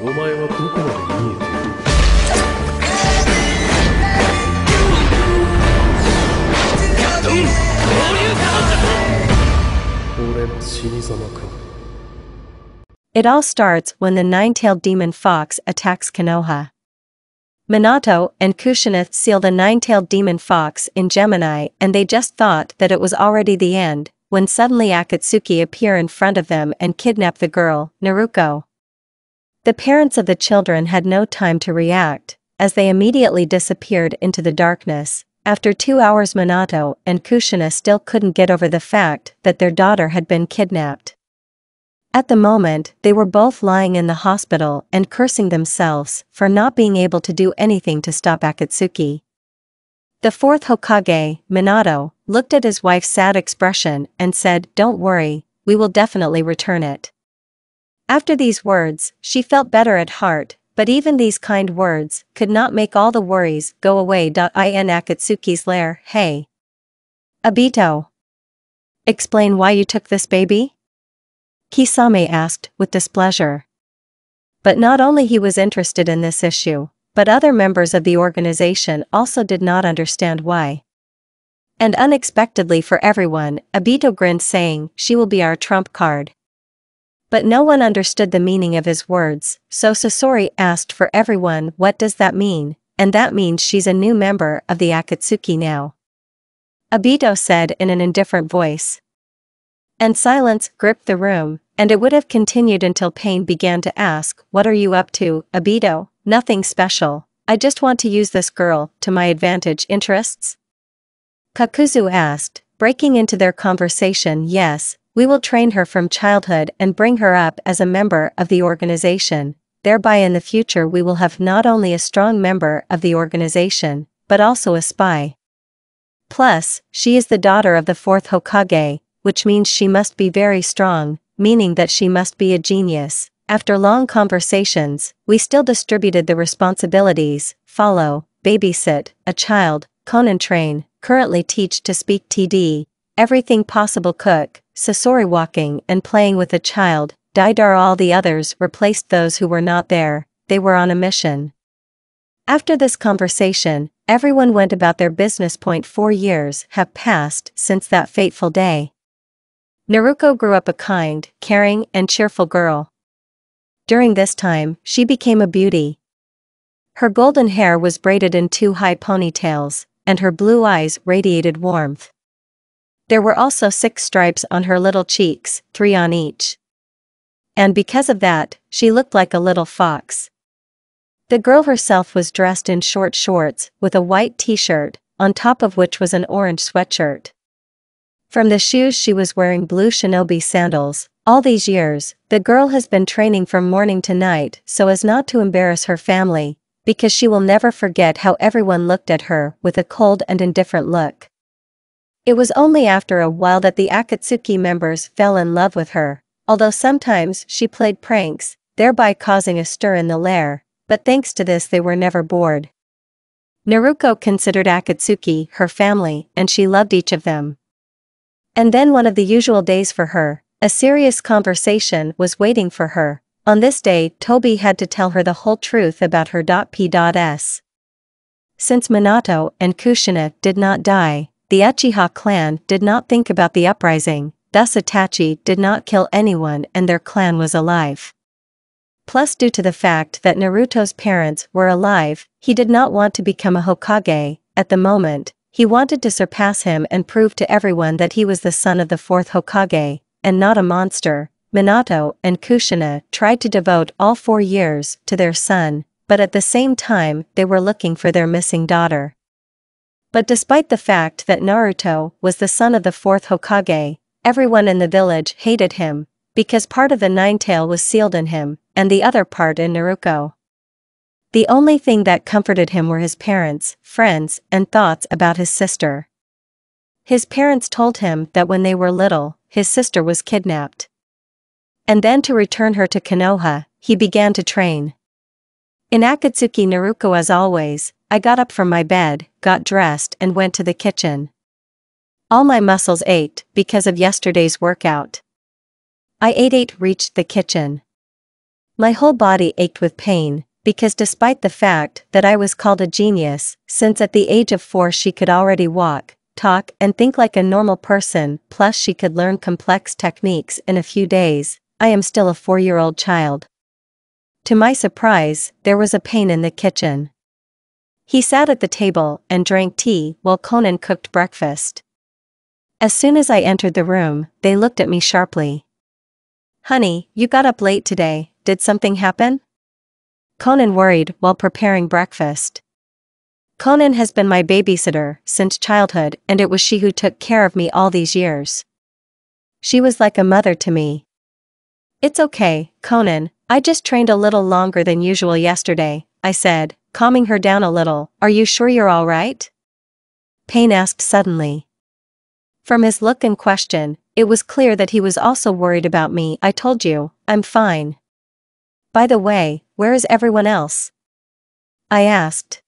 お前はどこまで見えている。俺の死に様か。It all starts when the nine-tailed demon fox attacks Konoha. Minato and Kushina seal the nine-tailed demon fox in Gemini, and they just thought that it was already the end, when suddenly Akatsuki appear in front of them and kidnap the girl, Naruko. The parents of the children had no time to react, as they immediately disappeared into the darkness. After 2 hours, Minato and Kushina still couldn't get over the fact that their daughter had been kidnapped. At the moment, they were both lying in the hospital and cursing themselves for not being able to do anything to stop Akatsuki. The fourth Hokage, Minato, looked at his wife's sad expression and said, "Don't worry, we will definitely return it." After these words, she felt better at heart, but even these kind words could not make all the worries go away. In Akatsuki's lair. "Hey, Obito, explain why you took this baby?" Kisame asked with displeasure. But not only he was interested in this issue, but other members of the organization also did not understand why. And unexpectedly for everyone, Obito grinned, saying, "She will be our trump card." But no one understood the meaning of his words, so Sasori asked for everyone, "What does that mean?" "And that means she's a new member of the Akatsuki now," Obito said in an indifferent voice. And silence gripped the room, and it would have continued until Pain began to ask, "What are you up to, Obito?" "Nothing special, I just want to use this girl to my advantage." "Interests?" Kakuzu asked, breaking into their conversation. "Yes, we will train her from childhood and bring her up as a member of the organization. Thereby in the future we will have not only a strong member of the organization, but also a spy. Plus, she is the daughter of the fourth Hokage, which means she must be very strong, meaning that she must be a genius." After long conversations, we still distributed the responsibilities: follow, babysit, a child, Conan train, currently teach to speak TD, everything possible, cook, Sasori walking and playing with a child, Daidar. All the others replaced those who were not there, they were on a mission. After this conversation, everyone went about their business. 4 years have passed since that fateful day. Naruko grew up a kind, caring, and cheerful girl. During this time, she became a beauty. Her golden hair was braided in 2 high ponytails, and her blue eyes radiated warmth. There were also 6 stripes on her little cheeks, 3 on each. And because of that, she looked like a little fox. The girl herself was dressed in short shorts with a white t-shirt, on top of which was an orange sweatshirt. From the shoes she was wearing blue shinobi sandals. All these years, the girl has been training from morning to night so as not to embarrass her family, because she will never forget how everyone looked at her with a cold and indifferent look. It was only after a while that the Akatsuki members fell in love with her, although sometimes she played pranks, thereby causing a stir in the lair, but thanks to this they were never bored. Naruko considered Akatsuki her family and she loved each of them. And then one of the usual days for her, a serious conversation was waiting for her. On this day, Toby had to tell her the whole truth about her P.S. Since Minato and Kushina did not die, the Uchiha clan did not think about the uprising, thus Itachi did not kill anyone and their clan was alive. Plus, due to the fact that Naruto's parents were alive, he did not want to become a Hokage. At the moment, he wanted to surpass him and prove to everyone that he was the son of the fourth Hokage, and not a monster. Minato and Kushina tried to devote all 4 years to their son, but at the same time they were looking for their missing daughter. But despite the fact that Naruto was the son of the fourth Hokage, everyone in the village hated him, because part of the nine-tail was sealed in him, and the other part in Naruko. The only thing that comforted him were his parents, friends, and thoughts about his sister. His parents told him that when they were little, his sister was kidnapped. And then to return her to Konoha, he began to train. In Akatsuki Naruko, as always, I got up from my bed, got dressed and went to the kitchen. All my muscles ached because of yesterday's workout. I ate, reached the kitchen. My whole body ached with pain, because despite the fact that I was called a genius, since at the age of 4 she could already walk, talk and think like a normal person, plus she could learn complex techniques in a few days, I am still a 4-year-old child. To my surprise, there was a Pain in the kitchen. He sat at the table and drank tea while Conan cooked breakfast. As soon as I entered the room, they looked at me sharply. "Honey, you got up late today, did something happen?" Conan worried while preparing breakfast. "Conan has been my babysitter since childhood, and it was she who took care of me all these years. She was like a mother to me." "It's okay, Conan, I just trained a little longer than usual yesterday," I said, calming her down a little. "Are you sure you're all right?" Pain asked suddenly. From his look and question, it was clear that he was also worried about me. "I told you, I'm fine. By the way, where is everyone else?" I asked.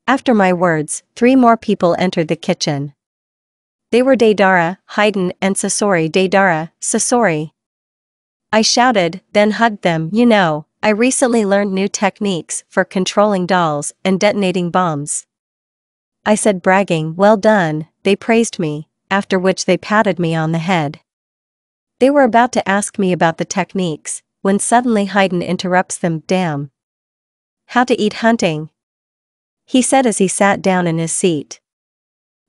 After my words, 3 more people entered the kitchen. They were Deidara, Haydn and Sasori. "Deidara, Sasori," I shouted, then hugged them. "You know, I recently learned new techniques for controlling dolls and detonating bombs," I said, bragging. "Well done," they praised me, after which they patted me on the head. They were about to ask me about the techniques, when suddenly Haydn interrupts them. "Damn. How to eat hunting," he said as he sat down in his seat.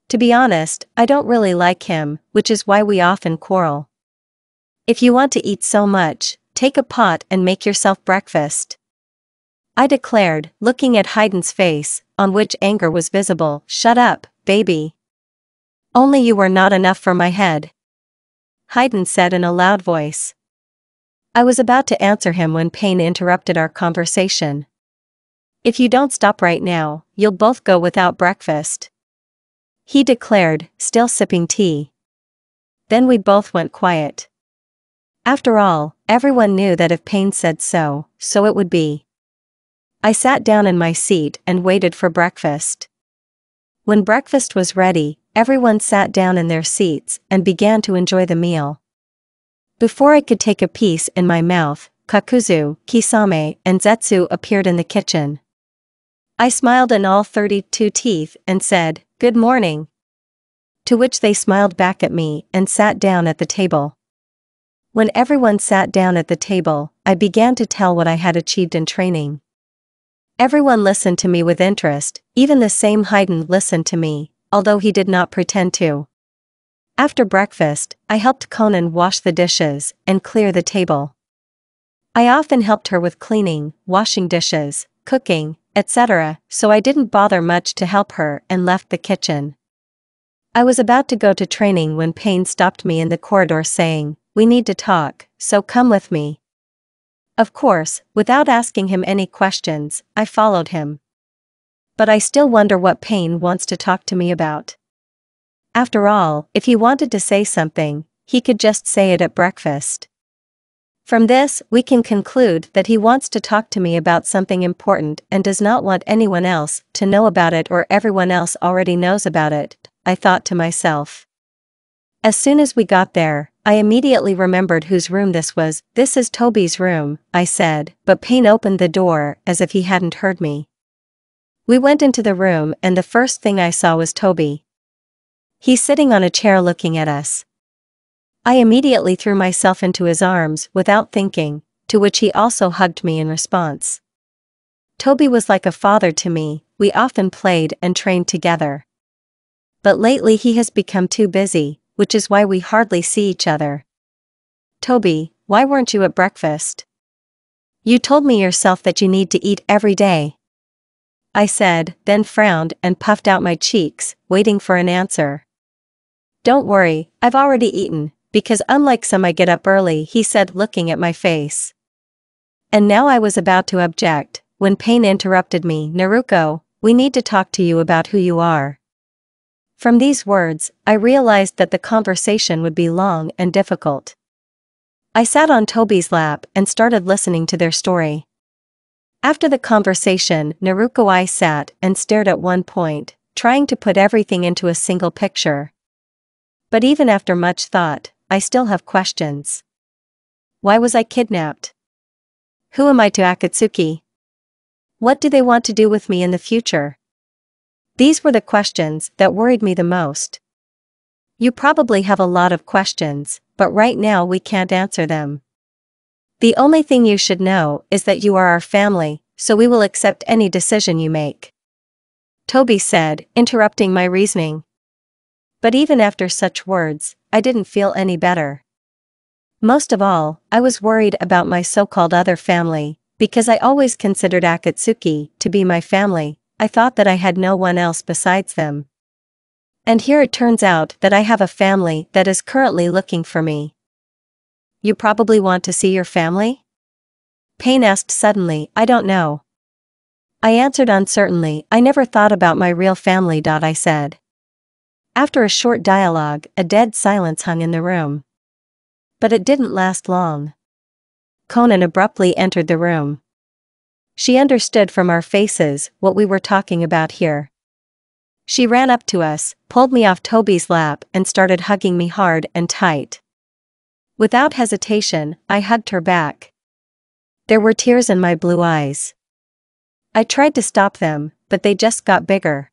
To be honest, I don't really like him, which is why we often quarrel. "If you want to eat so much, take a pot and make yourself breakfast," I declared, looking at Haydn's face, on which anger was visible. "Shut up, baby. Only you were not enough for my head," Haydn said in a loud voice. I was about to answer him when Pain interrupted our conversation. "If you don't stop right now, you'll both go without breakfast," he declared, still sipping tea. Then we both went quiet. After all, everyone knew that if Pain said so, so it would be. I sat down in my seat and waited for breakfast. When breakfast was ready, everyone sat down in their seats and began to enjoy the meal. Before I could take a piece in my mouth, Kakuzu, Kisame, and Zetsu appeared in the kitchen. I smiled in all 32 teeth and said, "Good morning," to which they smiled back at me and sat down at the table. When everyone sat down at the table, I began to tell what I had achieved in training. Everyone listened to me with interest, even the same Haydn listened to me, although he did not pretend to. After breakfast, I helped Conan wash the dishes and clear the table. I often helped her with cleaning, washing dishes, cooking, etc., so I didn't bother much to help her and left the kitchen. I was about to go to training when Pain stopped me in the corridor saying, "We need to talk, so come with me." Of course, without asking him any questions, I followed him. But I still wonder what Pain wants to talk to me about. After all, if he wanted to say something, he could just say it at breakfast. From this, we can conclude that he wants to talk to me about something important and does not want anyone else to know about it, or everyone else already knows about it, I thought to myself. As soon as we got there, I immediately remembered whose room this was. "This is Toby's room," I said, but Pain opened the door as if he hadn't heard me. We went into the room and the first thing I saw was Toby. He's sitting on a chair looking at us. I immediately threw myself into his arms without thinking, to which he also hugged me in response. Toby was like a father to me, we often played and trained together. But lately he has become too busy, which is why we hardly see each other. "Toby, why weren't you at breakfast? You told me yourself that you need to eat every day," I said, then frowned and puffed out my cheeks, waiting for an answer. "Don't worry, I've already eaten, because unlike some I get up early," he said, looking at my face. And now I was about to object, when Pain interrupted me. "Naruko, we need to talk to you about who you are." From these words, I realized that the conversation would be long and difficult. I sat on Toby's lap and started listening to their story. After the conversation, Naruko I sat and stared at one point, trying to put everything into a single picture. But even after much thought, I still have questions. Why was I kidnapped? Who am I to Akatsuki? What do they want to do with me in the future? These were the questions that worried me the most. You probably have a lot of questions, but right now we can't answer them. The only thing you should know is that you are our family, so we will accept any decision you make. Toby said, interrupting my reasoning. But even after such words, I didn't feel any better. Most of all, I was worried about my so-called other family, because I always considered Akatsuki to be my family. I thought that I had no one else besides them. And here it turns out that I have a family that is currently looking for me. You probably want to see your family? Pain asked suddenly. I don't know. I answered uncertainly. I never thought about my real family. I said. After a short dialogue, a dead silence hung in the room. But it didn't last long. Conan abruptly entered the room. She understood from our faces what we were talking about here. She ran up to us, pulled me off Toby's lap and started hugging me hard and tight. Without hesitation, I hugged her back. There were tears in my blue eyes. I tried to stop them, but they just got bigger.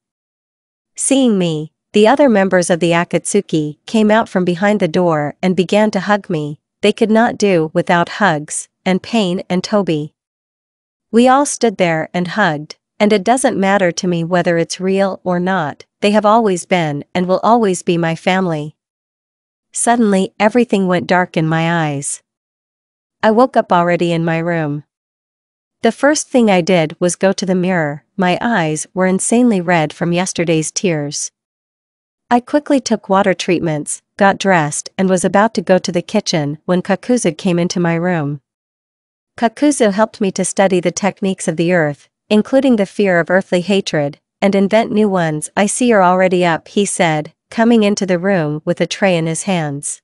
Seeing me, the other members of the Akatsuki came out from behind the door and began to hug me. They could not do without hugs, and Pain and Toby. We all stood there and hugged, and it doesn't matter to me whether it's real or not, they have always been and will always be my family. Suddenly, everything went dark in my eyes. I woke up already in my room. The first thing I did was go to the mirror. My eyes were insanely red from yesterday's tears. I quickly took water treatments, got dressed and was about to go to the kitchen when Kakuzu came into my room. Kakuzu helped me to study the techniques of the earth, including the fear of earthly hatred, and invent new ones. I see you're already up, he said, coming into the room with a tray in his hands.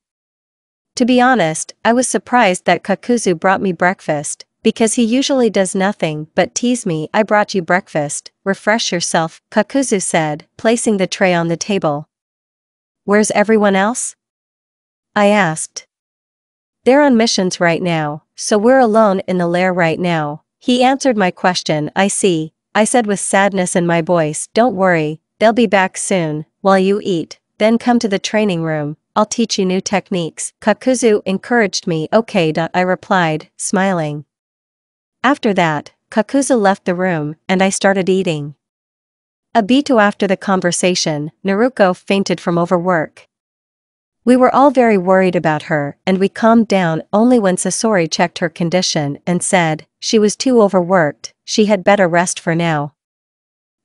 To be honest, I was surprised that Kakuzu brought me breakfast, because he usually does nothing but tease me. I brought you breakfast, refresh yourself, Kakuzu said, placing the tray on the table. Where's everyone else? I asked. They're on missions right now, so we're alone in the lair right now. He answered my question. I see, I said with sadness in my voice. Don't worry, they'll be back soon. While you eat, then come to the training room, I'll teach you new techniques. Kakuzu encouraged me. Okay. I replied, smiling. After that, Kakuzu left the room and I started eating. A bit after the conversation, Naruko fainted from overwork. We were all very worried about her and we calmed down only when Sasori checked her condition and said she was too overworked, she had better rest for now.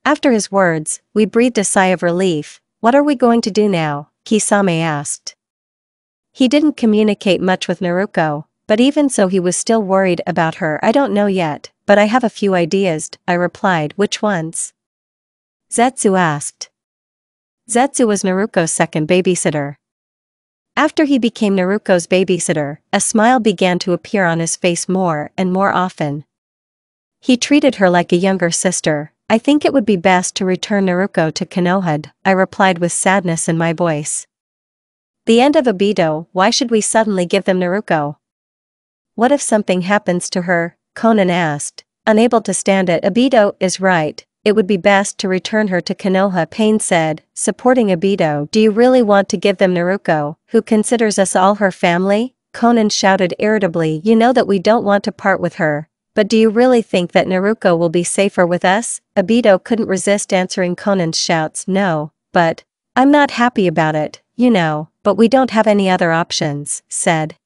After his words, we breathed a sigh of relief. What are we going to do now? Kisame asked. He didn't communicate much with Naruko, but even so he was still worried about her. I don't know yet, but I have a few ideas, I replied. Which ones? Zetsu asked. Zetsu was Naruko's second babysitter. After he became Naruko's babysitter, a smile began to appear on his face more and more often. He treated her like a younger sister. I think it would be best to return Naruko to Konoha, I replied with sadness in my voice. The end of Obito. Why should we suddenly give them Naruko? What if something happens to her? Conan asked, unable to stand it. Obito is right, it would be best to return her to Konoha, Pain said, supporting Obito. Do you really want to give them Naruko, who considers us all her family? Conan shouted irritably. You know that we don't want to part with her. But do you really think that Naruko will be safer with us? Obito couldn't resist answering Conan's shouts. No, but I'm not happy about it, you know, but we don't have any other options, said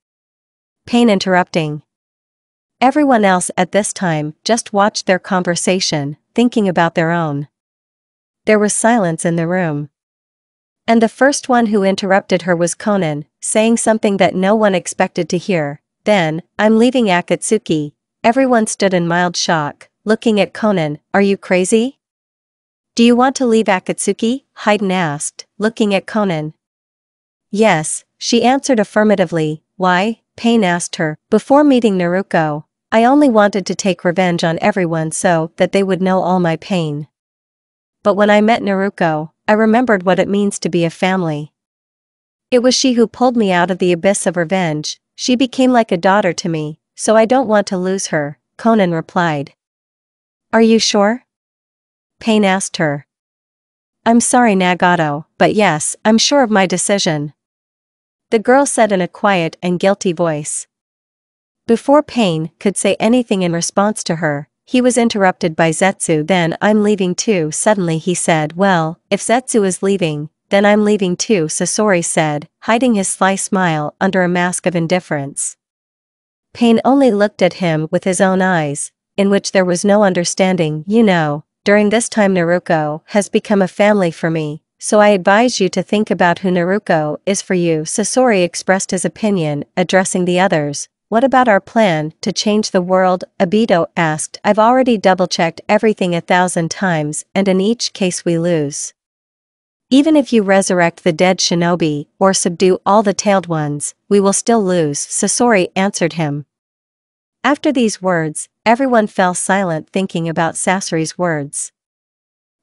Pain, interrupting. Everyone else at this time just watched their conversation, thinking about their own. There was silence in the room. And the first one who interrupted her was Conan, saying something that no one expected to hear. Then, I'm leaving Akatsuki. Everyone stood in mild shock, looking at Conan. Are you crazy? Do you want to leave Akatsuki? Hayden asked, looking at Conan. Yes, she answered affirmatively. Why? Pain asked her. Before meeting Naruko, I only wanted to take revenge on everyone so that they would know all my pain. But when I met Naruko, I remembered what it means to be a family. It was she who pulled me out of the abyss of revenge. She became like a daughter to me. So I don't want to lose her. Conan replied. Are you sure? Pain asked her. I'm sorry Nagato, but yes, I'm sure of my decision. The girl said in a quiet and guilty voice. Before Pain could say anything in response to her, he was interrupted by Zetsu. Then I'm leaving too. Suddenly he said, well, if Zetsu is leaving, then I'm leaving too, Sasori said, hiding his sly smile under a mask of indifference. Pain only looked at him with his own eyes, in which there was no understanding. You know, during this time Naruko has become a family for me, so I advise you to think about who Naruko is for you. Sasori expressed his opinion, addressing the others. What about our plan to change the world? Obito asked. I've already double-checked everything 1,000 times, and in each case we lose. Even if you resurrect the dead shinobi, or subdue all the tailed ones, we will still lose, Sasori answered him. After these words, everyone fell silent thinking about Sasori's words.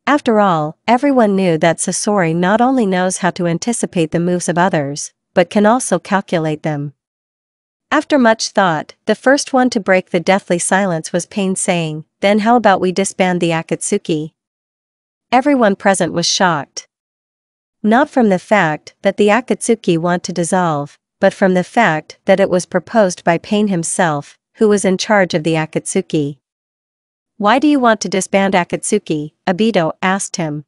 After all, everyone knew that Sasori not only knows how to anticipate the moves of others, but can also calculate them. After much thought, the first one to break the deathly silence was Pain, saying, then how about we disband the Akatsuki? Everyone present was shocked. Not from the fact that the Akatsuki want to dissolve, but from the fact that it was proposed by Pain himself, who was in charge of the Akatsuki. Why do you want to disband Akatsuki? Obito asked him.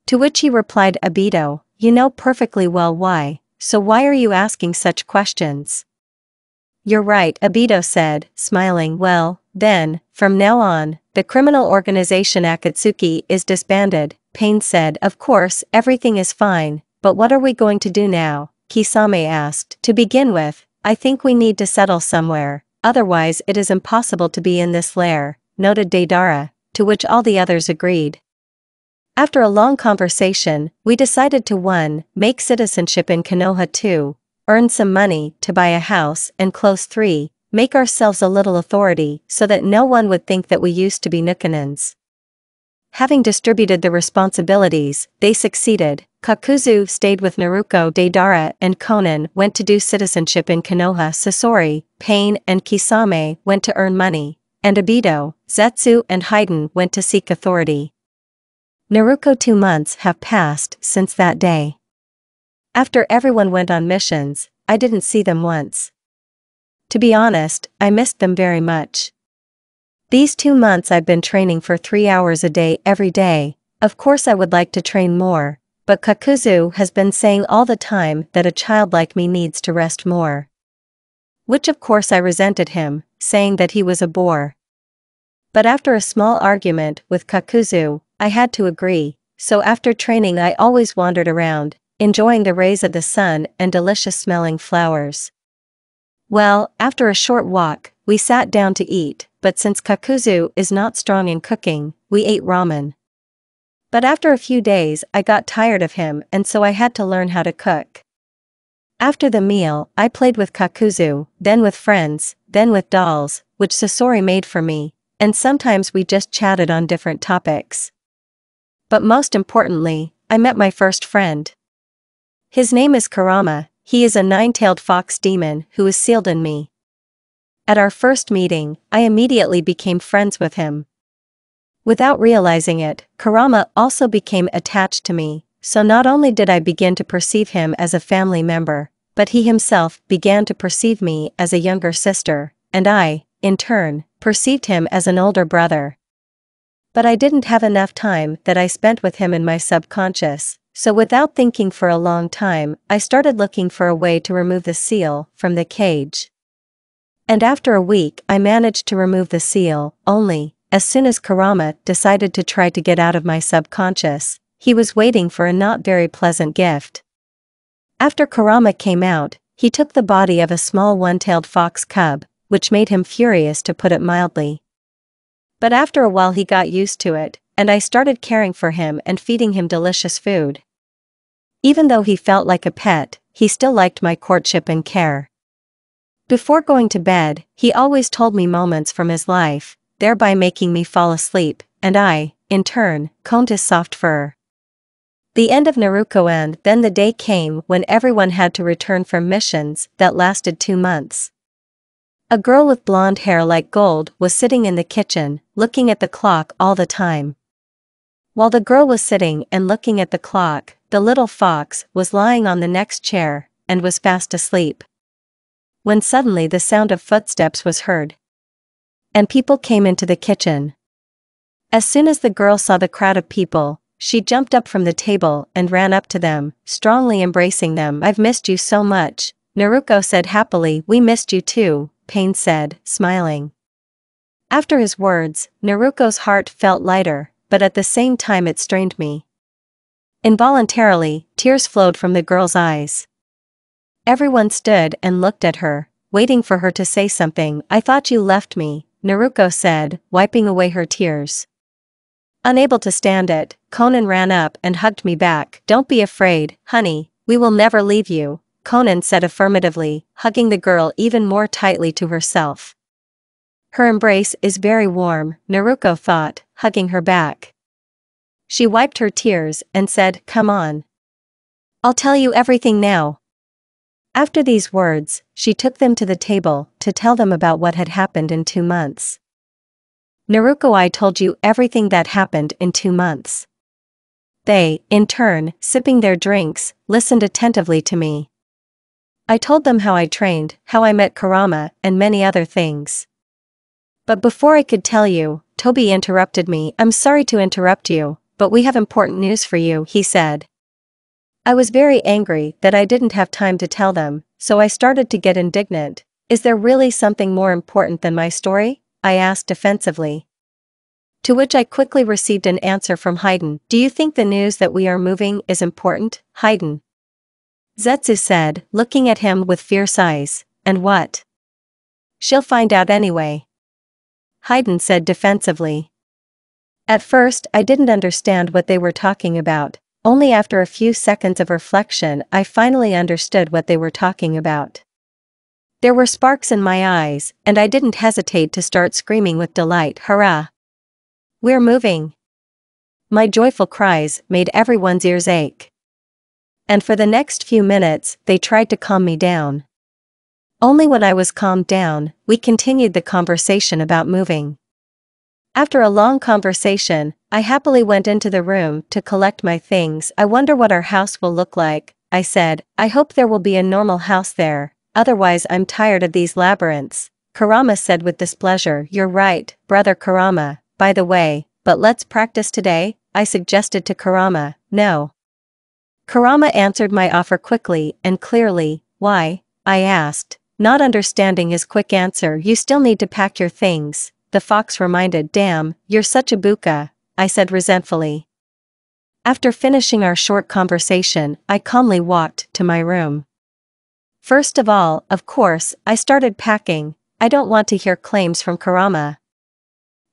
To which he replied, Obito, you know perfectly well why, so why are you asking such questions? You're right, Obito said, smiling. Well, then, from now on, the criminal organization Akatsuki is disbanded. Pain said, of course, everything is fine, but what are we going to do now? Kisame asked. To begin with, I think we need to settle somewhere, otherwise it is impossible to be in this lair, noted Deidara, to which all the others agreed. After a long conversation, we decided to 1. Make citizenship in Konoha. 2. Earn some money to buy a house, and close. 3. Make ourselves a little authority so that no one would think that we used to be Nukanins. Having distributed the responsibilities, they succeeded. Kakuzu stayed with Naruko. Deidara and Conan went to do citizenship in Konoha. Sasori, Pain, and Kisame went to earn money, and Obito, Zetsu, and Haiden went to seek authority. Naruko. 2 months have passed since that day. After everyone went on missions, I didn't see them once. To be honest, I missed them very much. These 2 months I've been training for 3 hours a day every day. Of course I would like to train more, but Kakuzu has been saying all the time that a child like me needs to rest more. Which of course I resented him, saying that he was a bore. But after a small argument with Kakuzu, I had to agree, so after training I always wandered around, enjoying the rays of the sun and delicious smelling flowers. Well, after a short walk, we sat down to eat, but since Kakuzu is not strong in cooking, we ate ramen. But after a few days I got tired of him and so I had to learn how to cook. After the meal, I played with Kakuzu, then with friends, then with dolls, which Sasori made for me, and sometimes we just chatted on different topics. But most importantly, I met my first friend. His name is Kurama. He is a 9-tailed fox demon who is sealed in me. At our first meeting, I immediately became friends with him. Without realizing it, Kurama also became attached to me, so not only did I begin to perceive him as a family member, but he himself began to perceive me as a younger sister, and I, in turn, perceived him as an older brother. But I didn't have enough time that I spent with him in my subconscious. So without thinking for a long time, I started looking for a way to remove the seal from the cage. And after a week I managed to remove the seal, only, as soon as Kurama decided to try to get out of my subconscious, he was waiting for a not very pleasant gift. After Kurama came out, he took the body of a small 1-tailed fox cub, which made him furious to put it mildly. But after a while he got used to it, and I started caring for him and feeding him delicious food. Even though he felt like a pet, he still liked my courtship and care. Before going to bed, he always told me moments from his life, thereby making me fall asleep, and I, in turn, combed his soft fur. The end of Naruko, and then the day came when everyone had to return from missions that lasted 2 months. A girl with blonde hair like gold was sitting in the kitchen, looking at the clock all the time. While the girl was sitting and looking at the clock, the little fox was lying on the next chair, and was fast asleep. When suddenly the sound of footsteps was heard, and people came into the kitchen. As soon as the girl saw the crowd of people, she jumped up from the table and ran up to them, strongly embracing them. "I've missed you so much," Naruko said happily. "We missed you too," Pain said, smiling. After his words, Naruko's heart felt lighter, but at the same time it strained me. Involuntarily, tears flowed from the girl's eyes. Everyone stood and looked at her, waiting for her to say something. "I thought you left me," Naruko said, wiping away her tears. Unable to stand it, Conan ran up and hugged me back. "Don't be afraid, honey, we will never leave you," Conan said affirmatively, hugging the girl even more tightly to herself. Her embrace is very warm, Naruko thought, hugging her back. She wiped her tears and said, "Come on. I'll tell you everything now." After these words, she took them to the table to tell them about what had happened in 2 months. "Naruko, I told you everything that happened in 2 months." They, in turn, sipping their drinks, listened attentively to me. I told them how I trained, how I met Kurama, and many other things. But before I could tell you, Toby interrupted me. "I'm sorry to interrupt you, but we have important news for you," he said. I was very angry that I didn't have time to tell them, so I started to get indignant. "Is there really something more important than my story?" I asked defensively. To which I quickly received an answer from Haydn. "Do you think the news that we are moving is important, Haydn?" Zetsu said, looking at him with fierce eyes. "And what?" "She'll find out anyway," Haydn said defensively. At first I didn't understand what they were talking about. Only after a few seconds of reflection I finally understood what they were talking about. There were sparks in my eyes, and I didn't hesitate to start screaming with delight. "Hurrah! We're moving!" My joyful cries made everyone's ears ache. And for the next few minutes they tried to calm me down. Only when I was calmed down, we continued the conversation about moving. After a long conversation, I happily went into the room to collect my things. "I wonder what our house will look like," I said. "I hope there will be a normal house there, otherwise I'm tired of these labyrinths," Kurama said with displeasure. "You're right, brother Kurama, by the way, but let's practice today," I suggested to Kurama. "No." Kurama answered my offer quickly and clearly. "Why?" I asked, not understanding his quick answer. "You still need to pack your things," the fox reminded. "Damn, you're such a buka," I said resentfully. After finishing our short conversation, I calmly walked to my room. First of all, of course, I started packing. I don't want to hear claims from Kurama.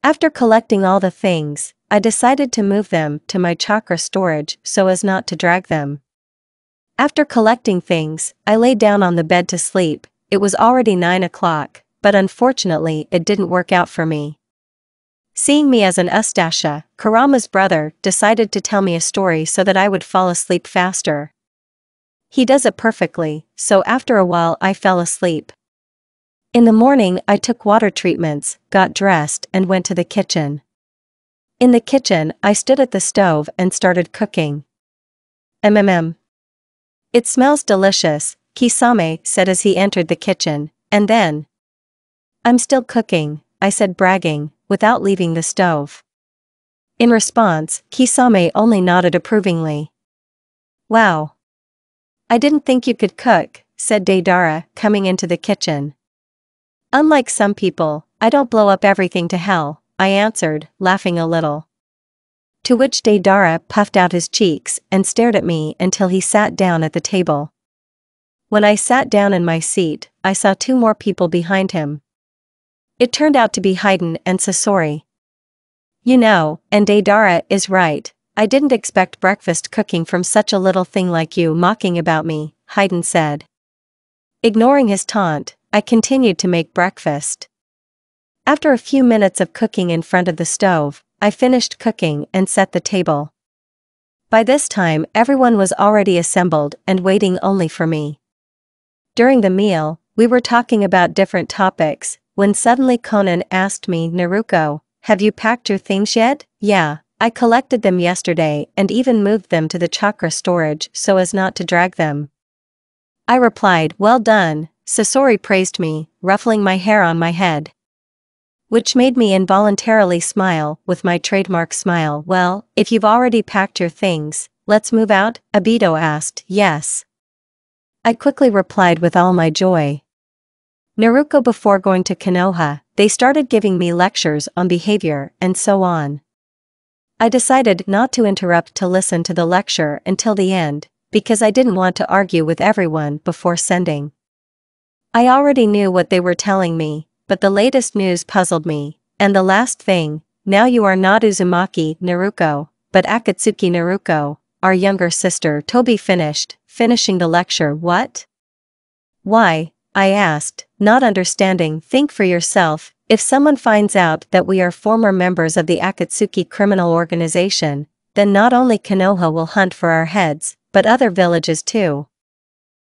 After collecting all the things, I decided to move them to my chakra storage so as not to drag them. After collecting things, I lay down on the bed to sleep. It was already 9 o'clock, but unfortunately it didn't work out for me. Seeing me as an Ustasha, Kurama's brother decided to tell me a story so that I would fall asleep faster. He does it perfectly, so after a while I fell asleep. In the morning I took water treatments, got dressed and went to the kitchen. In the kitchen I stood at the stove and started cooking. It smells delicious, Kisame said as he entered the kitchen, and then, "I'm still cooking," I said bragging, without leaving the stove. In response, Kisame only nodded approvingly. "Wow. I didn't think you could cook," said Deidara, coming into the kitchen. "Unlike some people, I don't blow up everything to hell," I answered, laughing a little. To which Deidara puffed out his cheeks and stared at me until he sat down at the table. When I sat down in my seat, I saw 2 more people behind him. It turned out to be Haydn and Sasori. "You know, and Deidara is right, I didn't expect breakfast cooking from such a little thing like you mocking about me," Haydn said. Ignoring his taunt, I continued to make breakfast. After a few minutes of cooking in front of the stove, I finished cooking and set the table. By this time everyone was already assembled and waiting only for me. During the meal, We were talking about different topics, when suddenly Conan asked me, Naruko, have you packed your things yet? Yeah, I collected them yesterday and even moved them to the chakra storage so as not to drag them. I replied, well done. Sasori praised me, ruffling my hair on my head, which made me involuntarily smile with my trademark smile. Well, if you've already packed your things, let's move out? Obito asked. Yes. I quickly replied with all my joy. Naruko, before going to Konoha, they started giving me lectures on behavior and so on. I decided not to interrupt to listen to the lecture until the end, because I didn't want to argue with everyone before sending. I already knew what they were telling me, but the latest news puzzled me, and the last thing, now you are not Uzumaki Naruko, but Akatsuki Naruko, our younger sister. Toby finishing the lecture. What? Why? I asked, not understanding. Think for yourself, if someone finds out that we are former members of the Akatsuki criminal organization, then not only Konoha will hunt for our heads, but other villages too.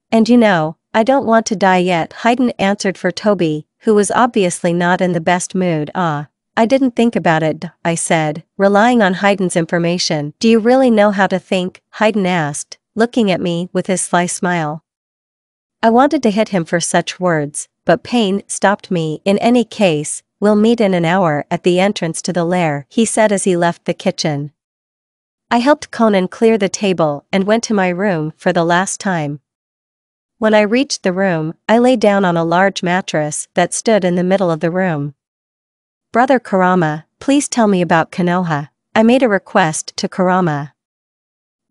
And you know, I don't want to die yet, Hayden answered for Toby, who was obviously not in the best mood. I didn't think about it, I said, relying on Hayden's information. Do you really know how to think? Hayden asked, looking at me with his sly smile. I wanted to hit him for such words, but pain stopped me. In any case, we'll meet in an hour at the entrance to the lair, he said as he left the kitchen. I helped Conan clear the table and went to my room for the last time. When I reached the room, I lay down on a large mattress that stood in the middle of the room. Brother Kurama, please tell me about Konoha, I made a request to Kurama.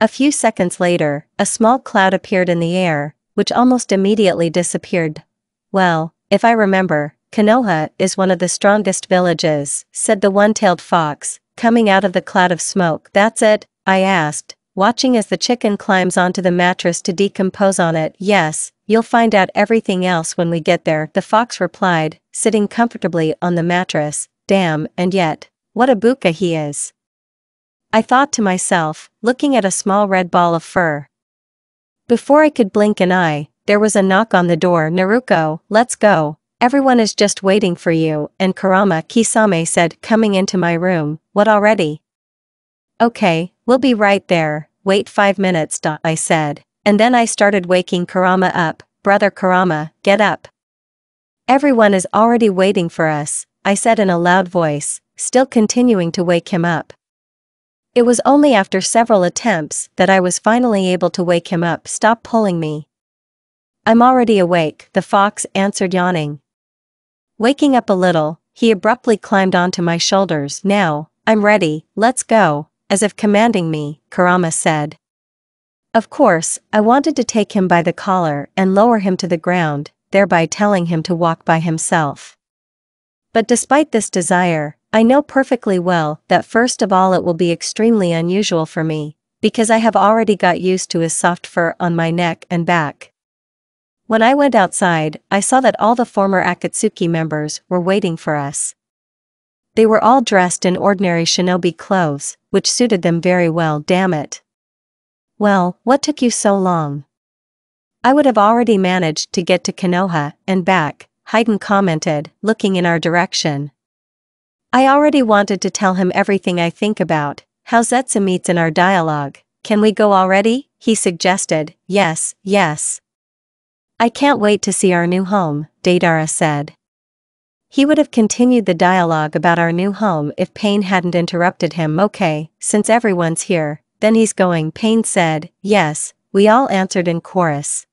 A few seconds later, a small cloud appeared in the air, which almost immediately disappeared. Well, if I remember, Konoha is one of the strongest villages, said the one-tailed fox, coming out of the cloud of smoke. That's it? I asked, watching as the chicken climbs onto the mattress to decompose on it. Yes, you'll find out everything else when we get there, the fox replied, sitting comfortably on the mattress. Damn, and yet, what a buka he is. I thought to myself, looking at a small red ball of fur. Before I could blink an eye, there was a knock on the door. Naruko, let's go. Everyone is just waiting for you, and Kurama Kisame said, coming into my room. What already? Okay, we'll be right there, wait 5 minutes, I said, and then I started waking Kurama up. Brother Kurama, get up. Everyone is already waiting for us, I said in a loud voice, still continuing to wake him up. It was only after several attempts that I was finally able to wake him up. Stop pulling me. I'm already awake, the fox answered, yawning. Waking up a little, he abruptly climbed onto my shoulders. Now, I'm ready, let's go, as if commanding me, Kurama said. Of course, I wanted to take him by the collar and lower him to the ground, thereby telling him to walk by himself. But despite this desire, I know perfectly well that first of all it will be extremely unusual for me, because I have already got used to his soft fur on my neck and back. When I went outside, I saw that all the former Akatsuki members were waiting for us. They were all dressed in ordinary shinobi clothes, which suited them very well. Damn it. Well, what took you so long? I would have already managed to get to Konoha and back, Hayden commented, looking in our direction. I already wanted to tell him everything I think about how Zetsu meets in our dialogue. Can we go already? He suggested. Yes, yes. I can't wait to see our new home, Deidara said. He would have continued the dialogue about our new home if Pain hadn't interrupted him. Okay, since everyone's here, then he's going, Pain said. Yes, we all answered in chorus.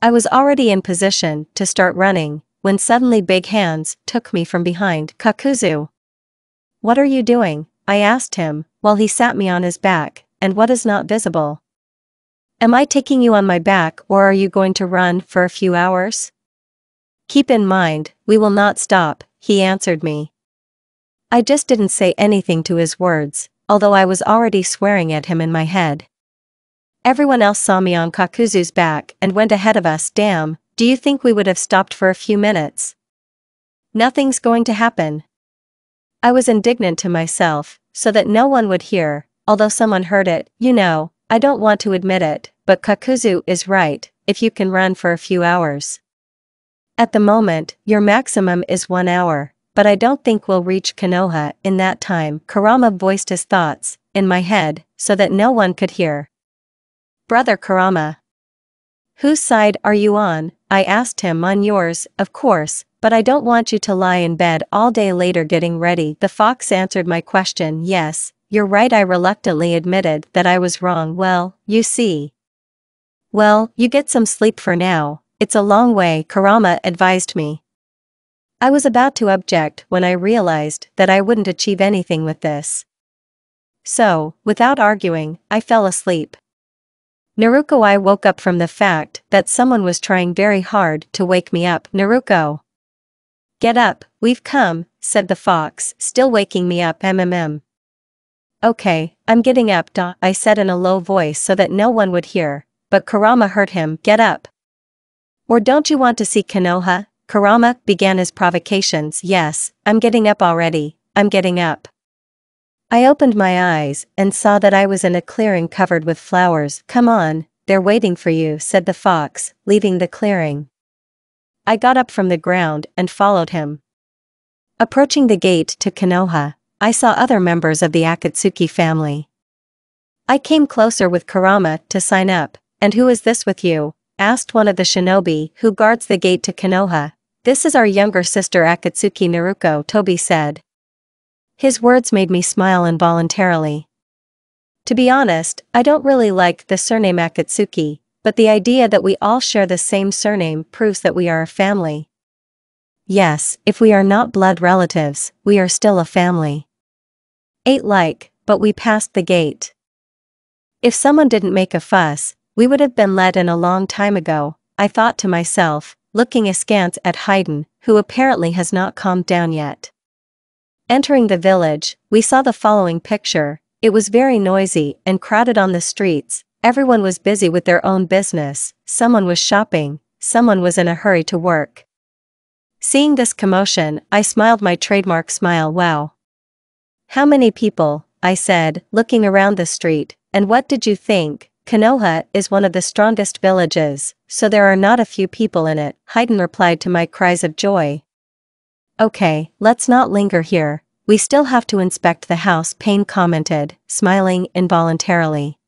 I was already in position to start running, when suddenly big hands took me from behind. Kakuzu. What are you doing? I asked him, while he sat me on his back, and what is not visible? Am I taking you on my back, or are you going to run for a few hours? Keep in mind, we will not stop, he answered me. I just didn't say anything to his words, although I was already swearing at him in my head. Everyone else saw me on Kakuzu's back and went ahead of us. Damn, do you think we would have stopped for a few minutes? Nothing's going to happen. I was indignant to myself, so that no one would hear, although someone heard it. You know, I don't want to admit it, but Kakuzu is right, if you can run for a few hours. At the moment, your maximum is 1 hour, but I don't think we'll reach Konoha in that time. Kurama voiced his thoughts, in my head, so that no one could hear. Brother Kurama. Whose side are you on? I asked him. On yours, of course, but I don't want you to lie in bed all day later getting ready. The fox answered my question. Yes, you're right. I reluctantly admitted that I was wrong. Well, you see. Well, you get some sleep for now, it's a long way, Kurama advised me. I was about to object when I realized that I wouldn't achieve anything with this. So, without arguing, I fell asleep. Naruko. I woke up from the fact that someone was trying very hard to wake me up. Naruko. Get up, we've come, said the fox, still waking me up. Okay, I'm getting up, I said in a low voice so that no one would hear, but Kurama heard him. Get up. Or don't you want to see Konoha? Kurama began his provocations. Yes, I'm getting up already, I'm getting up. I opened my eyes and saw that I was in a clearing covered with flowers. Come on, they're waiting for you, said the fox, leaving the clearing. I got up from the ground and followed him. Approaching the gate to Konoha, I saw other members of the Akatsuki family. I came closer with Kurama to sign up. And who is this with you? Asked one of the shinobi who guards the gate to Konoha. This is our younger sister Akatsuki, Naruko, Tobi said. His words made me smile involuntarily. To be honest, I don't really like the surname Akatsuki, but the idea that we all share the same surname proves that we are a family. Yes, if we are not blood relatives, we are still a family. But we passed the gate. If someone didn't make a fuss, we would have been let in a long time ago, I thought to myself, looking askance at Haiden, who apparently has not calmed down yet. Entering the village, we saw the following picture. It was very noisy and crowded on the streets. Everyone was busy with their own business, someone was shopping, someone was in a hurry to work. Seeing this commotion, I smiled my trademark smile. Wow. How many people, I said, looking around the street, and what did you think? Konoha is one of the strongest villages, so there are not a few people in it, Haiden replied to my cries of joy. Okay, let's not linger here, we still have to inspect the house, Pain commented, smiling involuntarily.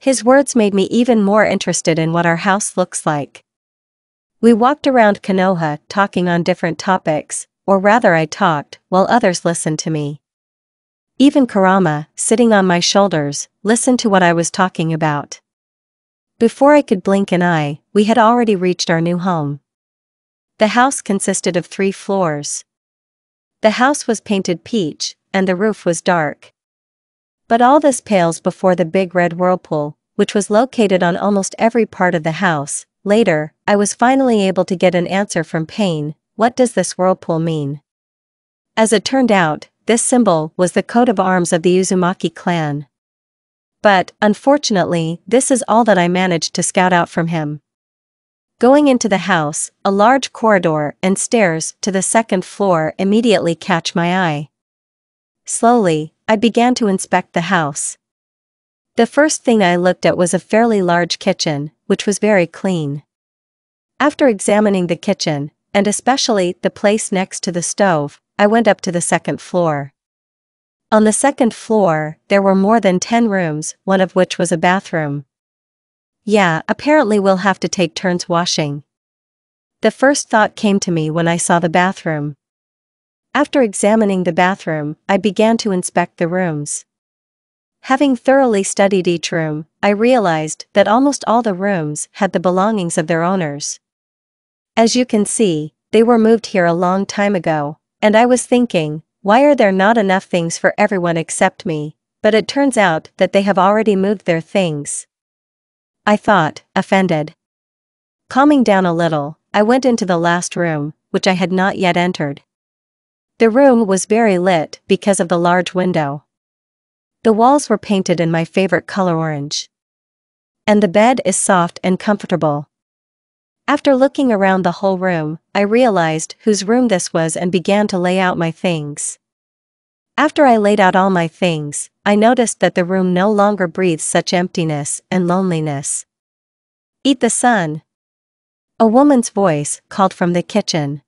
His words made me even more interested in what our house looks like. We walked around Konoha talking on different topics, or rather I talked, while others listened to me. Even Kurama, sitting on my shoulders, listened to what I was talking about. Before I could blink an eye, we had already reached our new home. The house consisted of 3 floors. The house was painted peach, and the roof was dark. But all this pales before the big red whirlpool, which was located on almost every part of the house. Later, I was finally able to get an answer from Pain. What does this whirlpool mean? As it turned out, this symbol was the coat of arms of the Uzumaki clan. But, unfortunately, this is all that I managed to scout out from him. Going into the house, a large corridor and stairs to the 2nd floor immediately catch my eye. Slowly, I began to inspect the house. The first thing I looked at was a fairly large kitchen, which was very clean. After examining the kitchen, and especially the place next to the stove, I went up to the 2nd floor. On the 2nd floor, there were more than 10 rooms, one of which was a bathroom. Yeah, apparently we'll have to take turns washing. The first thought came to me when I saw the bathroom. After examining the bathroom, I began to inspect the rooms. Having thoroughly studied each room, I realized that almost all the rooms had the belongings of their owners. As you can see, they were moved here a long time ago, and I was thinking, why are there not enough things for everyone except me? But it turns out that they have already moved their things. I thought, offended. Calming down a little, I went into the last room, which I had not yet entered. The room was very lit because of the large window. The walls were painted in my favorite color orange. And the bed is soft and comfortable. After looking around the whole room, I realized whose room this was and began to lay out my things. After I laid out all my things, I noticed that the room no longer breathes such emptiness and loneliness. Eat the sun. A woman's voice called from the kitchen.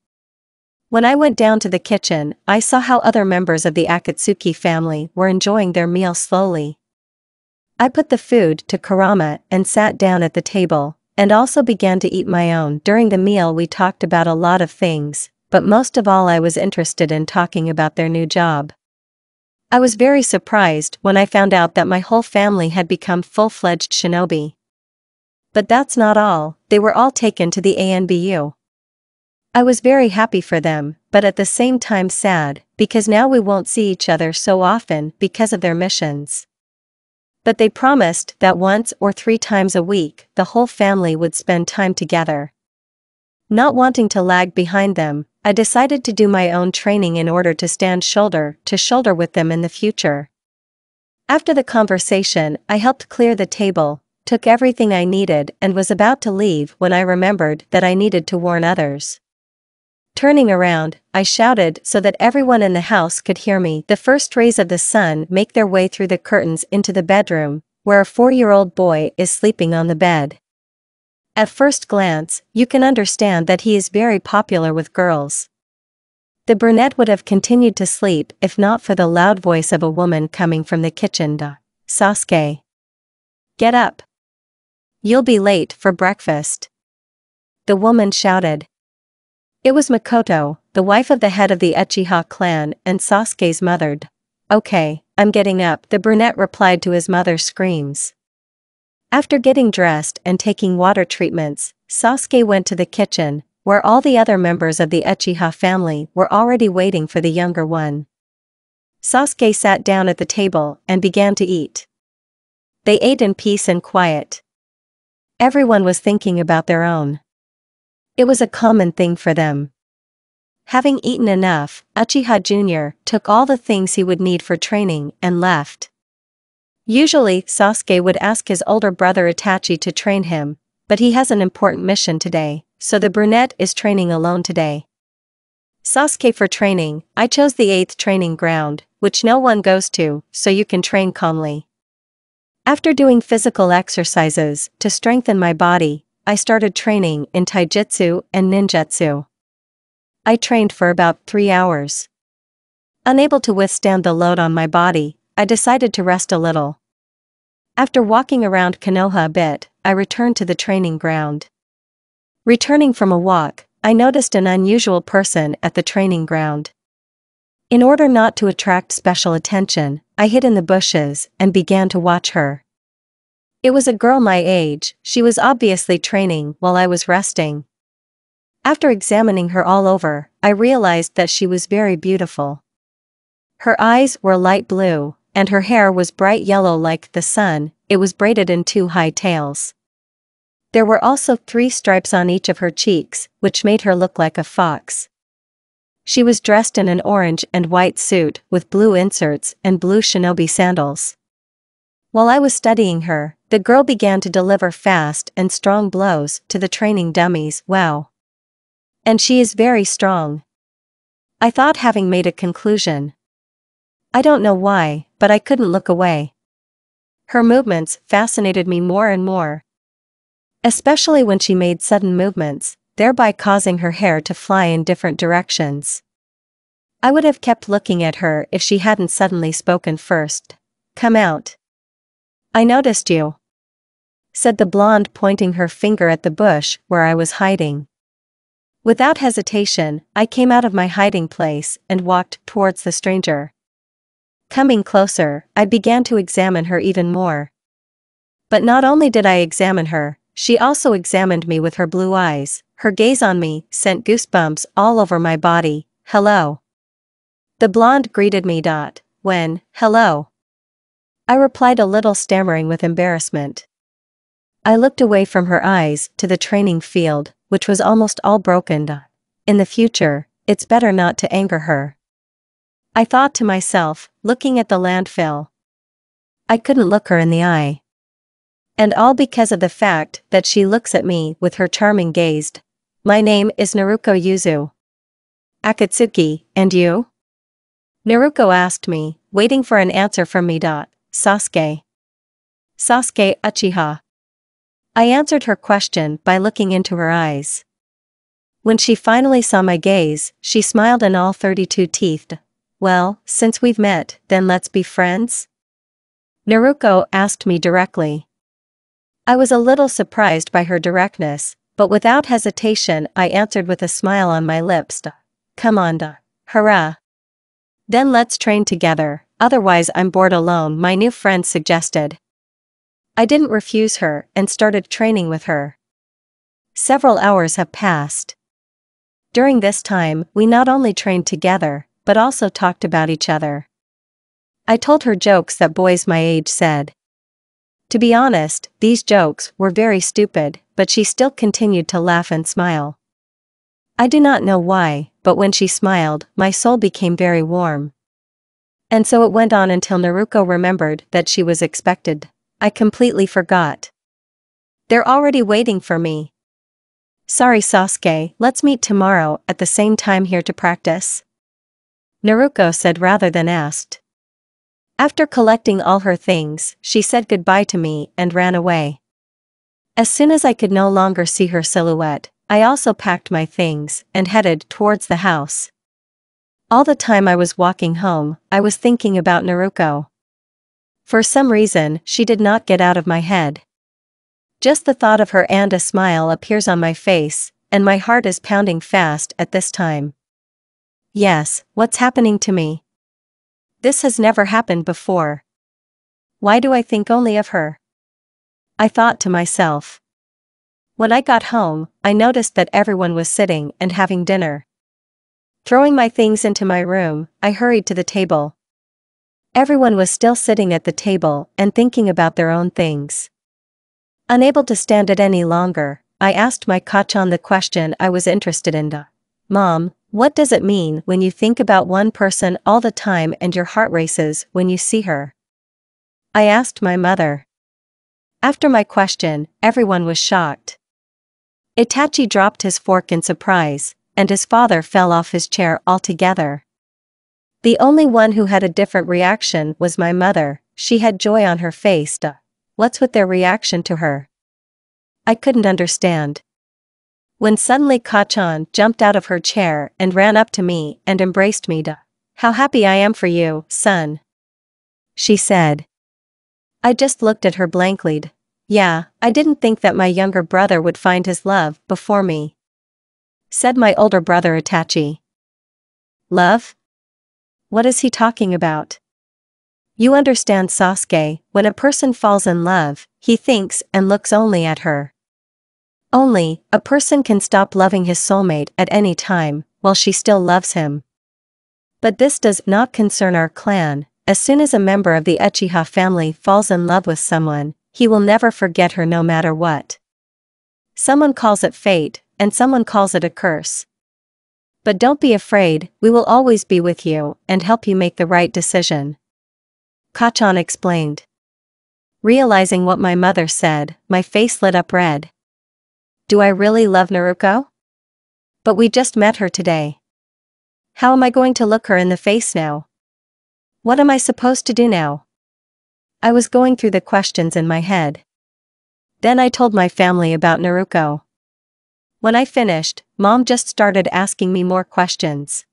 When I went down to the kitchen, I saw how other members of the Akatsuki family were enjoying their meal slowly. I put the food to Kurama and sat down at the table, and also began to eat my own. During the meal we talked about a lot of things, but most of all I was interested in talking about their new job. I was very surprised when I found out that my whole family had become full-fledged shinobi. But that's not all, they were all taken to the ANBU. I was very happy for them, but at the same time sad, because now we won't see each other so often because of their missions. But they promised that once or 3 times a week the whole family would spend time together. Not wanting to lag behind them, I decided to do my own training in order to stand shoulder to shoulder with them in the future. After the conversation, I helped clear the table, took everything I needed and was about to leave when I remembered that I needed to warn others. Turning around, I shouted so that everyone in the house could hear me. The first rays of the sun make their way through the curtains into the bedroom, where a 4-year-old boy is sleeping on the bed. At first glance, you can understand that he is very popular with girls. The brunette would have continued to sleep if not for the loud voice of a woman coming from the kitchen. Sasuke. Get up. You'll be late for breakfast. The woman shouted. It was Makoto, the wife of the head of the Uchiha clan and Sasuke's mother. Okay, I'm getting up, the brunette replied to his mother's screams. After getting dressed and taking water treatments, Sasuke went to the kitchen, where all the other members of the Uchiha family were already waiting for the younger one. Sasuke sat down at the table and began to eat. They ate in peace and quiet. Everyone was thinking about their own. It was a common thing for them. Having eaten enough, Uchiha Jr. took all the things he would need for training and left. Usually, Sasuke would ask his older brother Itachi to train him, but he has an important mission today, so the brunette is training alone today. Sasuke, for training, I chose the 8th training ground, which no one goes to, so you can train calmly. After doing physical exercises to strengthen my body, I started training in taijutsu and ninjutsu. I trained for about 3 hours. Unable to withstand the load on my body, I decided to rest a little. After walking around Konoha a bit, I returned to the training ground. Returning from a walk, I noticed an unusual person at the training ground. In order not to attract special attention, I hid in the bushes and began to watch her. It was a girl my age. She was obviously training while I was resting. After examining her all over, I realized that she was very beautiful. Her eyes were light blue, and her hair was bright yellow like the sun. It was braided in 2 high tails. There were also 3 stripes on each of her cheeks, which made her look like a fox. She was dressed in an orange and white suit with blue inserts and blue shinobi sandals. While I was studying her, the girl began to deliver fast and strong blows to the training dummies. Wow. And she is very strong. I thought, having made a conclusion. I don't know why, but I couldn't look away. Her movements fascinated me more and more. Especially when she made sudden movements, thereby causing her hair to fly in different directions. I would have kept looking at her if she hadn't suddenly spoken first. Come out. I noticed you, said the blonde, pointing her finger at the bush where I was hiding. Without hesitation, I came out of my hiding place and walked towards the stranger. Coming closer, I began to examine her even more. But not only did I examine her, she also examined me with her blue eyes. Her gaze on me sent goosebumps all over my body. Hello. The blonde greeted me. When, hello. I replied, a little stammering with embarrassment. I looked away from her eyes to the training field, which was almost all broken. In the future, it's better not to anger her, I thought to myself, looking at the landfill. I couldn't look her in the eye. And all because of the fact that she looks at me with her charming gaze. My name is Naruko Yuzu Akatsuki, and you? Naruko asked me, waiting for an answer from me. Sasuke. Sasuke Uchiha. I answered her question by looking into her eyes. When she finally saw my gaze, she smiled in all 32 teeth. Well, since we've met, then let's be friends? Naruko asked me directly. I was a little surprised by her directness, but without hesitation I answered with a smile on my lips. Come on, hurrah. Then let's train together, otherwise I'm bored alone, my new friend suggested. I didn't refuse her and started training with her. Several hours have passed. During this time, we not only trained together, but also talked about each other. I told her jokes that boys my age said. To be honest, these jokes were very stupid, but she still continued to laugh and smile. I do not know why, but when she smiled, my soul became very warm. And so it went on until Naruko remembered that she was expected. I completely forgot. They're already waiting for me. Sorry Sasuke, let's meet tomorrow at the same time here to practice. Naruko said rather than asked. After collecting all her things, she said goodbye to me and ran away. As soon as I could no longer see her silhouette, I also packed my things and headed towards the house. All the time I was walking home, I was thinking about Naruko. For some reason, she did not get out of my head. Just the thought of her and a smile appears on my face, and my heart is pounding fast at this time. Yes, what's happening to me? This has never happened before. Why do I think only of her? I thought to myself. When I got home, I noticed that everyone was sitting and having dinner. Throwing my things into my room, I hurried to the table. Everyone was still sitting at the table and thinking about their own things. Unable to stand it any longer, I asked my Kachan the question I was interested in. Mom, what does it mean when you think about one person all the time and your heart races when you see her? I asked my mother. After my question, everyone was shocked. Itachi dropped his fork in surprise, and his father fell off his chair altogether. The only one who had a different reaction was my mother. She had joy on her face. What's with their reaction to her? I couldn't understand. When suddenly Kachan jumped out of her chair and ran up to me and embraced me. How happy I am for you, son, she said. I just looked at her blankly. Yeah, I didn't think that my younger brother would find his love before me, said my older brother Itachi. Love? What is he talking about? You understand, Sasuke, when a person falls in love, he thinks and looks only at her. Only, a person can stop loving his soulmate at any time, while she still loves him. But this does not concern our clan. As soon as a member of the Uchiha family falls in love with someone, he will never forget her no matter what. Someone calls it fate, and someone calls it a curse. But don't be afraid, we will always be with you and help you make the right decision, Kachan explained. Realizing what my mother said, my face lit up red. Do I really love Naruko? But we just met her today. How am I going to look her in the face now? What am I supposed to do now? I was going through the questions in my head. Then I told my family about Naruko. When I finished, Mom just started asking me more questions.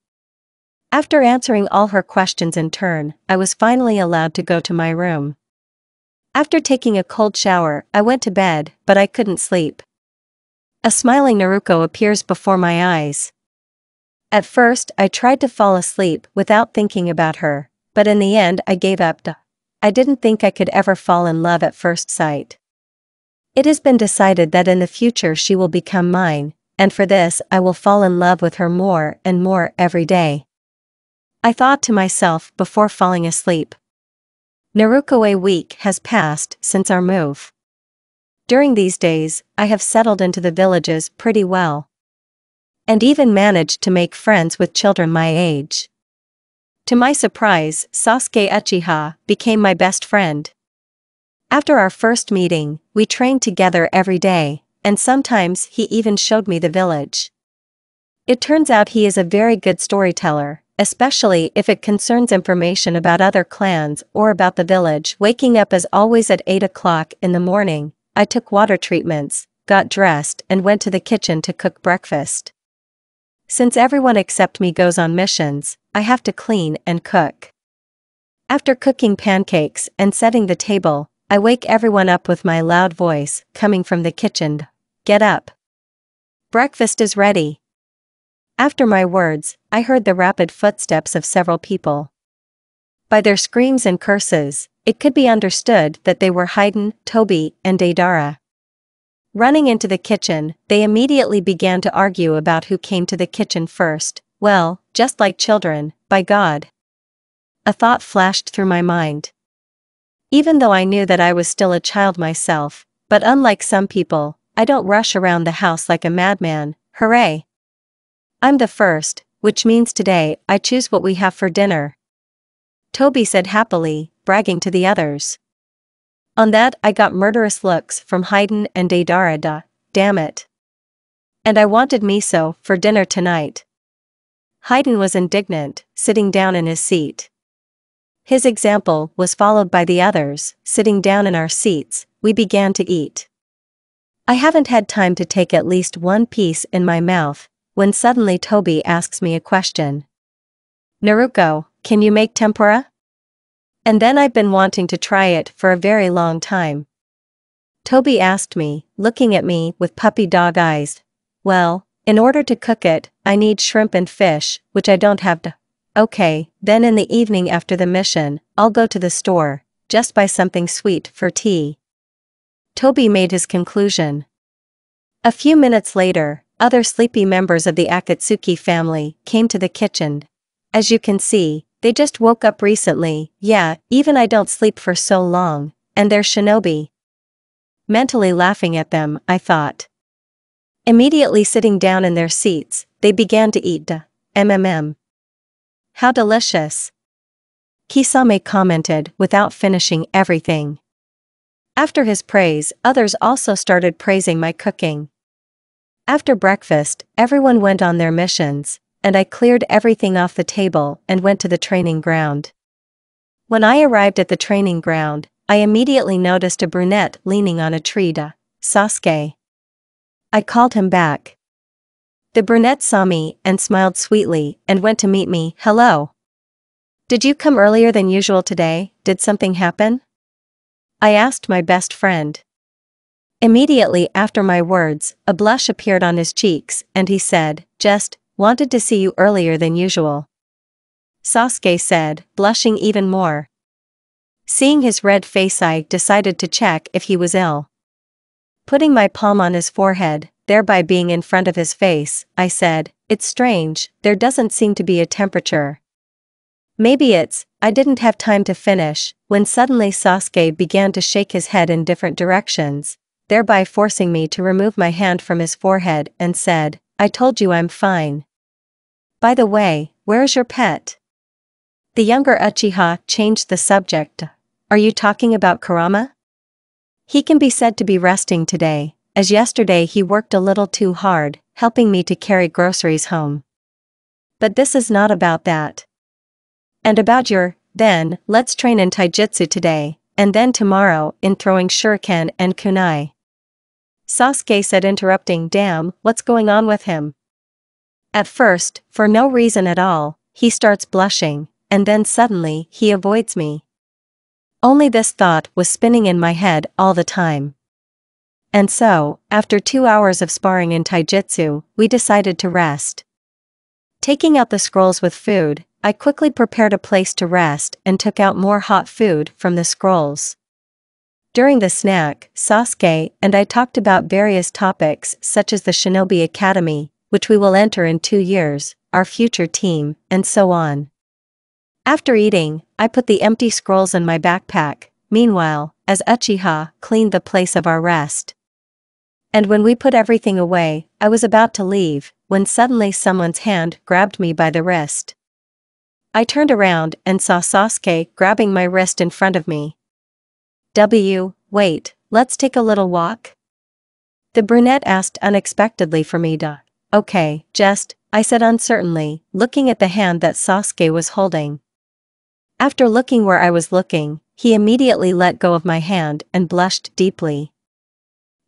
After answering all her questions in turn, I was finally allowed to go to my room. After taking a cold shower, I went to bed, but I couldn't sleep. A smiling Naruko appears before my eyes. At first, I tried to fall asleep without thinking about her, but in the end I gave up. I didn't think I could ever fall in love at first sight. It has been decided that in the future she will become mine, and for this I will fall in love with her more and more every day, I thought to myself before falling asleep. Naruko, a week has passed since our move. During these days, I have settled into the villages pretty well, and even managed to make friends with children my age. To my surprise, Sasuke Uchiha became my best friend. After our first meeting, we trained together every day, and sometimes he even showed me the village. It turns out he is a very good storyteller, especially if it concerns information about other clans or about the village. Waking up as always at 8 o'clock in the morning, I took water treatments, got dressed and went to the kitchen to cook breakfast. Since everyone except me goes on missions, I have to clean and cook. After cooking pancakes and setting the table, I wake everyone up with my loud voice coming from the kitchen. Get up. Breakfast is ready. After my words, I heard the rapid footsteps of several people. By their screams and curses, it could be understood that they were Haydn, Toby, and Deidara. Running into the kitchen, they immediately began to argue about who came to the kitchen first. Well, just like children, by God. A thought flashed through my mind. Even though I knew that I was still a child myself, but unlike some people, I don't rush around the house like a madman. Hooray! I'm the first, which means today I choose what we have for dinner. Toby said happily, bragging to the others. On that I got murderous looks from Haydn and Deidara. Damn it. And I wanted miso for dinner tonight. Haydn was indignant, sitting down in his seat. His example was followed by the others. Sitting down in our seats, we began to eat. I haven't had time to take at least one piece in my mouth, when suddenly Toby asks me a question. Naruko, can you make tempura? And then I've been wanting to try it for a very long time. Toby asked me, looking at me with puppy dog eyes. Well, in order to cook it, I need shrimp and fish, which I don't have. Okay, then in the evening after the mission, I'll go to the store, just buy something sweet for tea. Toby made his conclusion. A few minutes later, other sleepy members of the Akatsuki family came to the kitchen. As you can see, they just woke up recently. Yeah, even I don't sleep for so long, and they're shinobi. Mentally laughing at them, I thought. Immediately sitting down in their seats, they began to eat. How delicious. Kisame commented without finishing everything. After his praise, others also started praising my cooking. After breakfast, everyone went on their missions, and I cleared everything off the table and went to the training ground. When I arrived at the training ground, I immediately noticed a brunette leaning on a tree. Sasuke. I called him back. The brunette saw me and smiled sweetly and went to meet me. Hello. Did you come earlier than usual today? Did something happen? I asked my best friend. Immediately after my words, a blush appeared on his cheeks and he said, just wanted to see you earlier than usual. Sasuke said, blushing even more. Seeing his red face, I decided to check if he was ill. Putting my palm on his forehead, thereby being in front of his face, I said, it's strange, there doesn't seem to be a temperature. Maybe I didn't have time to finish, when suddenly Sasuke began to shake his head in different directions, thereby forcing me to remove my hand from his forehead and said, I told you I'm fine. By the way, where is your pet? The younger Uchiha changed the subject. Are you talking about Kurama? He can be said to be resting today, as yesterday he worked a little too hard, helping me to carry groceries home. But this is not about that. And about then, let's train in taijutsu today, and then tomorrow in throwing shuriken and kunai. Sasuke said, interrupting. Damn, what's going on with him? At first, for no reason at all, he starts blushing, and then suddenly he avoids me. Only this thought was spinning in my head all the time. And so, after 2 hours of sparring in taijutsu, we decided to rest. Taking out the scrolls with food, I quickly prepared a place to rest and took out more hot food from the scrolls. During the snack, Sasuke and I talked about various topics such as the Shinobi Academy, which we will enter in 2 years, our future team, and so on. After eating, I put the empty scrolls in my backpack, meanwhile, as Uchiha cleaned the place of our rest. And when we put everything away, I was about to leave, when suddenly someone's hand grabbed me by the wrist. I turned around and saw Sasuke grabbing my wrist in front of me. Wait, let's take a little walk? The brunette asked unexpectedly for me to. Okay, I said uncertainly, looking at the hand that Sasuke was holding. After looking where I was looking, he immediately let go of my hand and blushed deeply.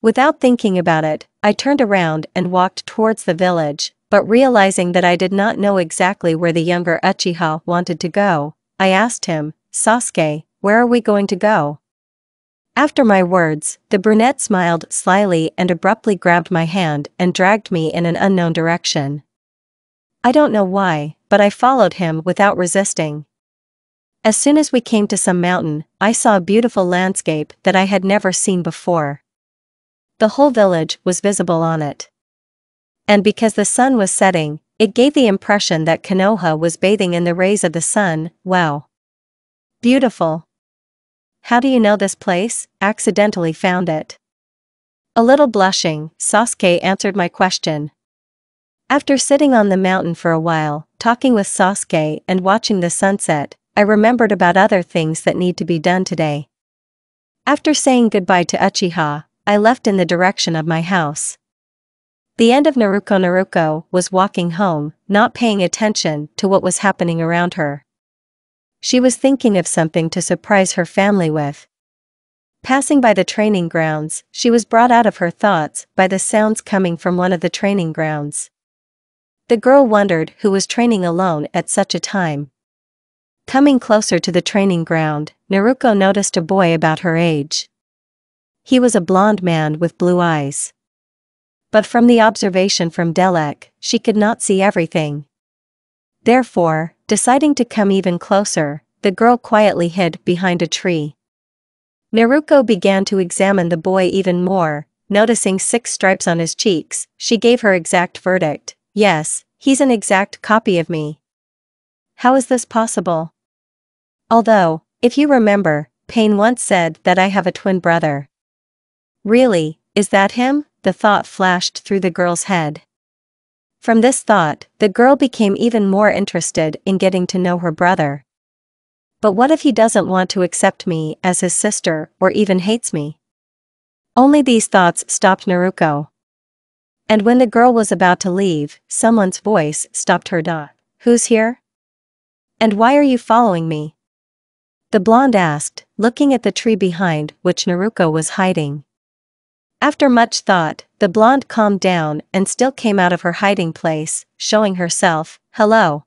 Without thinking about it, I turned around and walked towards the village, but realizing that I did not know exactly where the younger Uchiha wanted to go, I asked him, "Sasuke, where are we going to go?" After my words, the brunette smiled slyly and abruptly grabbed my hand and dragged me in an unknown direction. I don't know why, but I followed him without resisting. As soon as we came to some mountain, I saw a beautiful landscape that I had never seen before. The whole village was visible on it. And because the sun was setting, it gave the impression that Konoha was bathing in the rays of the sun. Wow. Beautiful. How do you know this place? Accidentally found it. A little blushing, Sasuke answered my question. After sitting on the mountain for a while, talking with Sasuke and watching the sunset, I remembered about other things that need to be done today. After saying goodbye to Uchiha, I left in the direction of my house. The end of Naruko was walking home, not paying attention to what was happening around her. She was thinking of something to surprise her family with. Passing by the training grounds, she was brought out of her thoughts by the sounds coming from one of the training grounds. The girl wondered who was training alone at such a time. Coming closer to the training ground, Naruko noticed a boy about her age. He was a blonde man with blue eyes. But from the observation from Delek, she could not see everything. Therefore, deciding to come even closer, the girl quietly hid behind a tree. Naruko began to examine the boy even more, noticing 6 stripes on his cheeks. She gave her exact verdict. Yes, he's an exact copy of me. How is this possible? Although, if you remember, Pain once said that I have a twin brother. Really, is that him? The thought flashed through the girl's head. From this thought, the girl became even more interested in getting to know her brother. But what if he doesn't want to accept me as his sister or even hates me? Only these thoughts stopped Naruko. And when the girl was about to leave, someone's voice stopped her. Who's here? And why are you following me? The blonde asked, looking at the tree behind which Naruko was hiding. After much thought, the blonde calmed down and still came out of her hiding place, showing herself. Hello.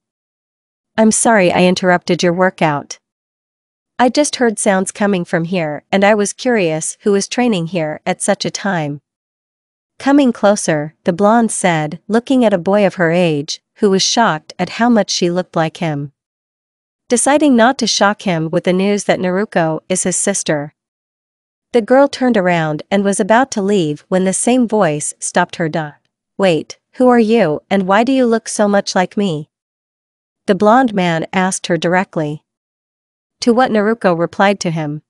I'm sorry I interrupted your workout. I just heard sounds coming from here and I was curious who is training here at such a time. Coming closer, the blonde said, looking at a boy of her age, who was shocked at how much she looked like him. Deciding not to shock him with the news that Naruko is his sister. The girl turned around and was about to leave when the same voice stopped her. Wait, who are you and why do you look so much like me? The blonde man asked her directly. To what Naruko replied to him.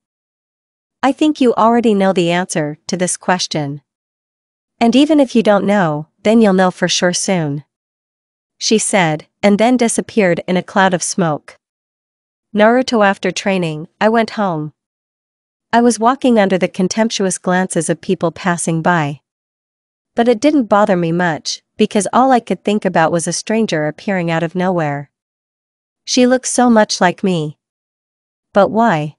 I think you already know the answer to this question. And even if you don't know, then you'll know for sure soon. She said, and then disappeared in a cloud of smoke. Naruto. After training, I went home. I was walking under the contemptuous glances of people passing by. But it didn't bother me much, because all I could think about was a stranger appearing out of nowhere. She looks so much like me. But why?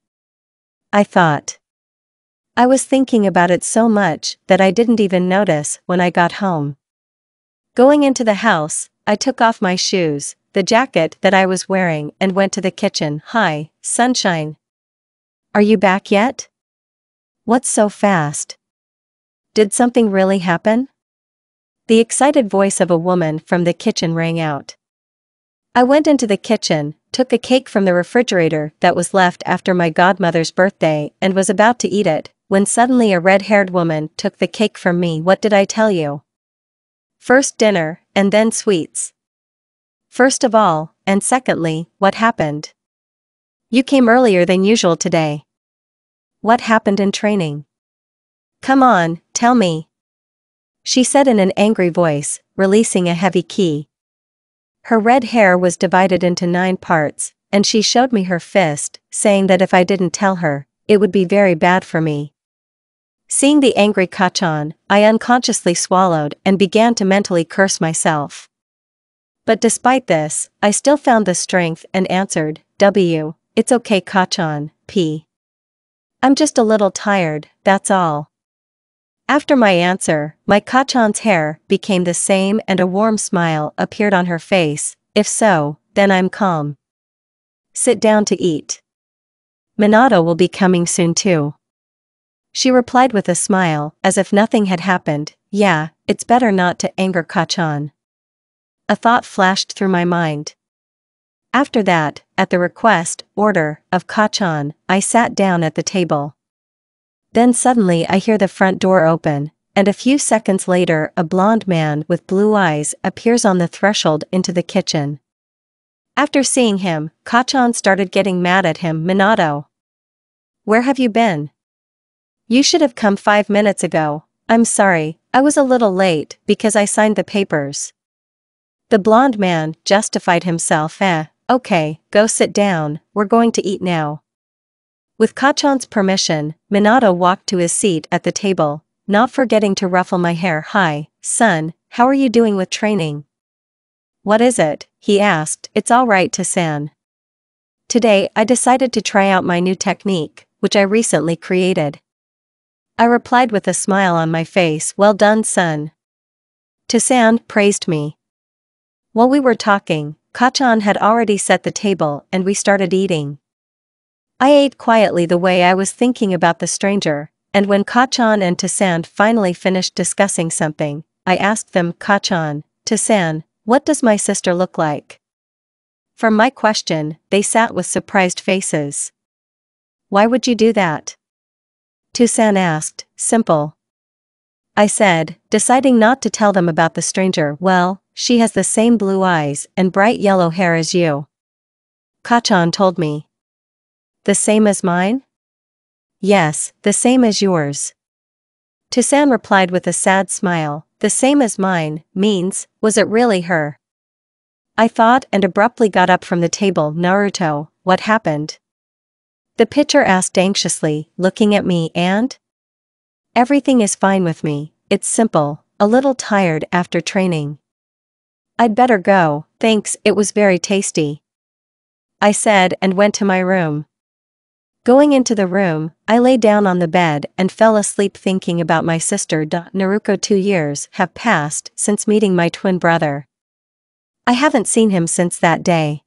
I thought. I was thinking about it so much that I didn't even notice when I got home. Going into the house, I took off my shoes, the jacket that I was wearing and went to the kitchen. Hi, Sunshine. Are you back yet? What's so fast? Did something really happen? The excited voice of a woman from the kitchen rang out. I went into the kitchen, took a cake from the refrigerator that was left after my godmother's birthday and was about to eat it, when suddenly a red-haired woman took the cake from me. What did I tell you? First dinner, and then sweets. First of all, and secondly, what happened? You came earlier than usual today. What happened in training? Come on, tell me. She said in an angry voice, releasing a heavy key. Her red hair was divided into 9 parts, and she showed me her fist, saying that if I didn't tell her, it would be very bad for me. Seeing the angry Kacchan, I unconsciously swallowed and began to mentally curse myself. But despite this, I still found the strength and answered, It's okay Kacchan, P. I'm just a little tired, that's all. After my answer, my Kachan's hair became the same and a warm smile appeared on her face. If so, then I'm calm. Sit down to eat. Minato will be coming soon too. She replied with a smile, as if nothing had happened. Yeah, it's better not to anger Kachan. A thought flashed through my mind. After that, at the order of Kachan, I sat down at the table. Then suddenly I hear the front door open, and a few seconds later a blond man with blue eyes appears on the threshold into the kitchen. After seeing him, Kachan started getting mad at him. Minato, where have you been? You should have come 5 minutes ago. I'm sorry, I was a little late because I signed the papers. The blond man justified himself. Okay, go sit down, we're going to eat now. With Kachan's permission, Minato walked to his seat at the table, not forgetting to ruffle my hair. Hi, son, how are you doing with training? What is it? He asked. It's alright, San. Today I decided to try out my new technique, which I recently created. I replied with a smile on my face. Well done, son. San praised me. While we were talking, Kachan had already set the table and we started eating. I ate quietly the way I was thinking about the stranger, and when Kachan and San finally finished discussing something, I asked them, Kachan, San, what does my sister look like? From my question, they sat with surprised faces. Why would you do that? San asked. Simple. I said, deciding not to tell them about the stranger. Well, she has the same blue eyes and bright yellow hair as you. Kachan told me. The same as mine? Yes, the same as yours. San replied with a sad smile. The same as mine means, was it really her? I thought and abruptly got up from the table. Naruto, what happened? The pitcher asked anxiously, looking at me. And? Everything is fine with me, it's simple, a little tired after training. I'd better go, thanks, it was very tasty. I said and went to my room. Going into the room, I lay down on the bed and fell asleep thinking about my sister. Naruto. 2 years have passed since meeting my twin brother. I haven't seen him since that day.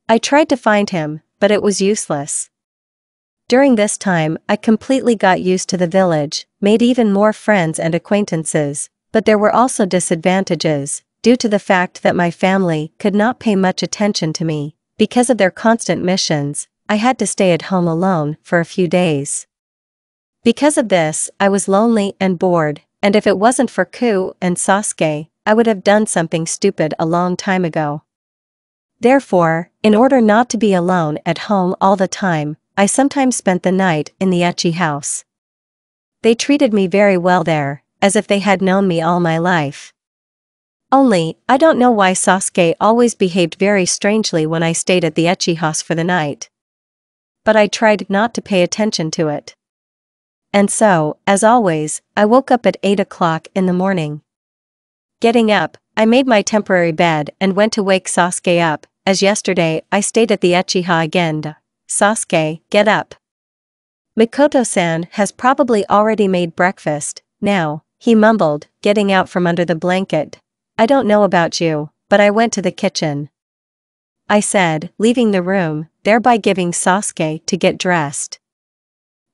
I tried to find him, but it was useless. During this time, I completely got used to the village, made even more friends and acquaintances, but there were also disadvantages, due to the fact that my family could not pay much attention to me. Because of their constant missions, I had to stay at home alone for a few days. Because of this, I was lonely and bored, and if it wasn't for Ku and Sasuke, I would have done something stupid a long time ago. Therefore, in order not to be alone at home all the time, I sometimes spent the night in the Ecchi house. They treated me very well there, as if they had known me all my life. Only, I don't know why Sasuke always behaved very strangely when I stayed at the Ecchi house for the night. But I tried not to pay attention to it. And so, as always, I woke up at 8 o'clock in the morning. Getting up, I made my temporary bed and went to wake Sasuke up. As yesterday, I stayed at the Uchiha again. Sasuke, get up. Mikoto-san has probably already made breakfast, now, he mumbled, getting out from under the blanket. I don't know about you, but I went to the kitchen. I said, leaving the room, thereby giving Sasuke to get dressed.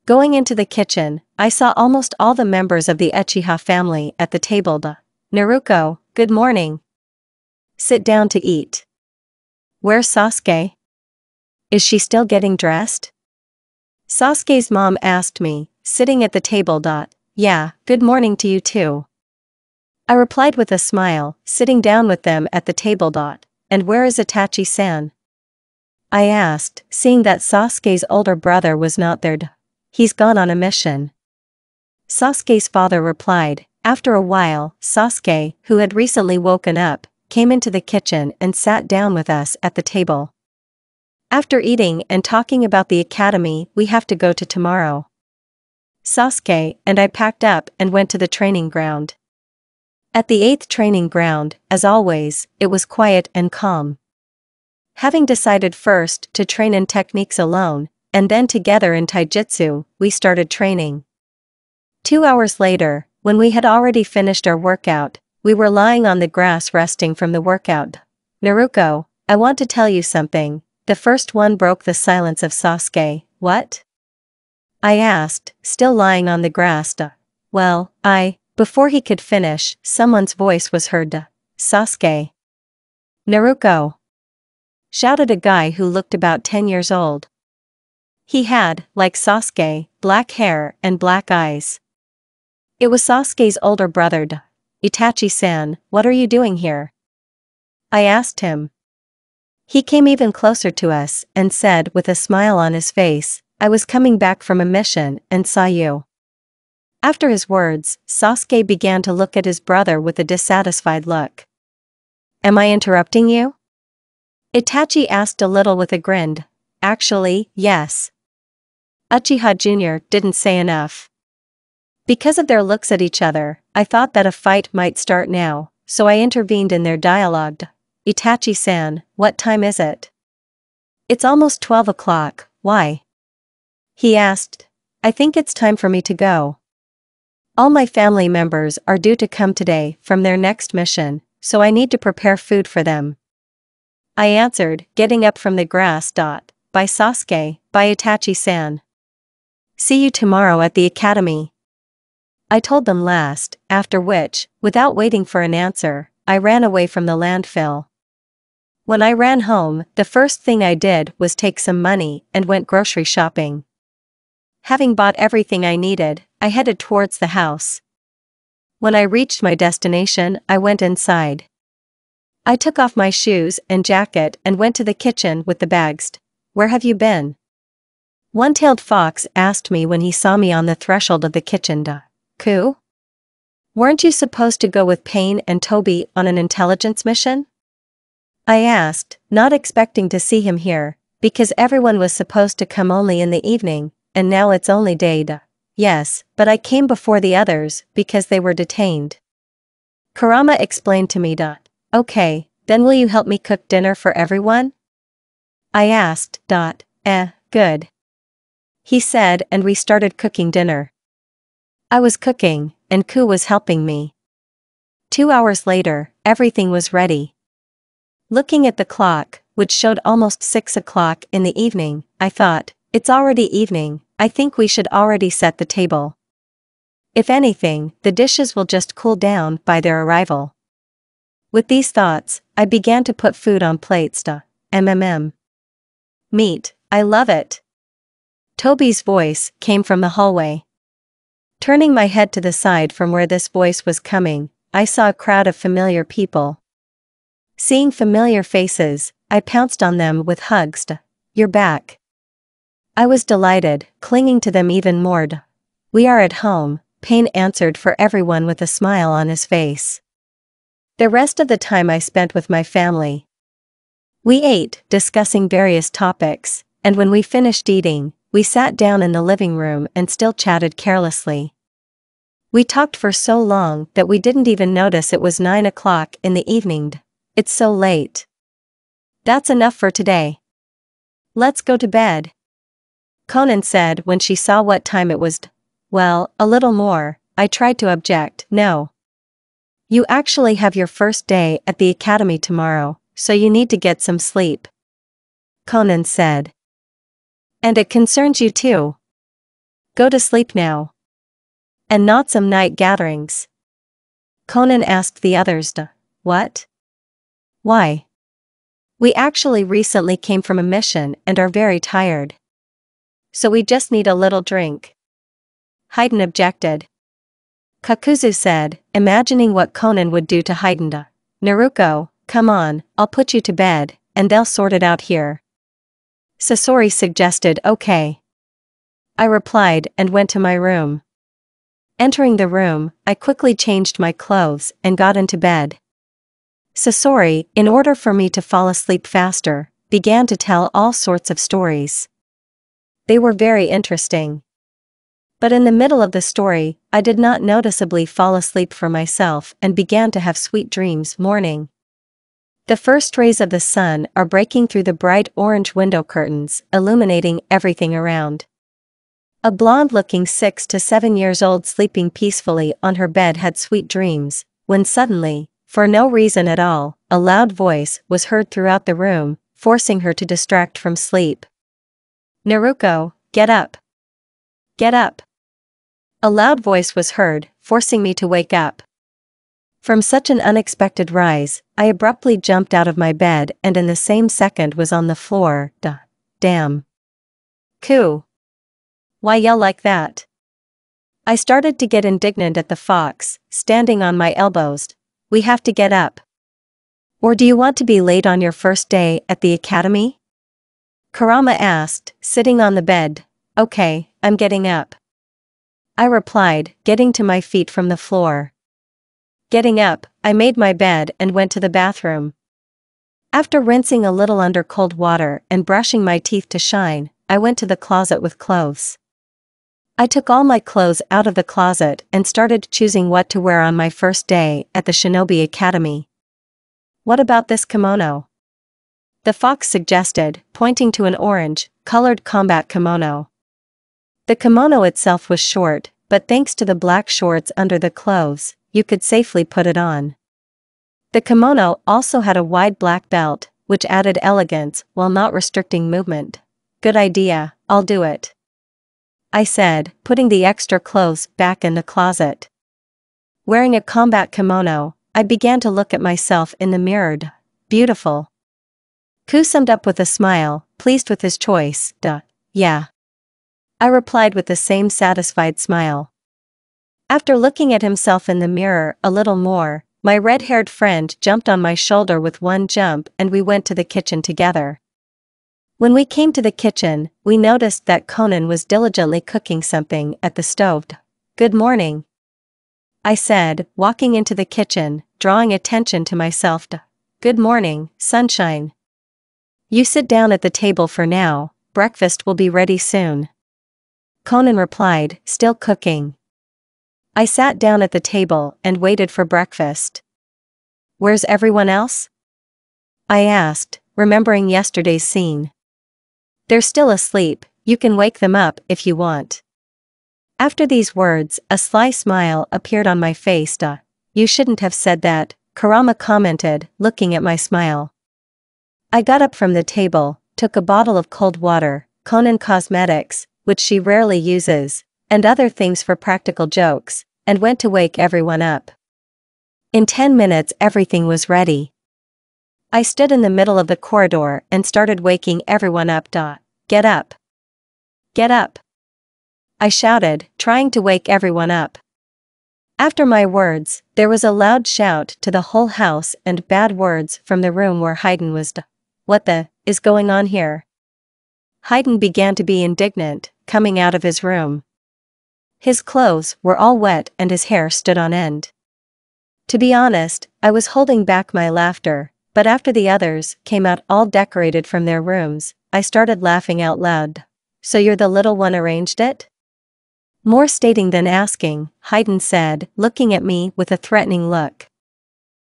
Going into the kitchen, I saw almost all the members of the Uchiha family at the table. Naruto, good morning. Sit down to eat. Where's Sasuke? Is she still getting dressed? Sasuke's mom asked me, sitting at the table. Yeah, good morning to you too. I replied with a smile, sitting down with them at the table. And where is Itachi-san? I asked, seeing that Sasuke's older brother was not there. He's gone on a mission. Sasuke's father replied. After a while, Sasuke, who had recently woken up, came into the kitchen and sat down with us at the table. After eating and talking about the academy we have to go to tomorrow, Sasuke and I packed up and went to the training ground. At the 8th training ground, as always, it was quiet and calm. Having decided first to train in techniques alone, and then together in taijutsu, we started training. 2 hours later, when we had already finished our workout, we were lying on the grass resting from the workout. Naruko, I want to tell you something. The first one broke the silence of Sasuke. What? I asked, still lying on the grass. Well, before he could finish, someone's voice was heard. Sasuke. Naruko. Shouted a guy who looked about 10 years old. He had, like Sasuke, black hair and black eyes. It was Sasuke's older brother. Itachi-san, what are you doing here? I asked him. He came even closer to us and said with a smile on his face, I was coming back from a mission and saw you. After his words, Sasuke began to look at his brother with a dissatisfied look. Am I interrupting you? Itachi asked a little with a grin. Actually, yes. Uchiha Jr. didn't say enough. Because of their looks at each other, I thought that a fight might start now, so I intervened in their dialogue. Itachi-san, what time is it? It's almost 12 o'clock, why? He asked. I think it's time for me to go. All my family members are due to come today from their next mission, so I need to prepare food for them. I answered, getting up from the grass. By Sasuke, by Itachi-san. See you tomorrow at the academy. I told them last, after which, without waiting for an answer, I ran away from the landfill. When I ran home, the first thing I did was take some money and went grocery shopping. Having bought everything I needed, I headed towards the house. When I reached my destination, I went inside. I took off my shoes and jacket and went to the kitchen with the bags. Where have you been? One-tailed fox asked me when he saw me on the threshold of the kitchen. Ku? Weren't you supposed to go with Pain and Toby on an intelligence mission? I asked, not expecting to see him here, because everyone was supposed to come only in the evening, and now it's only day. Yes, but I came before the others because they were detained. Kurama explained to me. Okay, then will you help me cook dinner for everyone? I asked. Good. He said, and we started cooking dinner. I was cooking, and Ku was helping me. 2 hours later, everything was ready. Looking at the clock, which showed almost 6 o'clock in the evening, I thought, it's already evening, I think we should already set the table. If anything, the dishes will just cool down by their arrival. With these thoughts, I began to put food on plates. Meat, I love it. Toby's voice came from the hallway. Turning my head to the side from where this voice was coming, I saw a crowd of familiar people. Seeing familiar faces, I pounced on them with hugs. You're back. I was delighted, clinging to them even more. We are at home, Pain answered for everyone with a smile on his face. The rest of the time I spent with my family. We ate, discussing various topics, and when we finished eating, we sat down in the living room and still chatted carelessly. We talked for so long that we didn't even notice it was 9 o'clock in the evening. It's so late. That's enough for today. Let's go to bed. Conan said when she saw what time it was. Well, a little more, I tried to object. No. You actually have your first day at the academy tomorrow, so you need to get some sleep. Conan said. And it concerns you too. Go to sleep now. And not some night gatherings. Conan asked the others. What? Why? We actually recently came from a mission and are very tired. So we just need a little drink. Haiden objected. Kakuzu said, imagining what Conan would do to Haiden. Naruko, come on, I'll put you to bed, and they'll sort it out here. Sasori suggested, okay. I replied and went to my room. Entering the room, I quickly changed my clothes and got into bed. Sasori, in order for me to fall asleep faster, began to tell all sorts of stories. They were very interesting. But in the middle of the story, I did not noticeably fall asleep for myself and began to have sweet dreams. Morning. The first rays of the sun are breaking through the bright orange window curtains, illuminating everything around. A blonde-looking 6 to 7 years old sleeping peacefully on her bed had sweet dreams, when suddenly, for no reason at all, a loud voice was heard throughout the room, forcing her to distract from sleep. "Naruko, get up! Get up!" A loud voice was heard, forcing me to wake up. From such an unexpected rise, I abruptly jumped out of my bed and in the same second was on the floor. Damn. Coo. Why yell like that? I started to get indignant at the fox, standing on my elbows. "We have to get up. Or do you want to be late on your first day at the academy?" Kurama asked, sitting on the bed. "Okay, I'm getting up." I replied, getting to my feet from the floor. Getting up, I made my bed and went to the bathroom. After rinsing a little under cold water and brushing my teeth to shine, I went to the closet with clothes. I took all my clothes out of the closet and started choosing what to wear on my first day at the Shinobi Academy. "What about this kimono?" the fox suggested, pointing to an orange-colored combat kimono. The kimono itself was short, but thanks to the black shorts under the clothes, you could safely put it on. The kimono also had a wide black belt, which added elegance while not restricting movement. "Good idea, I'll do it," I said, putting the extra clothes back in the closet. Wearing a combat kimono, I began to look at myself in the mirror. Beautiful. Ku summed up with a smile, pleased with his choice. Yeah. I replied with the same satisfied smile. After looking at himself in the mirror a little more, my red-haired friend jumped on my shoulder with one jump and we went to the kitchen together. When we came to the kitchen, we noticed that Conan was diligently cooking something at the stove. "Good morning," I said, walking into the kitchen, drawing attention to myself. "Good morning, sunshine. You sit down at the table for now, breakfast will be ready soon," Conan replied, still cooking. I sat down at the table and waited for breakfast. "Where's everyone else?" I asked, remembering yesterday's scene. "They're still asleep, you can wake them up if you want." After these words, a sly smile appeared on my face. "You shouldn't have said that," Kurama commented, looking at my smile. I got up from the table, took a bottle of cold water, Conan Cosmetics, which she rarely uses, and other things for practical jokes, and went to wake everyone up. In 10 minutes everything was ready. I stood in the middle of the corridor and started waking everyone up. "Get up! Get up!" I shouted, trying to wake everyone up. After my words, there was a loud shout to the whole house and bad words from the room where Haydn was. "What the is going on here?" Haydn began to be indignant, coming out of his room. His clothes were all wet and his hair stood on end. To be honest, I was holding back my laughter, but after the others came out all decorated from their rooms, I started laughing out loud. "So you're the little one arranged it?" More stating than asking, Haydn said, looking at me with a threatening look.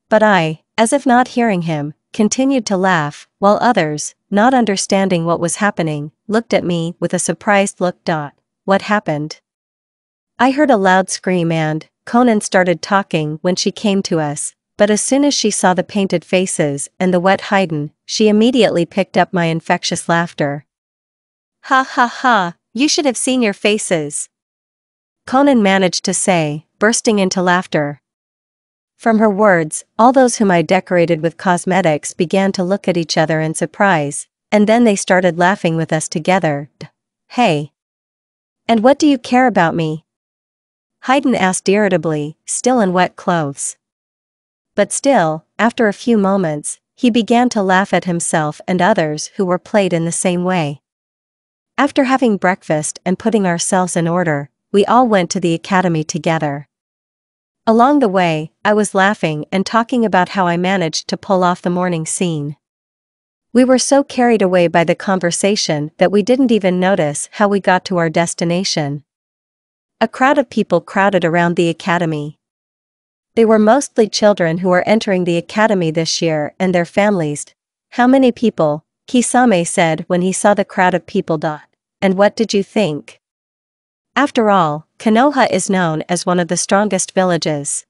But I, as if not hearing him, continued to laugh, while others, not understanding what was happening, looked at me with a surprised look. "What happened?" I heard a loud scream and Conan started talking when she came to us, but as soon as she saw the painted faces and the wet Haydn, she immediately picked up my infectious laughter. "Ha ha ha, you should have seen your faces," Conan managed to say, bursting into laughter. From her words, all those whom I decorated with cosmetics began to look at each other in surprise, and then they started laughing with us together. "Hey! And what do you care about me?" Haydn asked irritably, still in wet clothes. But still, after a few moments, he began to laugh at himself and others who were played in the same way. After having breakfast and putting ourselves in order, we all went to the academy together. Along the way, I was laughing and talking about how I managed to pull off the morning scene. We were so carried away by the conversation that we didn't even notice how we got to our destination. A crowd of people crowded around the academy. They were mostly children who were entering the academy this year and their families. "How many people?" Kisame said when he saw the crowd of people. "And what did you think?" After all, Konoha is known as one of the strongest villages.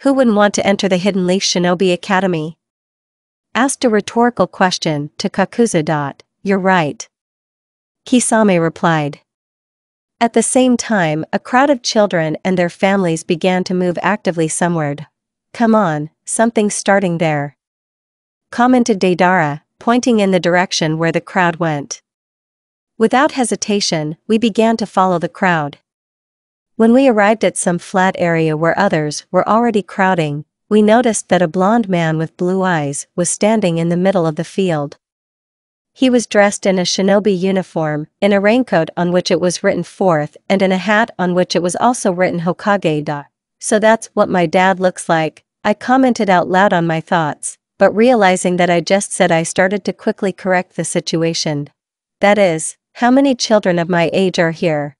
Who wouldn't want to enter the Hidden Leaf Shinobi Academy? Asked a rhetorical question to Kakuzu. You're right. Kisame replied. At the same time, a crowd of children and their families began to move actively someward. Come on, something's starting there, commented Deidara, pointing in the direction where the crowd went. Without hesitation, we began to follow the crowd. When we arrived at some flat area where others were already crowding, we noticed that a blond man with blue eyes was standing in the middle of the field. He was dressed in a shinobi uniform, in a raincoat on which it was written 4th and in a hat on which it was also written Hokage. So that's what my dad looks like, I commented out loud on my thoughts, but realizing that I just said, I started to quickly correct the situation. That is, how many children of my age are here?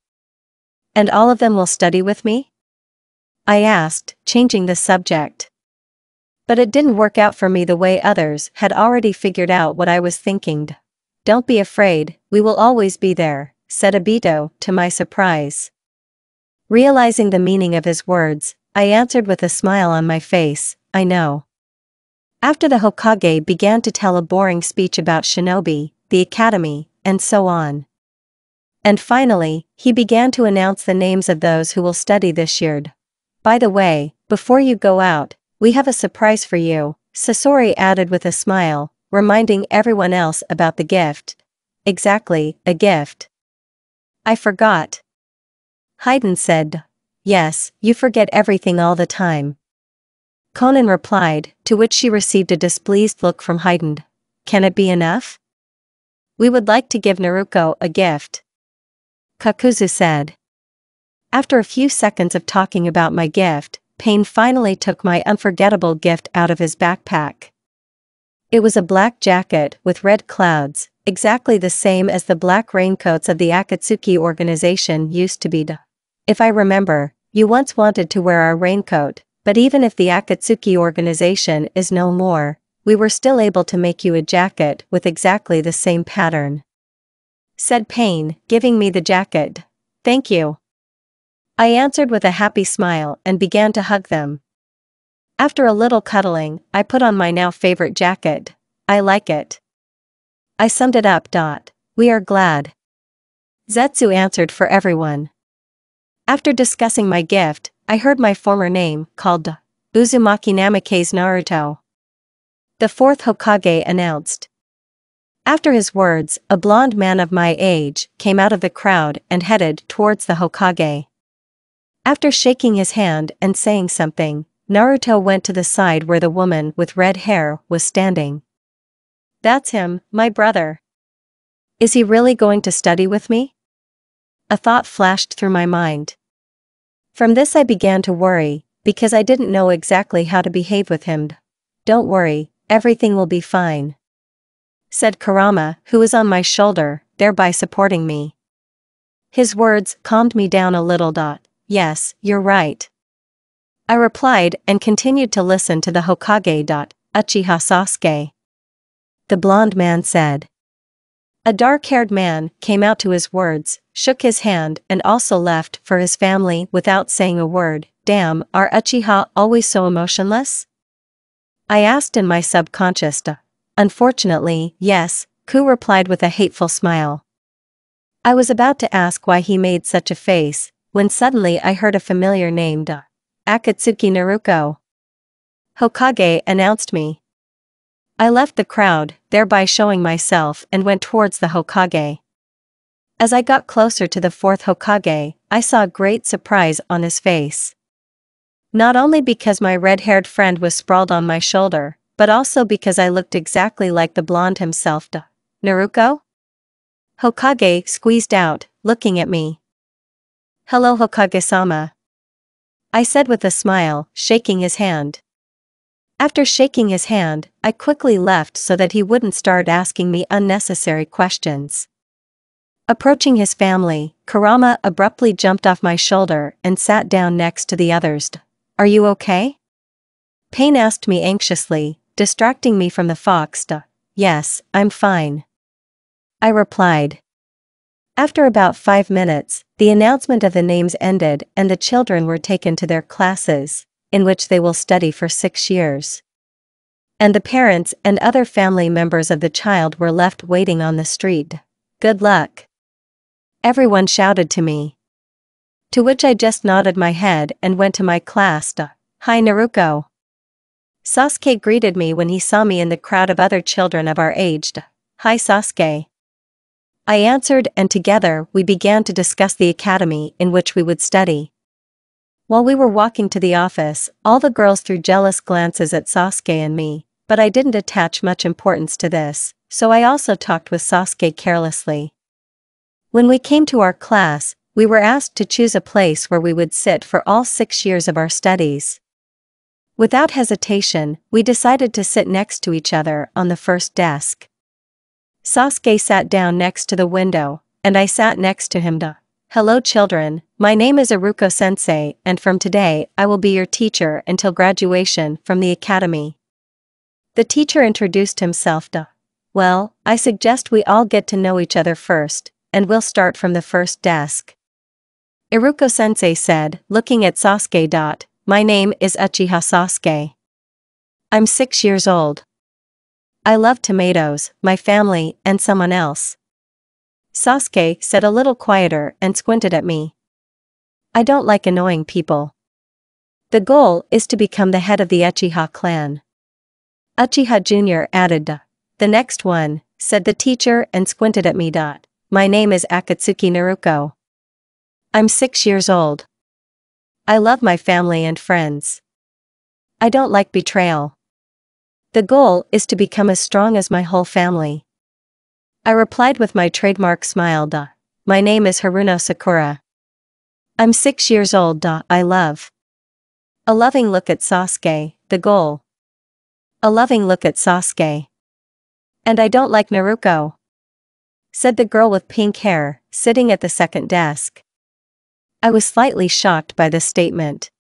And all of them will study with me? I asked, changing the subject. But it didn't work out for me the way others had already figured out what I was thinking. Don't be afraid, we will always be there, said Obito, to my surprise. Realizing the meaning of his words, I answered with a smile on my face, I know. After the Hokage began to tell a boring speech about shinobi, the academy, and so on. And finally, he began to announce the names of those who will study this year. By the way, before you go out, we have a surprise for you, Sasori added with a smile, reminding everyone else about the gift. Exactly, a gift. I forgot. Hayden said. Yes, you forget everything all the time. Conan replied, to which she received a displeased look from Hayden. Can it be enough? We would like to give Naruko a gift, Kakuzu said. After a few seconds of talking about my gift, Pain finally took my unforgettable gift out of his backpack. It was a black jacket with red clouds, exactly the same as the black raincoats of the Akatsuki organization used to be. If I remember, you once wanted to wear our raincoat, but even if the Akatsuki organization is no more, we were still able to make you a jacket with exactly the same pattern, said Pain, giving me the jacket. Thank you. I answered with a happy smile and began to hug them. After a little cuddling, I put on my now favorite jacket. I like it. I summed it up. We are glad. Zetsu answered for everyone. After discussing my gift, I heard my former name called Uzumaki Namikaze Naruto, the 4th Hokage announced. After his words, a blond man of my age came out of the crowd and headed towards the Hokage. After shaking his hand and saying something, Naruto went to the side where the woman with red hair was standing. That's him, my brother. Is he really going to study with me? A thought flashed through my mind. From this I began to worry, because I didn't know exactly how to behave with him. Don't worry, everything will be fine, said Kurama, who was on my shoulder, thereby supporting me. His words calmed me down a little. Yes, you're right, I replied and continued to listen to the Hokage. Uchiha Sasuke, the blond man said. A dark-haired man came out to his words, shook his hand and also left for his family without saying a word. Damn, are Uchiha always so emotionless? I asked in my subconscious. Unfortunately, yes, Ku replied with a hateful smile. I was about to ask why he made such a face, when suddenly I heard a familiar name. Akatsuki Naruko, Hokage announced me. I left the crowd, thereby showing myself, and went towards the Hokage. As I got closer to the 4th Hokage, I saw great surprise on his face. Not only because my red-haired friend was sprawled on my shoulder, but also because I looked exactly like the blonde himself. Naruko? Hokage squeezed out, looking at me. Hello Hokage-sama, I said with a smile, shaking his hand. After shaking his hand, I quickly left so that he wouldn't start asking me unnecessary questions. Approaching his family, Kurama abruptly jumped off my shoulder and sat down next to the others. Are you okay? Pain asked me anxiously, distracting me from the fox. Yes, I'm fine, I replied. After about 5 minutes, the announcement of the names ended and the children were taken to their classes, in which they will study for 6 years. And the parents and other family members of the child were left waiting on the street. Good luck! Everyone shouted to me. To which I just nodded my head and went to my class. Hi Naruko. Sasuke greeted me when he saw me in the crowd of other children of our age. Hi Sasuke. I answered, and together we began to discuss the academy in which we would study. While we were walking to the office, all the girls threw jealous glances at Sasuke and me, but I didn't attach much importance to this, so I also talked with Sasuke carelessly. When we came to our class, we were asked to choose a place where we would sit for all 6 years of our studies. Without hesitation, we decided to sit next to each other on the first desk. Sasuke sat down next to the window, and I sat next to him. Hello children, my name is Iruko Sensei, and from today I will be your teacher until graduation from the academy. The teacher introduced himself. Well, I suggest we all get to know each other first, and we'll start from the first desk. Iruko Sensei said, looking at Sasuke. My name is Uchiha Sasuke. I'm 6 years old. I love tomatoes, my family, and someone else. Sasuke said a little quieter and squinted at me. I don't like annoying people. The goal is to become the head of the Uchiha clan. Uchiha Jr. added. The next one, said the teacher and squinted at me. My name is Akatsuki Naruko. I'm 6 years old. I love my family and friends. I don't like betrayal. The goal is to become as strong as my whole family. I replied with my trademark smile. My name is Haruno Sakura. I'm 6 years old. I love. A loving look at Sasuke, the goal. A loving look at Sasuke. And I don't like Naruko, said the girl with pink hair, sitting at the second desk. I was slightly shocked by this statement.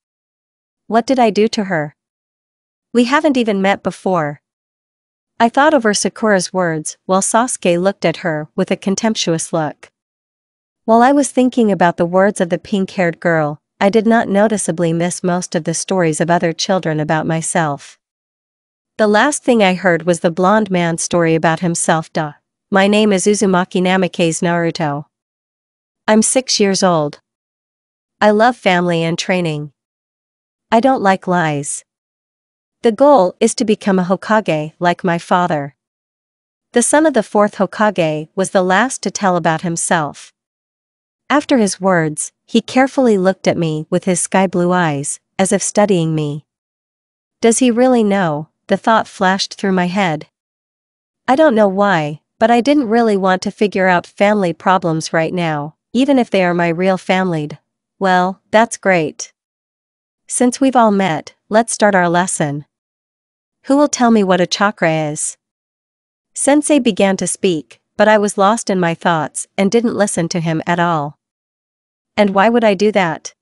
What did I do to her? We haven't even met before. I thought over Sakura's words while Sasuke looked at her with a contemptuous look. While I was thinking about the words of the pink-haired girl, I did not noticeably miss most of the stories of other children about myself. The last thing I heard was the blonde man's story about himself. My name is Uzumaki Namikaze Naruto. I'm 6 years old. I love family and training. I don't like lies. The goal is to become a Hokage like my father. The son of the 4th Hokage was the last to tell about himself. After his words, he carefully looked at me with his sky-blue eyes, as if studying me. Does he really know? The thought flashed through my head. I don't know why, but I didn't really want to figure out family problems right now, even if they are my real family. Well, that's great. Since we've all met, let's start our lesson. Who will tell me what a chakra is? Sensei began to speak, but I was lost in my thoughts and didn't listen to him at all. And why would I do that?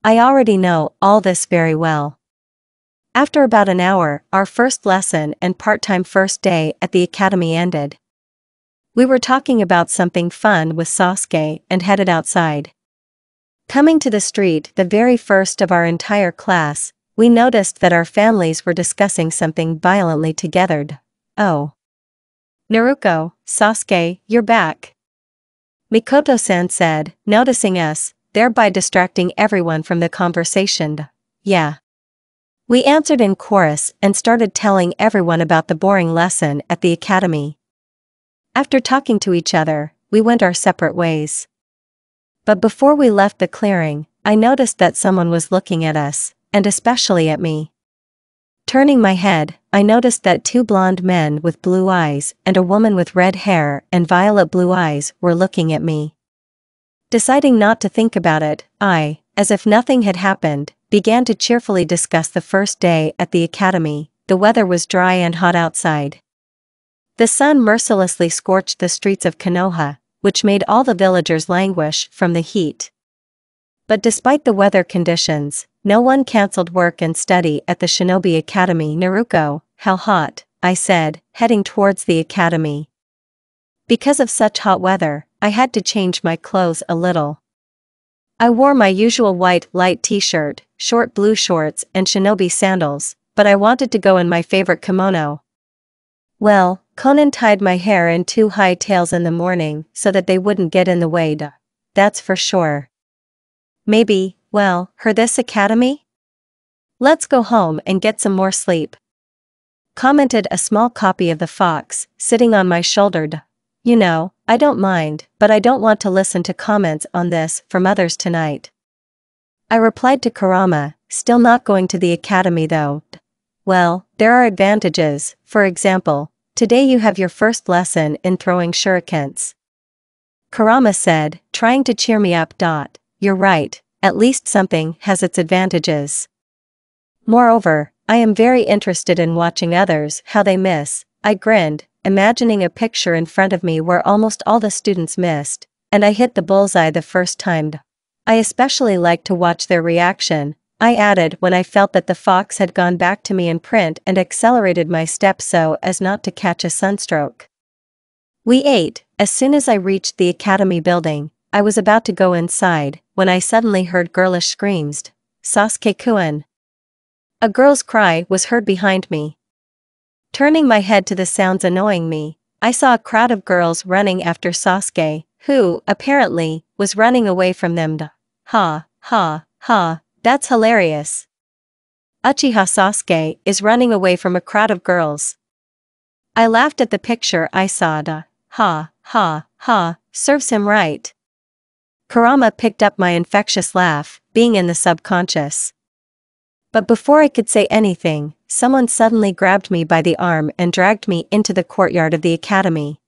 I already know all this very well. After about an hour, our first lesson and part-time first day at the academy ended. We were talking about something fun with Sasuke and headed outside. Coming to the street, the very first of our entire class, we noticed that our families were discussing something violently together. Oh. Naruko, Sasuke, you're back. Mikoto-san said, noticing us, thereby distracting everyone from the conversation. Yeah. We answered in chorus and started telling everyone about the boring lesson at the academy. After talking to each other, we went our separate ways. But before we left the clearing, I noticed that someone was looking at us, and especially at me. Turning my head, I noticed that 2 blonde men with blue eyes and a woman with red hair and violet blue eyes were looking at me. Deciding not to think about it, I, as if nothing had happened, began to cheerfully discuss the first day at the academy. The weather was dry and hot outside. The sun mercilessly scorched the streets of Konoha, which made all the villagers languish from the heat. But despite the weather conditions, no one cancelled work and study at the Shinobi Academy. Naruko, how hot, I said, heading towards the academy. Because of such hot weather, I had to change my clothes a little. I wore my usual white light t-shirt, short blue shorts and shinobi sandals, but I wanted to go in my favorite kimono. Well, Conan tied my hair in 2 high tails in the morning so that they wouldn't get in the way. That's for sure. Maybe, well, her this academy? Let's go home and get some more sleep. Commented a small copy of the fox, sitting on my shoulder. You know, I don't mind, but I don't want to listen to comments on this from others tonight. I replied to Kurama, still not going to the academy though. Well, there are advantages, for example, today you have your first lesson in throwing shurikens. Kurama said, trying to cheer me up. You're right, at least something has its advantages. Moreover, I am very interested in watching others how they miss. I grinned, imagining a picture in front of me where almost all the students missed, and I hit the bullseye the first time. I especially like to watch their reaction, I added when I felt that the fox had gone back to me in print and accelerated my steps so as not to catch a sunstroke. We ate. As soon as I reached the academy building, I was about to go inside, when I suddenly heard girlish screams. Sasuke-kun! A girl's cry was heard behind me. Turning my head to the sounds annoying me, I saw a crowd of girls running after Sasuke, who, apparently, was running away from them. Ha, ha, ha, that's hilarious. Uchiha Sasuke is running away from a crowd of girls. I laughed at the picture I saw. Ha, ha, ha, serves him right. Kurama picked up my infectious laugh, being in the subconscious. But before I could say anything, someone suddenly grabbed me by the arm and dragged me into the courtyard of the academy.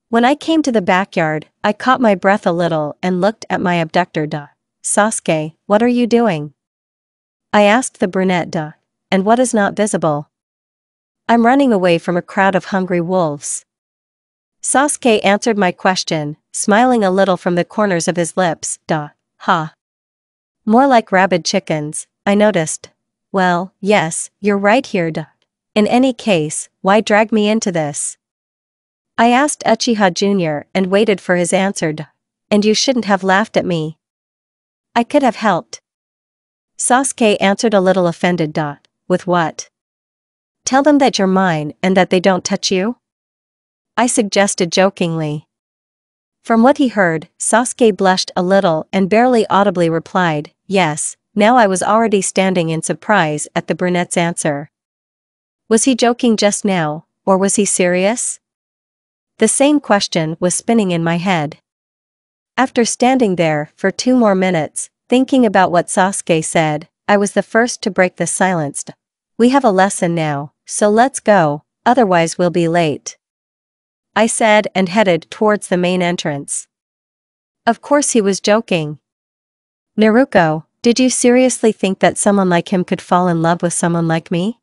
When I came to the backyard, I caught my breath a little and looked at my abductor. Sasuke, what are you doing? I asked the brunette. And what is not visible? I'm running away from a crowd of hungry wolves. Sasuke answered my question, smiling a little from the corners of his lips. Ha. More like rabid chickens, I noticed. Well, yes, you're right here. In any case, why drag me into this? I asked Uchiha Jr. and waited for his answer. And you shouldn't have laughed at me. I could have helped. Sasuke answered a little offended. With what? Tell them that you're mine and that they don't touch you? I suggested jokingly. From what he heard, Sasuke blushed a little and barely audibly replied, yes. Now I was already standing in surprise at the brunette's answer. Was he joking just now, or was he serious? The same question was spinning in my head. After standing there for 2 more minutes, thinking about what Sasuke said, I was the first to break the silence. We have a lesson now, so let's go, otherwise we'll be late. I said and headed towards the main entrance. Of course he was joking. Naruko, did you seriously think that someone like him could fall in love with someone like me?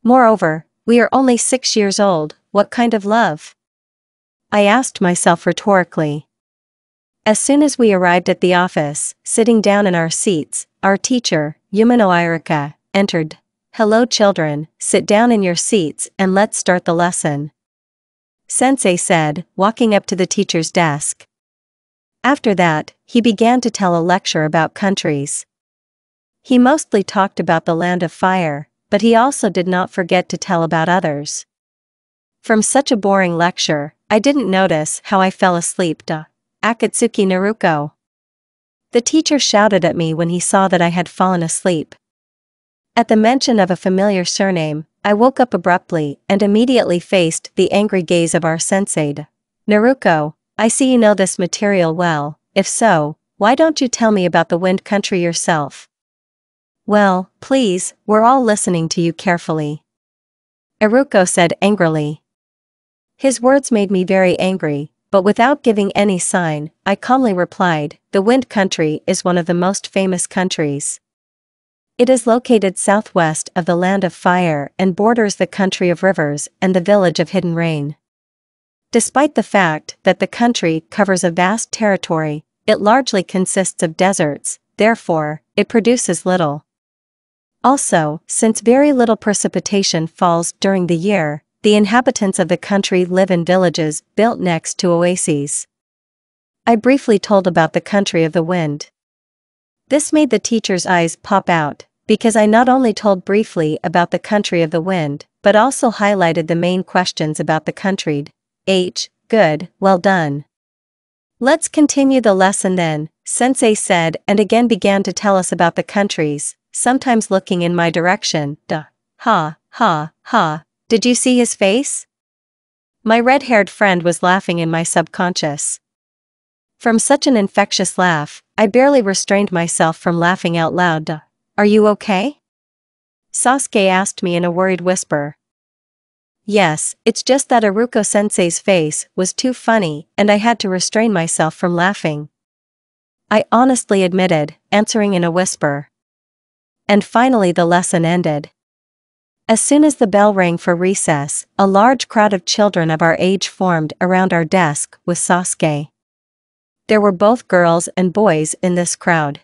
Moreover, we are only 6 years old, what kind of love? I asked myself rhetorically. As soon as we arrived at the office, sitting down in our seats, our teacher, Yumino Irika, entered. Hello children, sit down in your seats and let's start the lesson. Sensei said, walking up to the teacher's desk. After that, he began to tell a lecture about countries. He mostly talked about the Land of Fire, but he also did not forget to tell about others. From such a boring lecture, I didn't notice how I fell asleep. Akatsuki Naruko. The teacher shouted at me when he saw that I had fallen asleep. At the mention of a familiar surname, I woke up abruptly and immediately faced the angry gaze of our sensei. Naruko, I see you know this material well. If so, why don't you tell me about the Wind Country yourself? Well, please, we're all listening to you carefully. Iruko said angrily. His words made me very angry, but without giving any sign, I calmly replied, the Wind Country is one of the most famous countries. It is located southwest of the Land of Fire and borders the country of rivers and the village of Hidden Rain. Despite the fact that the country covers a vast territory, it largely consists of deserts, therefore, it produces little. Also, since very little precipitation falls during the year, The inhabitants of the country live in villages built next to oases. I briefly told about the country of the wind. This made the teacher's eyes pop out, because I not only told briefly about the country of the wind, but also highlighted the main questions about the country. Good, well done. Let's continue the lesson then, Sensei said, and again began to tell us about the countries, sometimes looking in my direction. Ha. Did you see his face? My red-haired friend was laughing in my subconscious. From such an infectious laugh, I barely restrained myself from laughing out loud. Are you okay? Sasuke asked me in a worried whisper. Yes, it's just that Iruko-sensei's face was too funny and I had to restrain myself from laughing. I honestly admitted, answering in a whisper. And finally the lesson ended. As soon as the bell rang for recess, a large crowd of children of our age formed around our desk with Sasuke. There were both girls and boys in this crowd.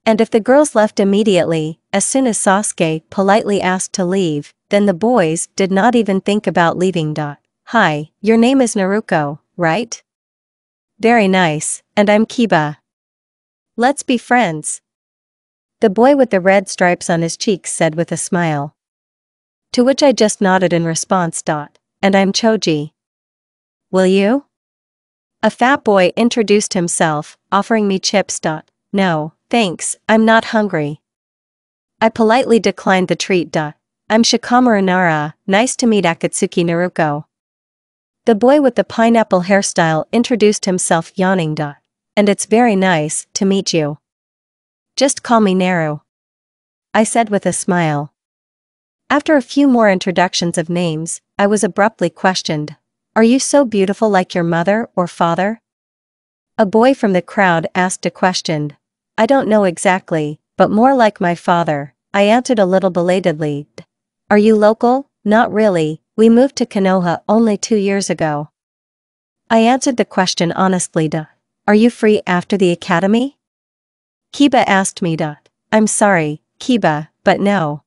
And if the girls left immediately, as soon as Sasuke politely asked to leave, then the boys did not even think about leaving. Hi, your name is Naruko, right? Very nice, and I'm Kiba. Let's be friends. The boy with the red stripes on his cheeks said with a smile. To which I just nodded in response. And I'm Choji. Will you? A fat boy introduced himself, offering me chips. No, thanks, I'm not hungry. I politely declined the treat. I'm Shikamaru Nara, nice to meet Akatsuki Naruko. The boy with the pineapple hairstyle introduced himself yawning. And it's very nice to meet you. Just call me Naru, I said with a smile. After a few more introductions of names, I was abruptly questioned. Are you so beautiful like your mother or father? A boy from the crowd asked a question. I don't know exactly, but more like my father, I answered a little belatedly. Are you local? Not really, we moved to Konoha only 2 years ago. I answered the question honestly. Are you free after the academy? Kiba asked me. I'm sorry, Kiba, but no.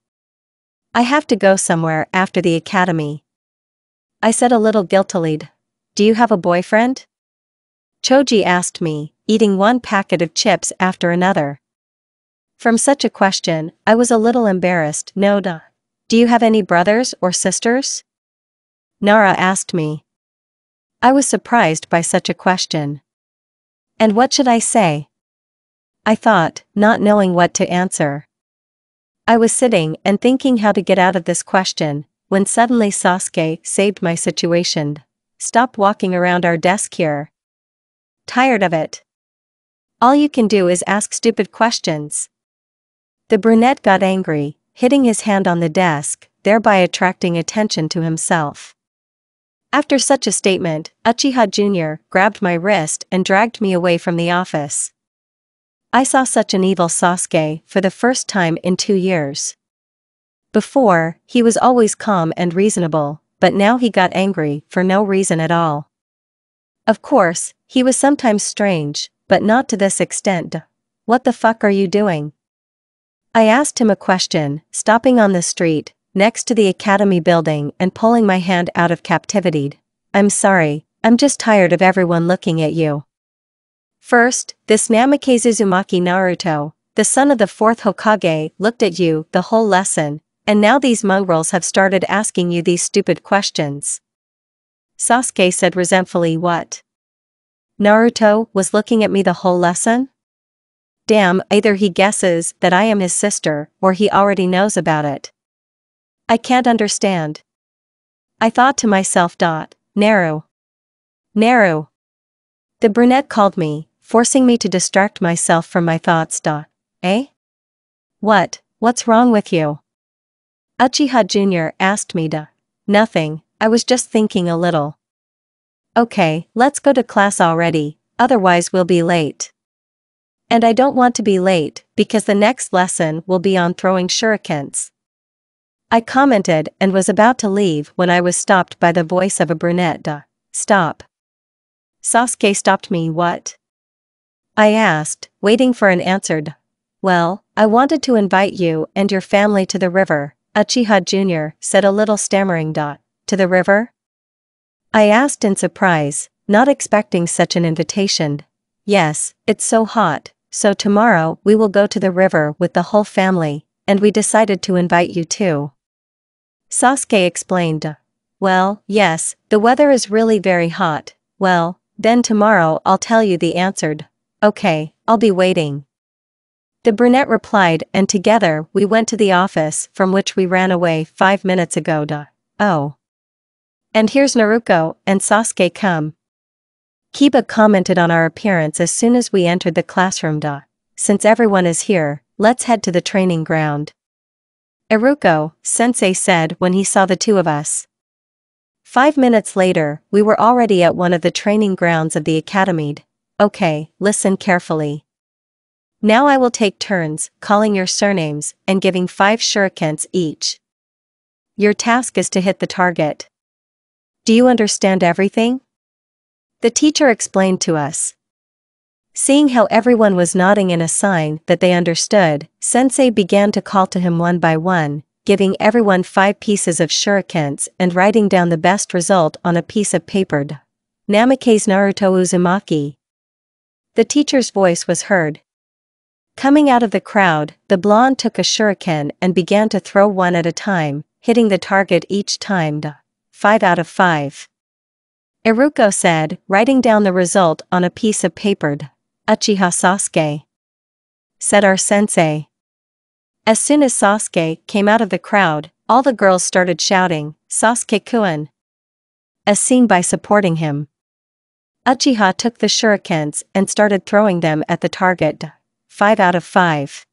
I have to go somewhere after the academy. I said a little guiltily. Do you have a boyfriend? Choji asked me, eating one packet of chips after another. From such a question, I was a little embarrassed. No. Do you have any brothers or sisters? Nara asked me. I was surprised by such a question. And what should I say? I thought, not knowing what to answer. I was sitting and thinking how to get out of this question, when suddenly Sasuke saved my situation. Stop walking around our desk here. Tired of it. All you can do is ask stupid questions. The brunette got angry, hitting his hand on the desk, thereby attracting attention to himself. After such a statement, Uchiha Jr. grabbed my wrist and dragged me away from the office. I saw such an evil Sasuke for the first time in 2 years. Before, he was always calm and reasonable, but now he got angry for no reason at all. Of course, he was sometimes strange, but not to this extent. What the fuck are you doing? I asked him a question, stopping on the street, next to the academy building and pulling my hand out of captivity. I'm sorry, I'm just tired of everyone looking at you. First, this Namikaze Uzumaki Naruto, the son of the 4th Hokage, looked at you the whole lesson, and now these mongrels have started asking you these stupid questions. Sasuke said resentfully. What? Naruto was looking at me the whole lesson? Damn, either he guesses that I am his sister or he already knows about it. I can't understand. I thought to myself. Naru. Naru. The brunette called me, forcing me to distract myself from my thoughts. Eh? What's wrong with you? Uchiha Jr. asked me. Nothing, I was just thinking a little. Okay, let's go to class already, otherwise we'll be late. And I don't want to be late, because the next lesson will be on throwing shurikens. I commented and was about to leave when I was stopped by the voice of a brunette. Stop. Sasuke stopped me. What? I asked, waiting for an answer. Well, I wanted to invite you and your family to the river, Uchiha Jr. said a little stammering. to the river? I asked in surprise, not expecting such an invitation. Yes, it's so hot, so tomorrow we will go to the river with the whole family, and we decided to invite you too. Sasuke explained. Well, yes, the weather is really very hot. Well, then tomorrow I'll tell you the answer. Okay, I'll be waiting. The brunette replied, and together we went to the office from which we ran away 5 minutes ago. Oh. And here's Naruto and Sasuke come. Kiba commented on our appearance as soon as we entered the classroom. Since everyone is here, let's head to the training ground. Iruko-sensei said when he saw the two of us. 5 minutes later, we were already at one of the training grounds of the academy. Okay, listen carefully. Now I will take turns, calling your surnames, and giving 5 shurikens each. Your task is to hit the target. Do you understand everything? The teacher explained to us. Seeing how everyone was nodding in a sign that they understood, Sensei began to call to him one by one, giving everyone 5 pieces of shurikens and writing down the best result on a piece of paper. Namikaze Naruto Uzumaki. The teacher's voice was heard. Coming out of the crowd, the blonde took a shuriken and began to throw one at a time, hitting the target each time. 5 out of 5. Iruko said, writing down the result on a piece of paper. Uchiha Sasuke. Said our sensei. As soon as Sasuke came out of the crowd, all the girls started shouting, Sasuke-kun. As seen by supporting him. Uchiha took the shurikens and started throwing them at the target. 5 out of 5.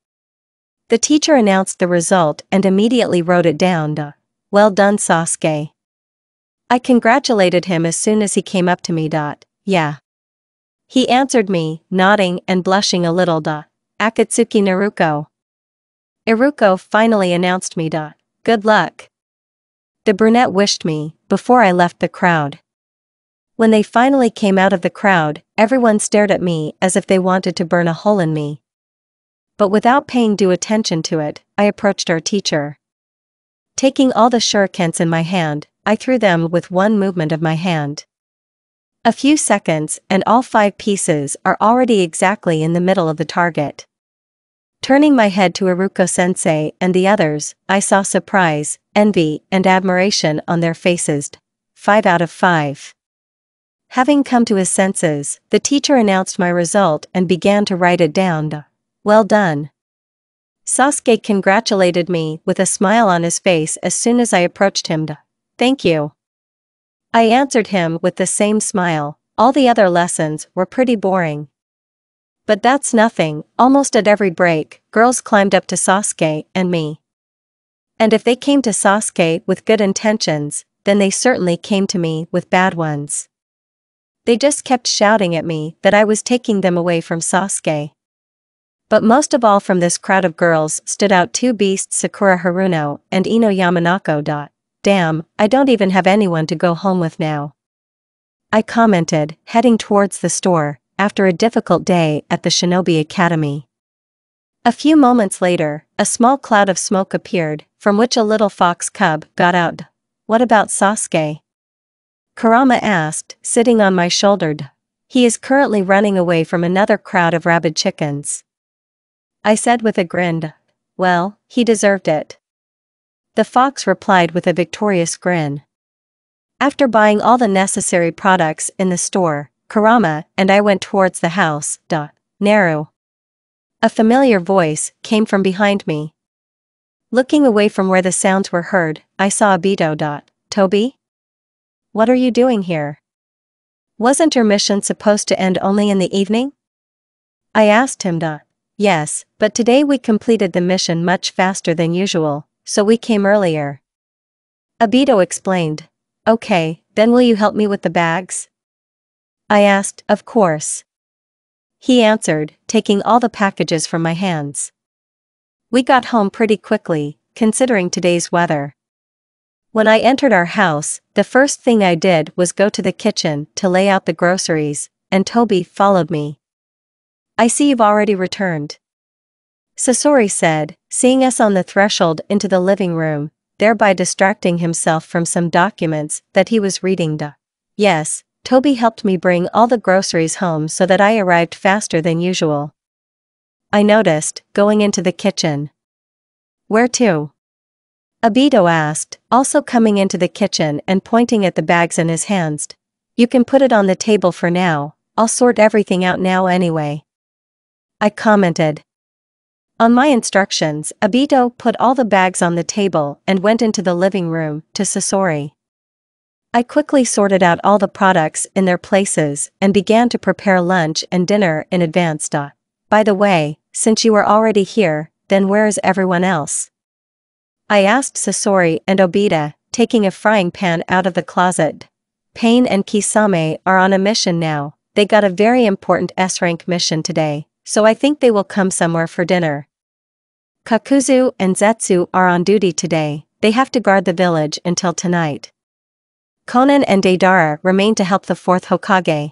The teacher announced the result and immediately wrote it down. Well done, Sasuke. I congratulated him as soon as he came up to me. Yeah. He answered me, nodding and blushing a little. Akatsuki Naruto. Iruko finally announced me. Good luck. The brunette wished me, before I left the crowd. When they finally came out of the crowd, everyone stared at me as if they wanted to burn a hole in me. But without paying due attention to it, I approached our teacher. Taking all the shurikens in my hand, I threw them with one movement of my hand. A few seconds and all 5 pieces are already exactly in the middle of the target. Turning my head to Iruko-sensei and the others, I saw surprise, envy, and admiration on their faces. 5 out of 5. Having come to his senses, the teacher announced my result and began to write it down. Well done. Sasuke congratulated me with a smile on his face as soon as I approached him. Thank you. I answered him with the same smile. All the other lessons were pretty boring. But that's nothing, almost at every break, girls climbed up to Sasuke and me. And if they came to Sasuke with good intentions, then they certainly came to me with bad ones. They just kept shouting at me that I was taking them away from Sasuke. But most of all from this crowd of girls stood out 2 beasts, Sakura Haruno and Ino Yamanako. Damn, I don't even have anyone to go home with now. I commented, heading towards the store, after a difficult day at the Shinobi Academy. A few moments later, a small cloud of smoke appeared, from which a little fox cub got out. What about Sasuke? Kurama asked, sitting on my shoulder. He is currently running away from another crowd of rabid chickens. I said with a grin. Well, he deserved it. The fox replied with a victorious grin. After buying all the necessary products in the store, Kurama and I went towards the house. Naru. A familiar voice came from behind me. Looking away from where the sounds were heard, I saw Obito. Toby? What are you doing here? Wasn't your mission supposed to end only in the evening? I asked him. Yes, but today we completed the mission much faster than usual, so we came earlier. Obito explained. Okay, then will you help me with the bags? I asked, of course. He answered, taking all the packages from my hands. We got home pretty quickly, considering today's weather. When I entered our house, the first thing I did was go to the kitchen to lay out the groceries, and Toby followed me. I see you've already returned. Sasori said, seeing us on the threshold into the living room. thereby distracting himself from some documents that he was reading. Yes, Toby helped me bring all the groceries home so that I arrived faster than usual. I noticed, going into the kitchen. Where to? Obito asked, also coming into the kitchen and pointing at the bags in his hands. You can put it on the table for now, I'll sort everything out now anyway. I commented. On my instructions, Obito put all the bags on the table and went into the living room to Sasori. I quickly sorted out all the products in their places and began to prepare lunch and dinner in advance. By the way, since you were already here, then where is everyone else? I asked Sasori and Obito, taking a frying pan out of the closet. Pain and Kisame are on a mission now, they got a very important S-rank mission today, so I think they will come somewhere for dinner. Kakuzu and Zetsu are on duty today, they have to guard the village until tonight. Konan and Deidara remain to help the 4th Hokage.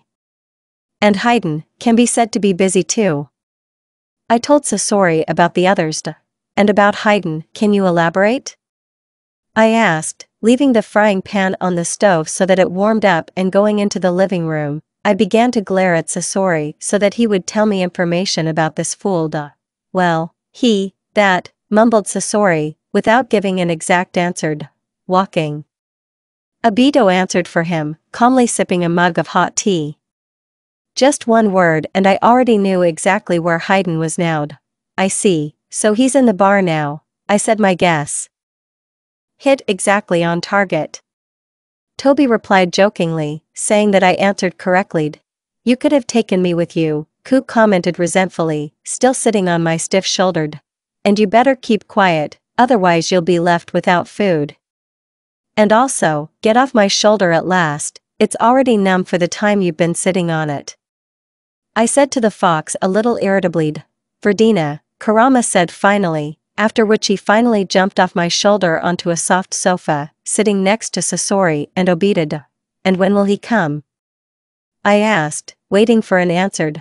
And Haiden can be said to be busy too. I told Sasori about the others. And about Haiden, can you elaborate? I asked, leaving the frying pan on the stove so that it warmed up and going into the living room. I began to glare at Sasori so that he would tell me information about this fool. Well, that, mumbled Sasori, without giving an exact answer. Walking. Obito answered for him, calmly sipping a mug of hot tea. Just one word and I already knew exactly where Haiden was now. I see, so he's in the bar now, I said my guess. Hit exactly on target. Toby replied jokingly, saying that I answered correctly. You could have taken me with you, Ku commented resentfully, still sitting on my stiff-shouldered. And you better keep quiet, otherwise you'll be left without food. And also, get off my shoulder at last, it's already numb for the time you've been sitting on it. I said to the fox a little irritably. Verdina, Kurama said finally, after which he finally jumped off my shoulder onto a soft sofa, sitting next to Sasori and Obito. And when will he come? I asked, waiting for an answer.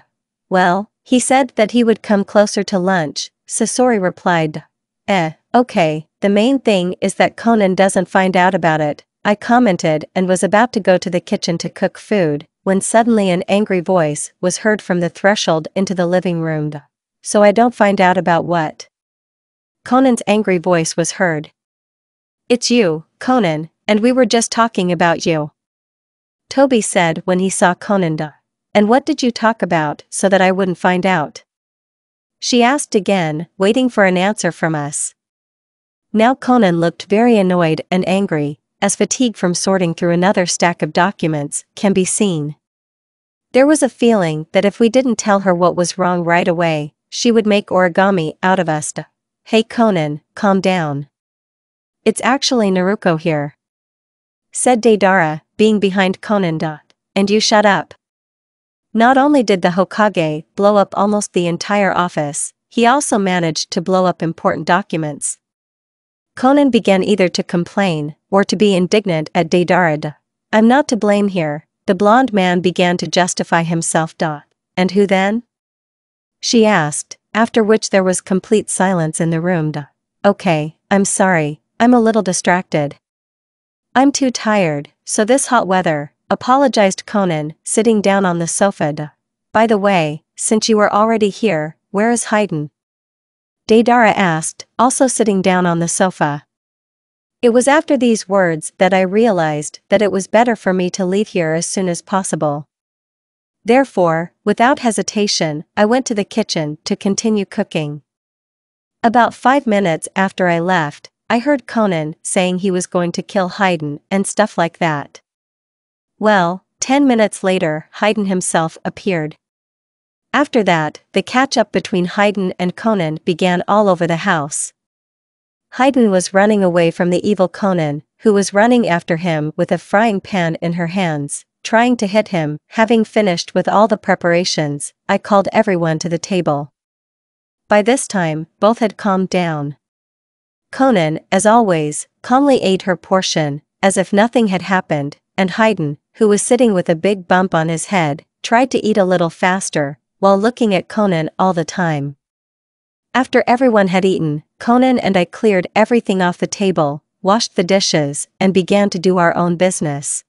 Well, he said that he would come closer to lunch, Sasori replied. Okay, the main thing is that Konan doesn't find out about it, I commented and was about to go to the kitchen to cook food, when suddenly an angry voice was heard from the threshold into the living room. So I don't find out about what? Conan's angry voice was heard. It's you, Konan, and we were just talking about you. Toby said when he saw Konan. And what did you talk about so that I wouldn't find out? She asked again, waiting for an answer from us. Now Konan looked very annoyed and angry, as fatigue from sorting through another stack of documents can be seen. There was a feeling that if we didn't tell her what was wrong right away, she would make origami out of us. Hey Konan, calm down. It's actually Naruko here, said Deidara, being behind Konan. And you shut up. Not only did the Hokage blow up almost the entire office, he also managed to blow up important documents. Konan began either to complain or to be indignant at Deidara. I'm not to blame here, the blonde man began to justify himself. And who then? She asked, after which there was complete silence in the room. Okay, I'm sorry, I'm a little distracted. I'm too tired, so this hot weather, apologized Konan, sitting down on the sofa. By the way, since you were already here, where is Haiden? Deidara asked, also sitting down on the sofa. It was after these words that I realized that it was better for me to leave here as soon as possible. Therefore, without hesitation, I went to the kitchen to continue cooking. About 5 minutes after I left, I heard Konan saying he was going to kill Haiden and stuff like that. Well, 10 minutes later, Haiden himself appeared. After that, the catch-up between Haiden and Konan began all over the house. Haiden was running away from the evil Konan, who was running after him with a frying pan in her hands, trying to hit him. Having finished with all the preparations, I called everyone to the table. By this time, both had calmed down. Konan, as always, calmly ate her portion, as if nothing had happened, and Haiden, who was sitting with a big bump on his head, tried to eat a little faster, while looking at Konan all the time. After everyone had eaten, Konan and I cleared everything off the table, washed the dishes, and began to do our own business.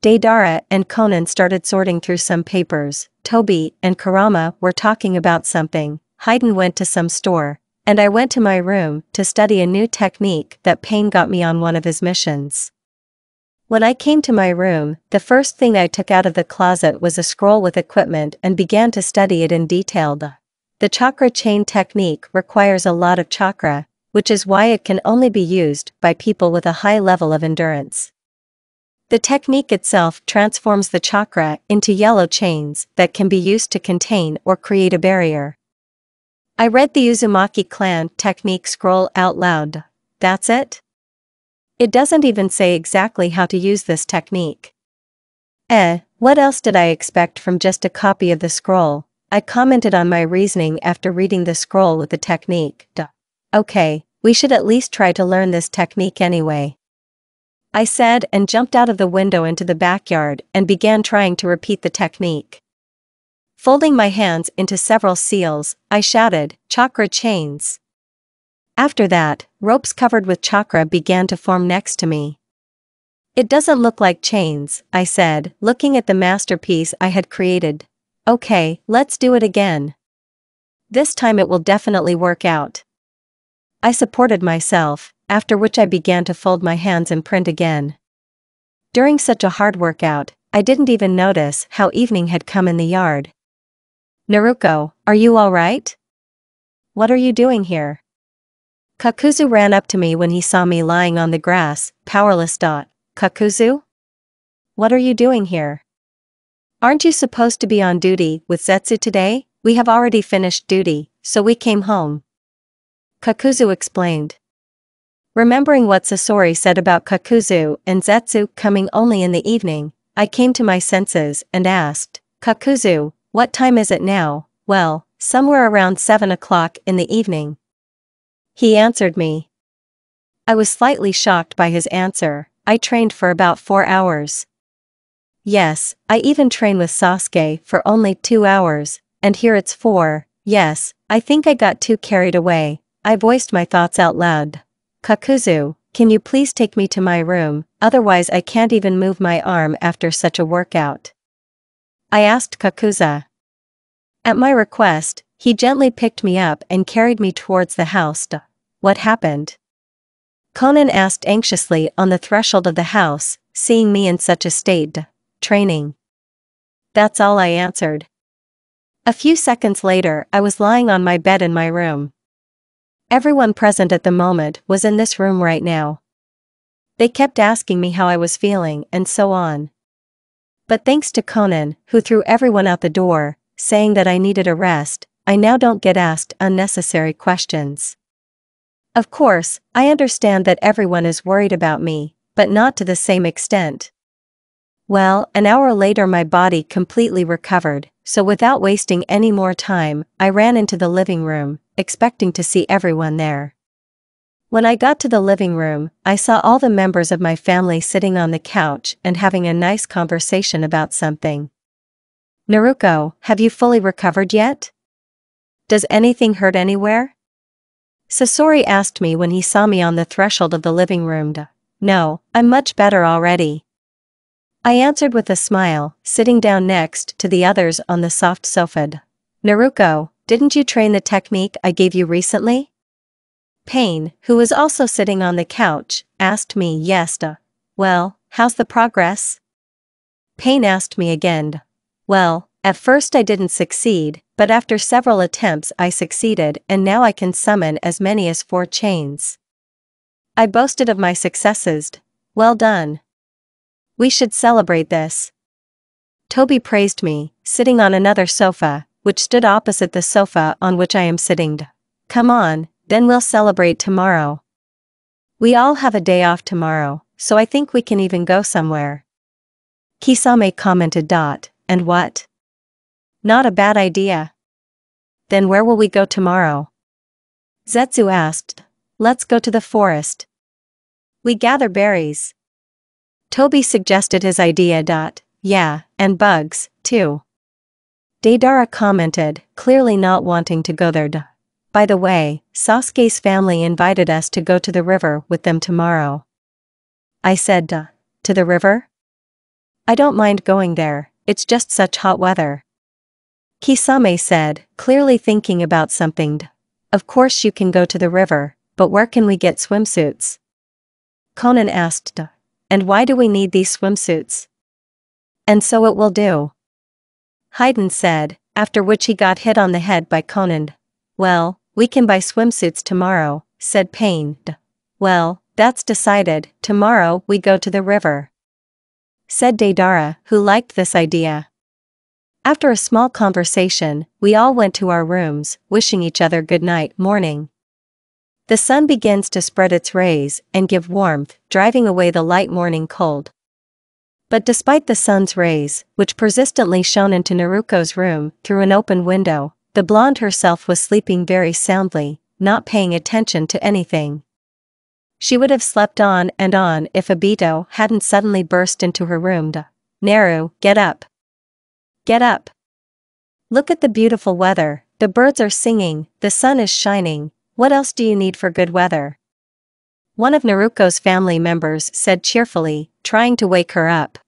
Deidara and Conan started sorting through some papers, Toby and Karama were talking about something, Hayden went to some store, and I went to my room to study a new technique that Payne got me on one of his missions. When I came to my room, the first thing I took out of the closet was a scroll with equipment and began to study it in detail. The chakra chain technique requires a lot of chakra, which is why it can only be used by people with a high level of endurance. The technique itself transforms the chakra into yellow chains that can be used to contain or create a barrier. I read the Uzumaki clan technique scroll out loud. That's it? It doesn't even say exactly how to use this technique. What else did I expect from just a copy of the scroll? I commented on my reasoning after reading the scroll with the technique. Okay, we should at least try to learn this technique anyway, I said and jumped out of the window into the backyard and began trying to repeat the technique. Folding my hands into several seals, I shouted, "Chakra chains!" After that, ropes covered with chakra began to form next to me. It doesn't look like chains, I said, looking at the masterpiece I had created. Okay, let's do it again. This time it will definitely work out. I supported myself, after which I began to fold my hands and print again. During such a hard workout, I didn't even notice how evening had come in the yard. Naruko, are you alright? What are you doing here? Kakuzu ran up to me when he saw me lying on the grass, powerless. Kakuzu? What are you doing here? Aren't you supposed to be on duty with Zetsu today? We have already finished duty, so we came home. Kakuzu explained. Remembering what Sasori said about Kakuzu and Zetsu coming only in the evening, I came to my senses and asked, Kakuzu, what time is it now? Well, somewhere around 7 o'clock in the evening. He answered me. I was slightly shocked by his answer. I trained for about 4 hours. Yes, I even trained with Sasuke for only 2 hours, and here it's 4. Yes, I think I got too carried away. I voiced my thoughts out loud. Kakuzu, can you please take me to my room, otherwise I can't even move my arm after such a workout. I asked Kakuza. At my request, he gently picked me up and carried me towards the house. What happened? Conan asked anxiously on the threshold of the house, seeing me in such a state. Training. That's all I answered. A few seconds later, I was lying on my bed in my room. Everyone present at the moment was in this room right now. They kept asking me how I was feeling and so on. But thanks to Conan, who threw everyone out the door, saying that I needed a rest, I now don't get asked unnecessary questions. Of course, I understand that everyone is worried about me, but not to the same extent. Well, an hour later my body completely recovered, so without wasting any more time, I ran into the living room, expecting to see everyone there. When I got to the living room, I saw all the members of my family sitting on the couch and having a nice conversation about something. Naruko, have you fully recovered yet? Does anything hurt anywhere? Sasori asked me when he saw me on the threshold of the living room. No, I'm much better already. I answered with a smile, sitting down next to the others on the soft sofa. Naruko, didn't you train the technique I gave you recently? Payne, who was also sitting on the couch, asked me. Yes. Well, how's the progress? Payne asked me again. Well, at first I didn't succeed, but after several attempts I succeeded and now I can summon as many as 4 chains. I boasted of my successes. Well done. We should celebrate this. Toby praised me, sitting on another sofa, which stood opposite the sofa on which I am sitting. Come on, then we'll celebrate tomorrow. We all have a day off tomorrow, so I think we can even go somewhere. Kisame commented. And what? Not a bad idea. Then where will we go tomorrow? Zetsu asked. Let's go to the forest. We gather berries. Toby suggested his idea. Yeah, and bugs, too. Deidara commented, clearly not wanting to go there. By the way, Sasuke's family invited us to go to the river with them tomorrow. I said, Duh. To the river? I don't mind going there, it's just such hot weather. Kisame said, clearly thinking about something. Of course you can go to the river, but where can we get swimsuits? Conan asked, and why do we need these swimsuits? And so it will do. Haydn said, after which he got hit on the head by Conan. Well, we can buy swimsuits tomorrow, said Pain. Well, that's decided, tomorrow we go to the river, said Deidara, who liked this idea. After a small conversation, we all went to our rooms, wishing each other good night. Morning. The sun begins to spread its rays and give warmth, driving away the light morning cold. But despite the sun's rays, which persistently shone into Naruko's room through an open window, the blonde herself was sleeping very soundly, not paying attention to anything. She would have slept on and on if Obito hadn't suddenly burst into her room. Naru, get up. Get up. Look at the beautiful weather, the birds are singing, the sun is shining, what else do you need for good weather? One of Naruko's family members said cheerfully, trying to wake her up.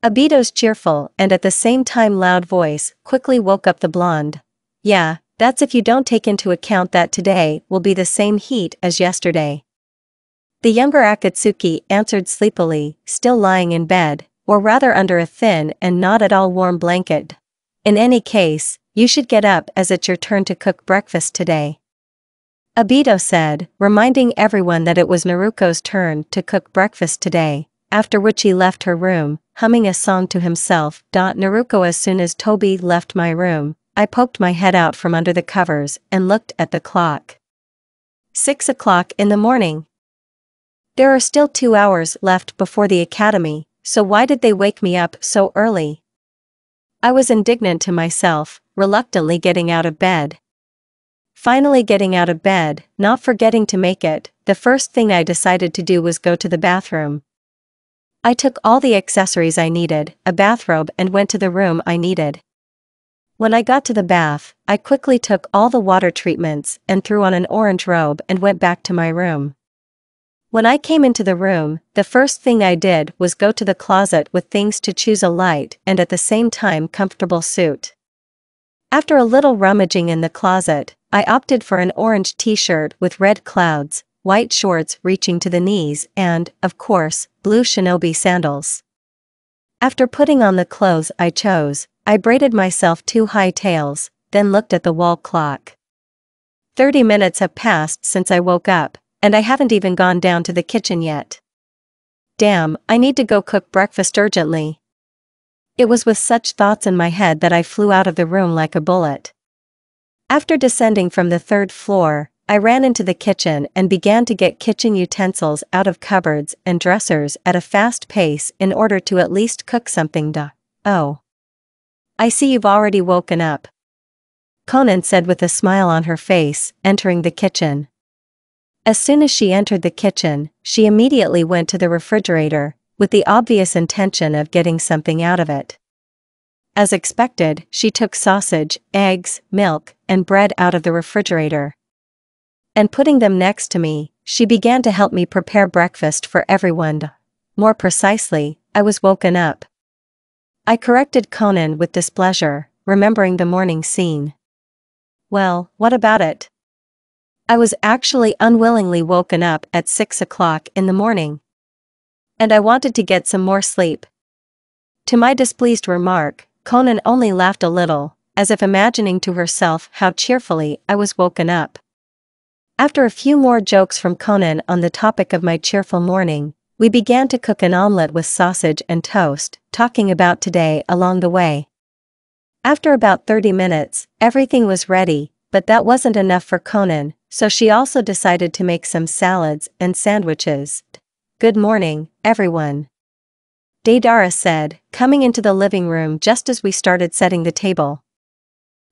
Obito's cheerful and at the same time loud voice quickly woke up the blonde. Yeah, that's if you don't take into account that today will be the same heat as yesterday. The younger Akatsuki answered sleepily, still lying in bed, or rather under a thin and not at all warm blanket. In any case, you should get up as it's your turn to cook breakfast today. Obito said, reminding everyone that it was Naruko's turn to cook breakfast today, after which he left her room, humming a song to himself. Naruko, as soon as Toby left my room, I poked my head out from under the covers and looked at the clock. 6 o'clock in the morning. There are still 2 hours left before the academy, so why did they wake me up so early? I was indignant to myself, reluctantly getting out of bed. Finally getting out of bed, not forgetting to make it, the first thing I decided to do was go to the bathroom. I took all the accessories I needed, a bathrobe, and went to the room I needed. When I got to the bath, I quickly took all the water treatments and threw on an orange robe and went back to my room. When I came into the room, the first thing I did was go to the closet with things to choose a light and at the same time comfortable suit. After a little rummaging in the closet, I opted for an orange t-shirt with red clouds, white shorts reaching to the knees and, of course, blue shinobi sandals. After putting on the clothes I chose, I braided myself 2 high tails, then looked at the wall clock. 30 minutes have passed since I woke up, and I haven't even gone down to the kitchen yet. Damn, I need to go cook breakfast urgently. It was with such thoughts in my head that I flew out of the room like a bullet. After descending from the 3rd floor, I ran into the kitchen and began to get kitchen utensils out of cupboards and dressers at a fast pace in order to at least cook something. Oh. I see you've already woken up, Conan said with a smile on her face, entering the kitchen. As soon as she entered the kitchen, she immediately went to the refrigerator, with the obvious intention of getting something out of it. As expected, she took sausage, eggs, milk, and bread out of the refrigerator. And putting them next to me, she began to help me prepare breakfast for everyone. More precisely, I was woken up. I corrected Conan with displeasure, remembering the morning scene. Well, what about it? I was actually unwillingly woken up at 6 o'clock in the morning. And I wanted to get some more sleep. To my displeased remark, Conan only laughed a little, as if imagining to herself how cheerfully I was woken up. After a few more jokes from Conan on the topic of my cheerful morning, we began to cook an omelette with sausage and toast, talking about today along the way. After about 30 minutes, everything was ready, but that wasn't enough for Conan, so she also decided to make some salads and sandwiches. Good morning, everyone, Deidara said, coming into the living room just as we started setting the table.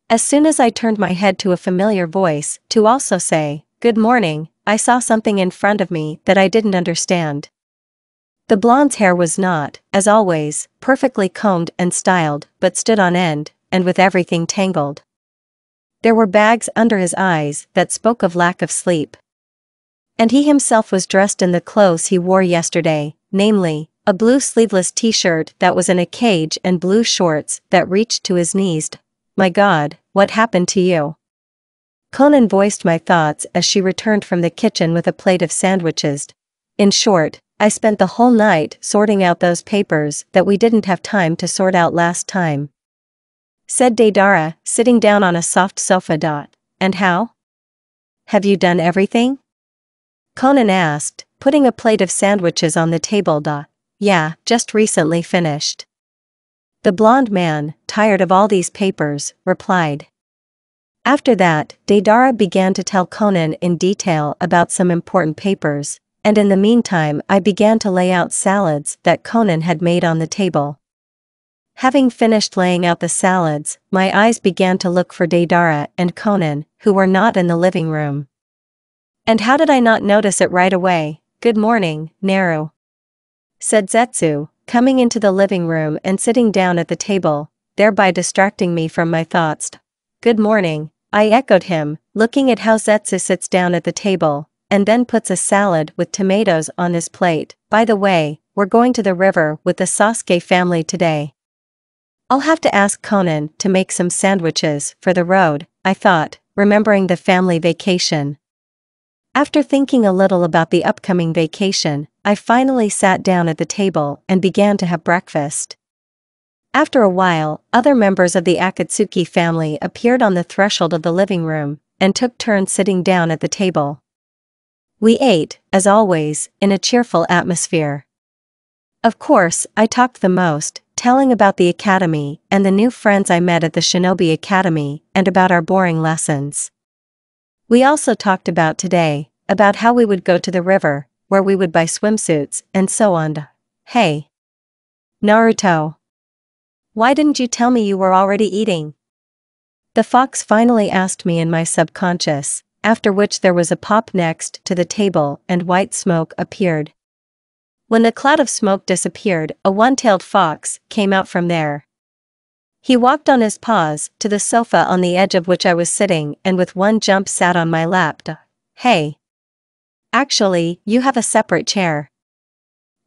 As soon as I turned my head to a familiar voice to also say, good morning, I saw something in front of me that I didn't understand. The blonde's hair was not, as always, perfectly combed and styled, but stood on end, and with everything tangled. There were bags under his eyes that spoke of lack of sleep. And he himself was dressed in the clothes he wore yesterday, namely, a blue sleeveless t-shirt that was in a cage and blue shorts that reached to his knees. My God, what happened to you? Conan voiced my thoughts as she returned from the kitchen with a plate of sandwiches. In short, I spent the whole night sorting out those papers that we didn't have time to sort out last time, said Deidara, sitting down on a soft sofa. And how? Have you done everything? Conan asked, putting a plate of sandwiches on the table. Yeah, just recently finished. The blonde man, tired of all these papers, replied. After that, Deidara began to tell Conan in detail about some important papers, and in the meantime I began to lay out salads that Conan had made on the table. Having finished laying out the salads, my eyes began to look for Deidara and Conan, who were not in the living room. And how did I not notice it right away? Good morning, Naru, said Zetsu, coming into the living room and sitting down at the table, thereby distracting me from my thoughts. Good morning, I echoed him, looking at how Zetsu sits down at the table, and then puts a salad with tomatoes on his plate. By the way, we're going to the river with the Sasuke family today. I'll have to ask Conan to make some sandwiches for the road, I thought, remembering the family vacation. After thinking a little about the upcoming vacation, I finally sat down at the table and began to have breakfast. After a while, other members of the Akatsuki family appeared on the threshold of the living room, and took turns sitting down at the table. We ate, as always, in a cheerful atmosphere. Of course, I talked the most, telling about the academy and the new friends I met at the Shinobi Academy, and about our boring lessons. We also talked about today, about how we would go to the river, where we would buy swimsuits, and so on. Hey, Naruto, why didn't you tell me you were already eating? The fox finally asked me in my subconscious, after which there was a pop next to the table and white smoke appeared. When the cloud of smoke disappeared, a one-tailed fox came out from there. He walked on his paws to the sofa on the edge of which I was sitting and with one jump sat on my lap. Hey, actually, you have a separate chair.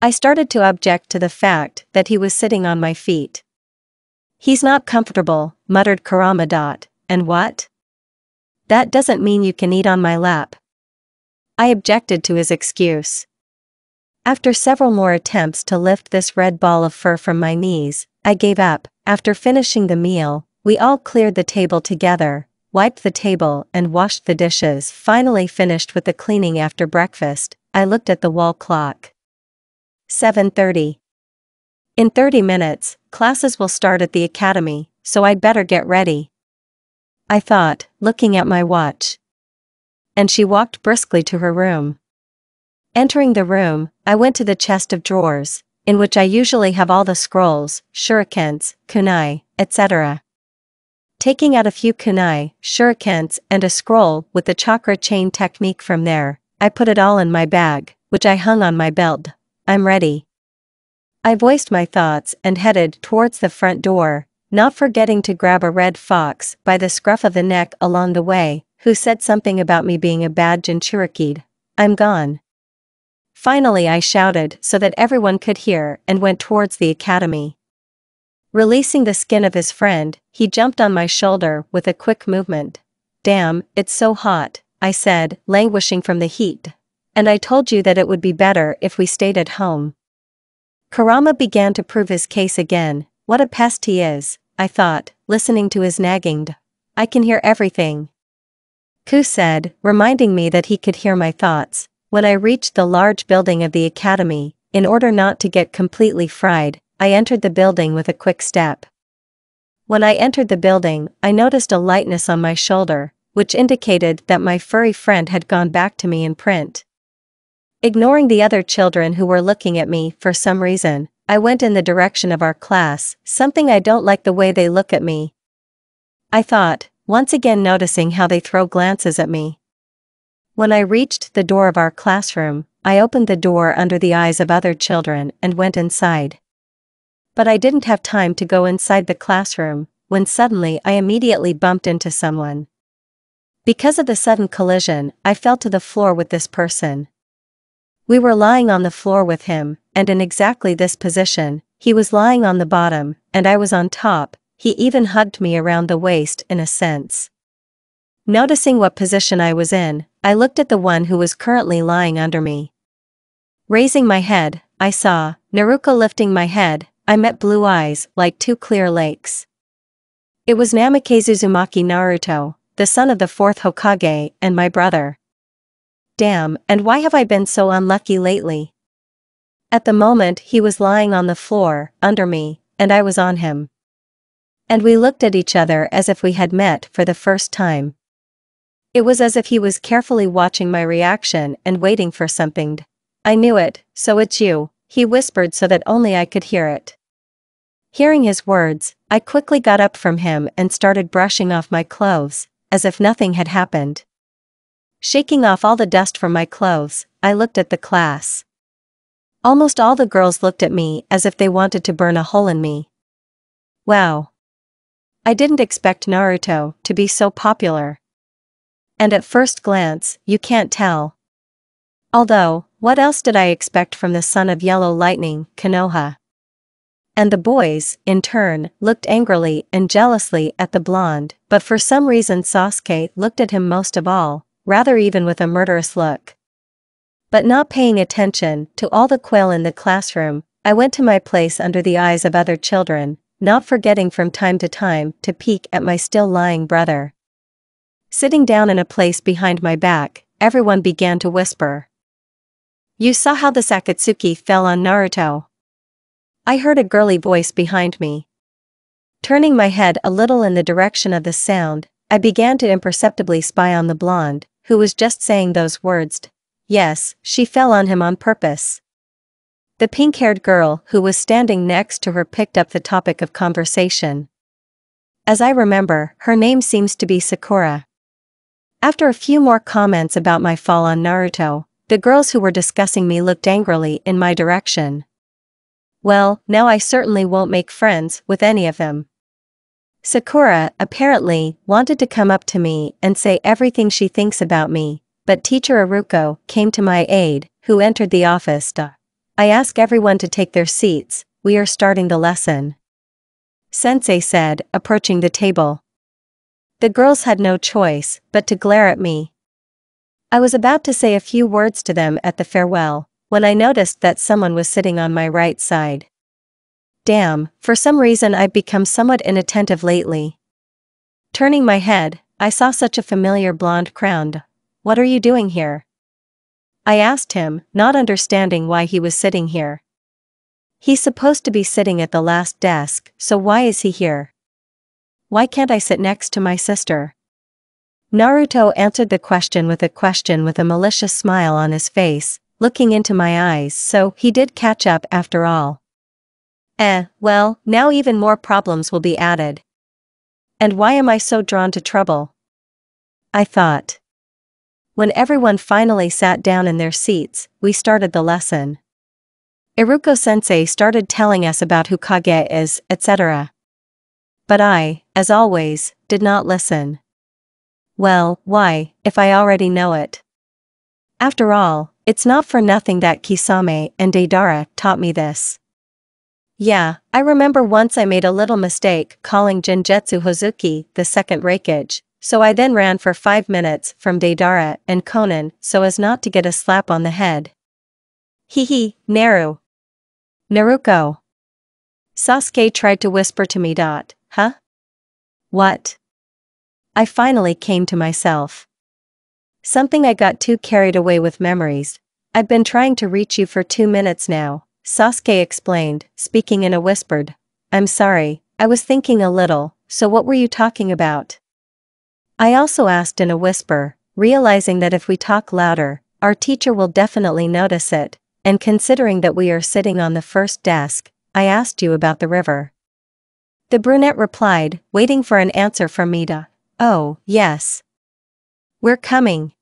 I started to object to the fact that he was sitting on my feet. He's not comfortable, muttered Kurama. And what? That doesn't mean you can eat on my lap. I objected to his excuse. After several more attempts to lift this red ball of fur from my knees, I gave up. After finishing the meal, we all cleared the table together, wiped the table and washed the dishes. Finally finished with the cleaning after breakfast, I looked at the wall clock. 7:30. In 30 minutes, classes will start at the academy, so I'd better get ready, I thought, looking at my watch. And she walked briskly to her room. Entering the room, I went to the chest of drawers, in which I usually have all the scrolls, shurikens, kunai, etc. Taking out a few kunai, shurikens and a scroll with the chakra chain technique from there, I put it all in my bag, which I hung on my belt. I'm ready, I voiced my thoughts and headed towards the front door, not forgetting to grab a red fox by the scruff of the neck along the way, who said something about me being a bad Jinchuriki. I'm gone. Finally I shouted so that everyone could hear and went towards the academy. Releasing the skin of his friend, he jumped on my shoulder with a quick movement. Damn, it's so hot, I said, languishing from the heat. And I told you that it would be better if we stayed at home. Kurama began to prove his case again. What a pest he is, I thought, listening to his nagging. I can hear everything, Ku said, reminding me that he could hear my thoughts. When I reached the large building of the academy, in order not to get completely fried, I entered the building with a quick step. When I entered the building, I noticed a lightness on my shoulder, which indicated that my furry friend had gone back to me in print. Ignoring the other children who were looking at me for some reason, I went in the direction of our class. Something I don't like the way they look at me, I thought, once again noticing how they throw glances at me. When I reached the door of our classroom, I opened the door under the eyes of other children and went inside. But I didn't have time to go inside the classroom, when suddenly I immediately bumped into someone. Because of the sudden collision, I fell to the floor with this person. We were lying on the floor with him, and in exactly this position, he was lying on the bottom, and I was on top. He even hugged me around the waist in a sense. Noticing what position I was in, I looked at the one who was currently lying under me. Raising my head, I saw Naruko. Lifting my head, I met blue eyes like two clear lakes. It was Namikaze Uzumaki Naruto, the son of the fourth Hokage and my brother. Damn, and why have I been so unlucky lately? At the moment he was lying on the floor, under me, and I was on him. And we looked at each other as if we had met for the first time. It was as if he was carefully watching my reaction and waiting for something. I knew it, so it's you, he whispered so that only I could hear it. Hearing his words, I quickly got up from him and started brushing off my clothes, as if nothing had happened. Shaking off all the dust from my clothes, I looked at the class. Almost all the girls looked at me as if they wanted to burn a hole in me. Wow. I didn't expect Naruto to be so popular. And at first glance, you can't tell. Although, what else did I expect from the son of Yellow Lightning, Konoha? And the boys, in turn, looked angrily and jealously at the blonde, but for some reason Sasuke looked at him most of all, rather even with a murderous look. But not paying attention to all the quail in the classroom, I went to my place under the eyes of other children, not forgetting from time to peek at my still lying brother. Sitting down in a place behind my back, everyone began to whisper. You saw how the Sakatsuki fell on Naruto? I heard a girly voice behind me. Turning my head a little in the direction of the sound, I began to imperceptibly spy on the blonde, who was just saying those words. Yes, she fell on him on purpose. The pink-haired girl who was standing next to her picked up the topic of conversation. As I remember, her name seems to be Sakura. After a few more comments about my fall on Naruto, the girls who were discussing me looked angrily in my direction. Well, now I certainly won't make friends with any of them. Sakura, apparently, wanted to come up to me and say everything she thinks about me, but teacher Iruko came to my aid, who entered the office. I ask everyone to take their seats, we are starting the lesson. Sensei said, approaching the table. The girls had no choice but to glare at me. I was about to say a few words to them at the farewell, when I noticed that someone was sitting on my right side. Damn, for some reason I've become somewhat inattentive lately. Turning my head, I saw such a familiar blonde crown. What are you doing here? I asked him, not understanding why he was sitting here. He's supposed to be sitting at the last desk, so why is he here? Why can't I sit next to my sister? Naruto answered the question with a malicious smile on his face, looking into my eyes, so he did catch up after all. Well, now even more problems will be added. And why am I so drawn to trouble? I thought. When everyone finally sat down in their seats, we started the lesson. Iruko-sensei started telling us about who Kage is, etc. But I, as always, did not listen. Well, why, if I already know it? After all, it's not for nothing that Kisame and Deidara taught me this. Yeah, I remember once I made a little mistake calling Genjutsu Hozuki the second Raikage, so I then ran for 5 minutes from Deidara and Konan so as not to get a slap on the head. Naruko. Sasuke tried to whisper to me. Huh? What? I finally came to myself. Something I got too carried away with memories. I've been trying to reach you for 2 minutes now, Sasuke explained, speaking in a whisper. I'm sorry, I was thinking a little, so what were you talking about? I also asked in a whisper, realizing that if we talk louder, our teacher will definitely notice it, and considering that we are sitting on the first desk, I asked you about the river. The brunette replied, waiting for an answer from me. Oh, yes. We're coming.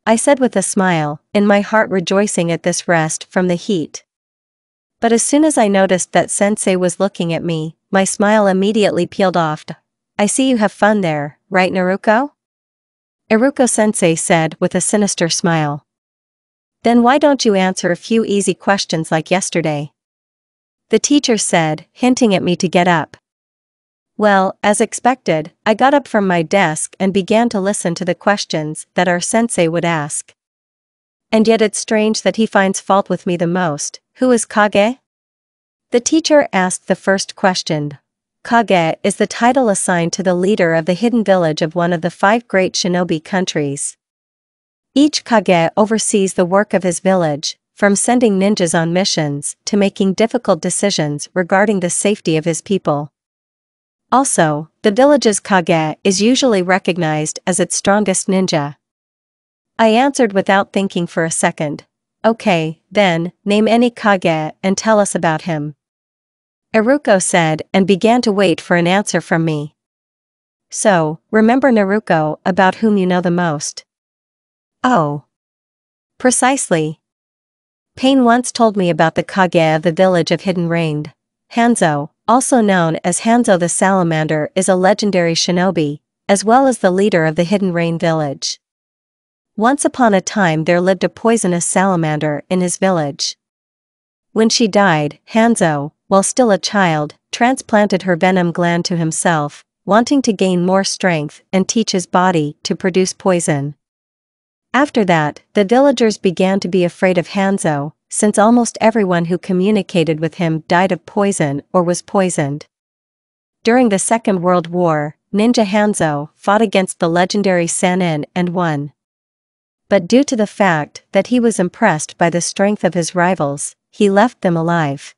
I said with a smile, in my heart rejoicing at this rest from the heat. But as soon as I noticed that Sensei was looking at me, my smile immediately peeled off. I see you have fun there, right Naruko? Iruko-sensei said with a sinister smile. Then why don't you answer a few easy questions like yesterday? The teacher said, hinting at me to get up. Well, as expected, I got up from my desk and began to listen to the questions that our sensei would ask. And yet it's strange that he finds fault with me the most. Who is Kage? The teacher asked the first question. Kage is the title assigned to the leader of the hidden village of one of the 5 great shinobi countries. Each Kage oversees the work of his village, from sending ninjas on missions to making difficult decisions regarding the safety of his people. Also, the village's Kage is usually recognized as its strongest ninja. I answered without thinking for a second. Okay, then, name any Kage and tell us about him. Iruko said and began to wait for an answer from me. So, remember Naruko, about whom you know the most? Oh. Precisely. Pain once told me about the Kage of the village of Hidden Rain. Hanzo, also known as Hanzo the Salamander, is a legendary shinobi, as well as the leader of the Hidden Rain village. Once upon a time there lived a poisonous salamander in his village. When she died, Hanzo, while still a child, transplanted her venom gland to himself, wanting to gain more strength and teach his body to produce poison. After that, the villagers began to be afraid of Hanzo, since almost everyone who communicated with him died of poison or was poisoned. During the Second World War, Ninja Hanzo fought against the legendary Sannin and won. But due to the fact that he was impressed by the strength of his rivals, he left them alive.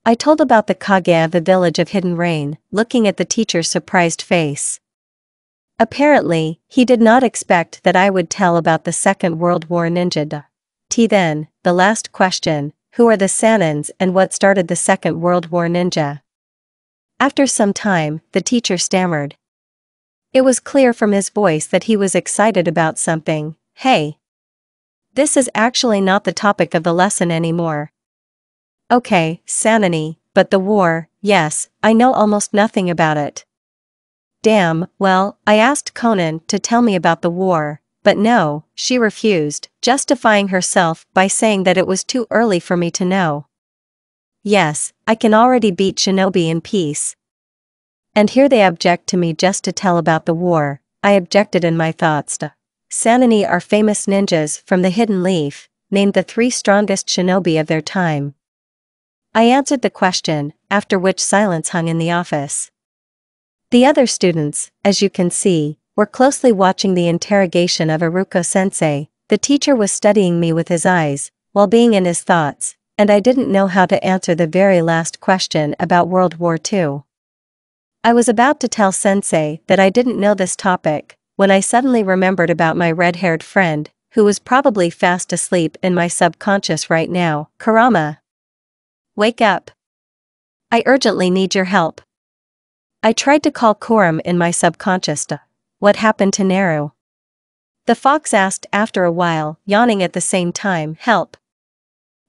I told about the Kage of the village of Hidden Rain, looking at the teacher's surprised face. Apparently, he did not expect that I would tell about the Second World War ninja. Then, the last question, who are the Sannins and what started the Second World War ninja? After some time, the teacher stammered. It was clear from his voice that he was excited about something. Hey! This is actually not the topic of the lesson anymore. Okay, Sanini, but the war, yes, I know almost nothing about it. Damn, well, I asked Conan to tell me about the war, but no, she refused, justifying herself by saying that it was too early for me to know. Yes, I can already beat shinobi in peace. And here they object to me just to tell about the war. I objected in my thoughts. Sanini are famous ninjas from the Hidden Leaf, named the 3 strongest shinobi of their time. I answered the question, after which silence hung in the office. The other students, as you can see, were closely watching the interrogation of Iruko-sensei. The teacher was studying me with his eyes, while being in his thoughts, and I didn't know how to answer the very last question about World War II. I was about to tell Sensei that I didn't know this topic, when I suddenly remembered about my red-haired friend, who was probably fast asleep in my subconscious right now. Kurama! Wake up! I urgently need your help. I tried to call Kuram in my subconscious. What happened to Naru? The fox asked after a while, yawning at the same time. Help!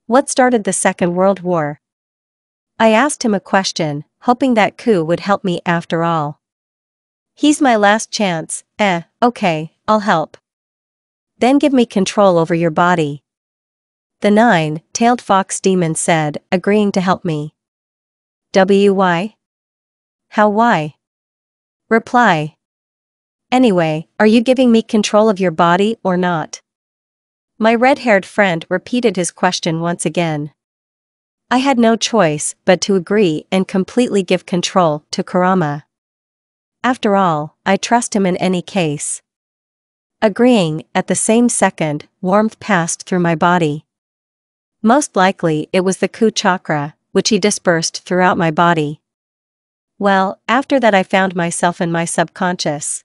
What started the Second World War? I asked him a question, hoping that Ku would help me after all. He's my last chance. Okay, I'll help. Then give me control over your body. The 9-tailed fox demon said, agreeing to help me. Why? How why? Reply. Anyway, are you giving me control of your body or not? My red-haired friend repeated his question once again. I had no choice but to agree and completely give control to Kurama. After all, I trust him in any case. Agreeing, at the same second, warmth passed through my body. Most likely it was the Ku chakra, which he dispersed throughout my body. Well, after that I found myself in my subconscious.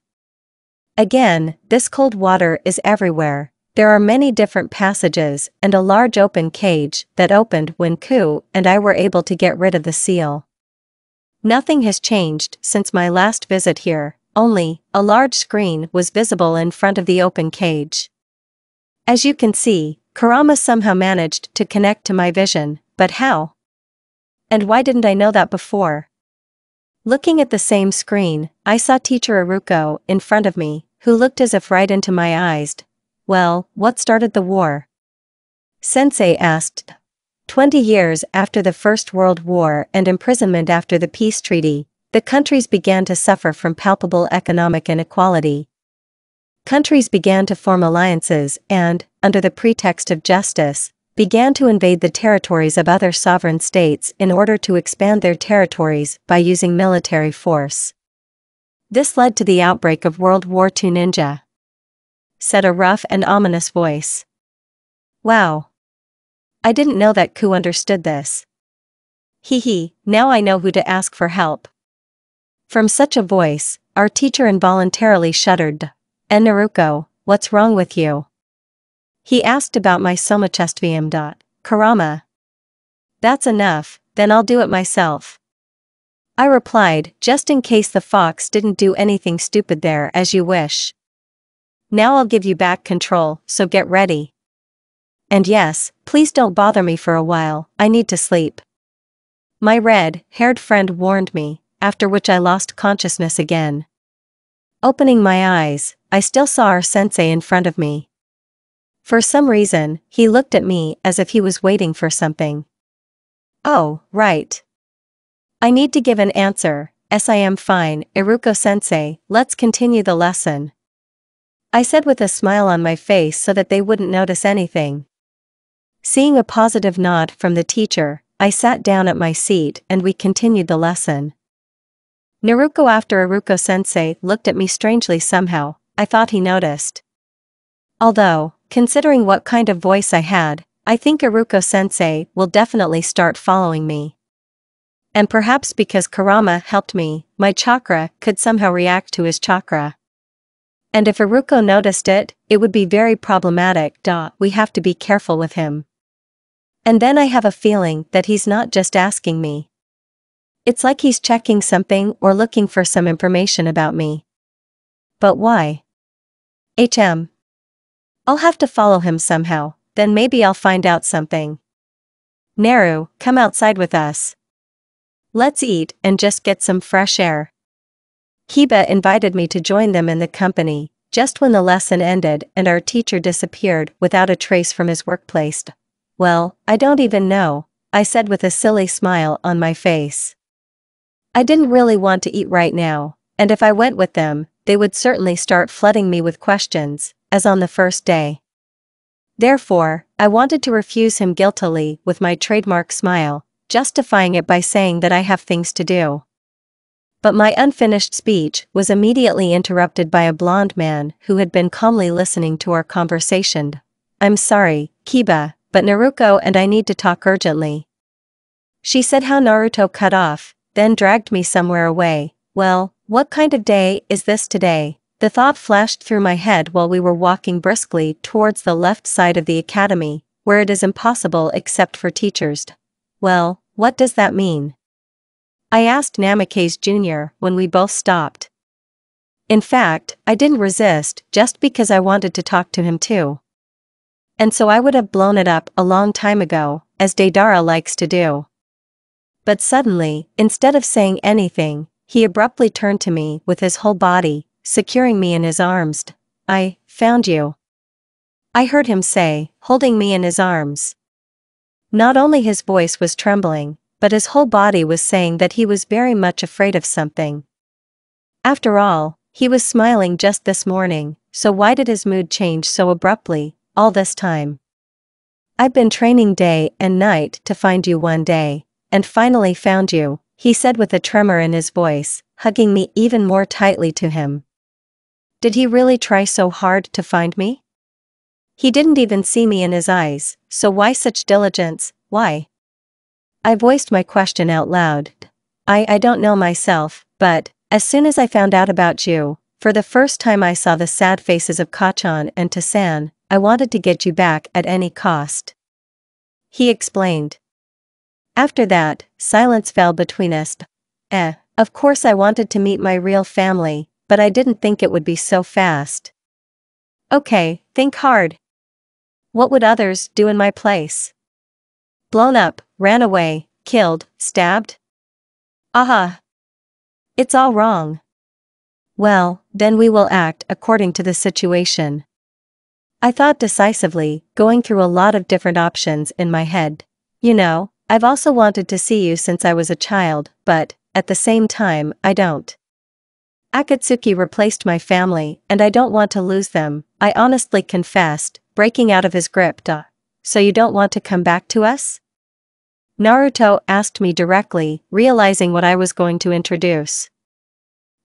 Again, this cold water is everywhere. There are many different passages and a large open cage that opened when Ku and I were able to get rid of the seal. Nothing has changed since my last visit here, only a large screen was visible in front of the open cage. As you can see, Kurama somehow managed to connect to my vision, but how? And why didn't I know that before? Looking at the same screen, I saw Teacher Iruko in front of me, who looked as if right into my eyes. Well, what started the war? Sensei asked. 20 years after the First World War and imprisonment after the peace treaty, the countries began to suffer from palpable economic inequality. Countries began to form alliances and, under the pretext of justice, began to invade the territories of other sovereign states in order to expand their territories by using military force. This led to the outbreak of World War II. Ninja, said a rough and ominous voice. Wow. I didn't know that Ku understood this. Hee, now I know who to ask for help. From such a voice, our teacher involuntarily shuddered. And Naruko, what's wrong with you? He asked about my Somachestvium. Kurama. That's enough, then I'll do it myself. I replied, just in case the fox didn't do anything stupid there. As you wish. Now I'll give you back control, so get ready. And yes, please don't bother me for a while, I need to sleep. My red-haired friend warned me, after which I lost consciousness again. Opening my eyes, I still saw our sensei in front of me. For some reason, he looked at me as if he was waiting for something. Oh, right. I need to give an answer. Yes, I am fine, Iruko-sensei, let's continue the lesson. I said with a smile on my face so that they wouldn't notice anything. Seeing a positive nod from the teacher, I sat down at my seat and we continued the lesson. Naruko, after Iruko-sensei looked at me strangely somehow, I thought he noticed. Although, considering what kind of voice I had, I think Iruko-sensei will definitely start following me. And perhaps because Kurama helped me, my chakra could somehow react to his chakra. And if Iruko noticed it, it would be very problematic. We have to be careful with him. And then I have a feeling that he's not just asking me. It's like he's checking something or looking for some information about me. But why? I'll have to follow him somehow, then maybe I'll find out something. Naru, come outside with us. Let's eat and just get some fresh air. Kiba invited me to join them in the company, just when the lesson ended and our teacher disappeared without a trace from his workplace. Well, I don't even know, I said with a silly smile on my face. I didn't really want to eat right now, and if I went with them, they would certainly start flooding me with questions, as on the first day. Therefore, I wanted to refuse him guiltily with my trademark smile, justifying it by saying that I have things to do. But my unfinished speech was immediately interrupted by a blonde man who had been calmly listening to our conversation. I'm sorry, Kiba, but Naruko and I need to talk urgently. She said how Naruto cut off, then dragged me somewhere away. Well, what kind of day is this today? The thought flashed through my head while we were walking briskly towards the left side of the academy, where it is impossible except for teachers. Well, what does that mean? I asked Namikaze Jr. when we both stopped. In fact, I didn't resist just because I wanted to talk to him too. And so I would have blown it up a long time ago, as Deidara likes to do. But suddenly, instead of saying anything, he abruptly turned to me with his whole body, securing me in his arms. I found you. I heard him say, holding me in his arms. Not only his voice was trembling, but his whole body was saying that he was very much afraid of something. After all, he was smiling just this morning, so why did his mood change so abruptly, all this time? I've been training day and night to find you one day, and finally found you, he said with a tremor in his voice, hugging me even more tightly to him. Did he really try so hard to find me? He didn't even see me in his eyes, so why such diligence, why? I voiced my question out loud. I don't know myself, but, as soon as I found out about you, for the first time I saw the sad faces of Kacchan and Tassan, I wanted to get you back at any cost. He explained. After that, silence fell between us. Of course I wanted to meet my real family, but I didn't think it would be so fast. Okay, think hard. What would others do in my place? Blown up, ran away, killed, stabbed? Aha! It's all wrong. Well, then we will act according to the situation. I thought decisively, going through a lot of different options in my head. You know, I've also wanted to see you since I was a child, but, at the same time, I don't. Akatsuki replaced my family, and I don't want to lose them, I honestly confessed, breaking out of his grip. So you don't want to come back to us? Naruto asked me directly, realizing what I was going to introduce.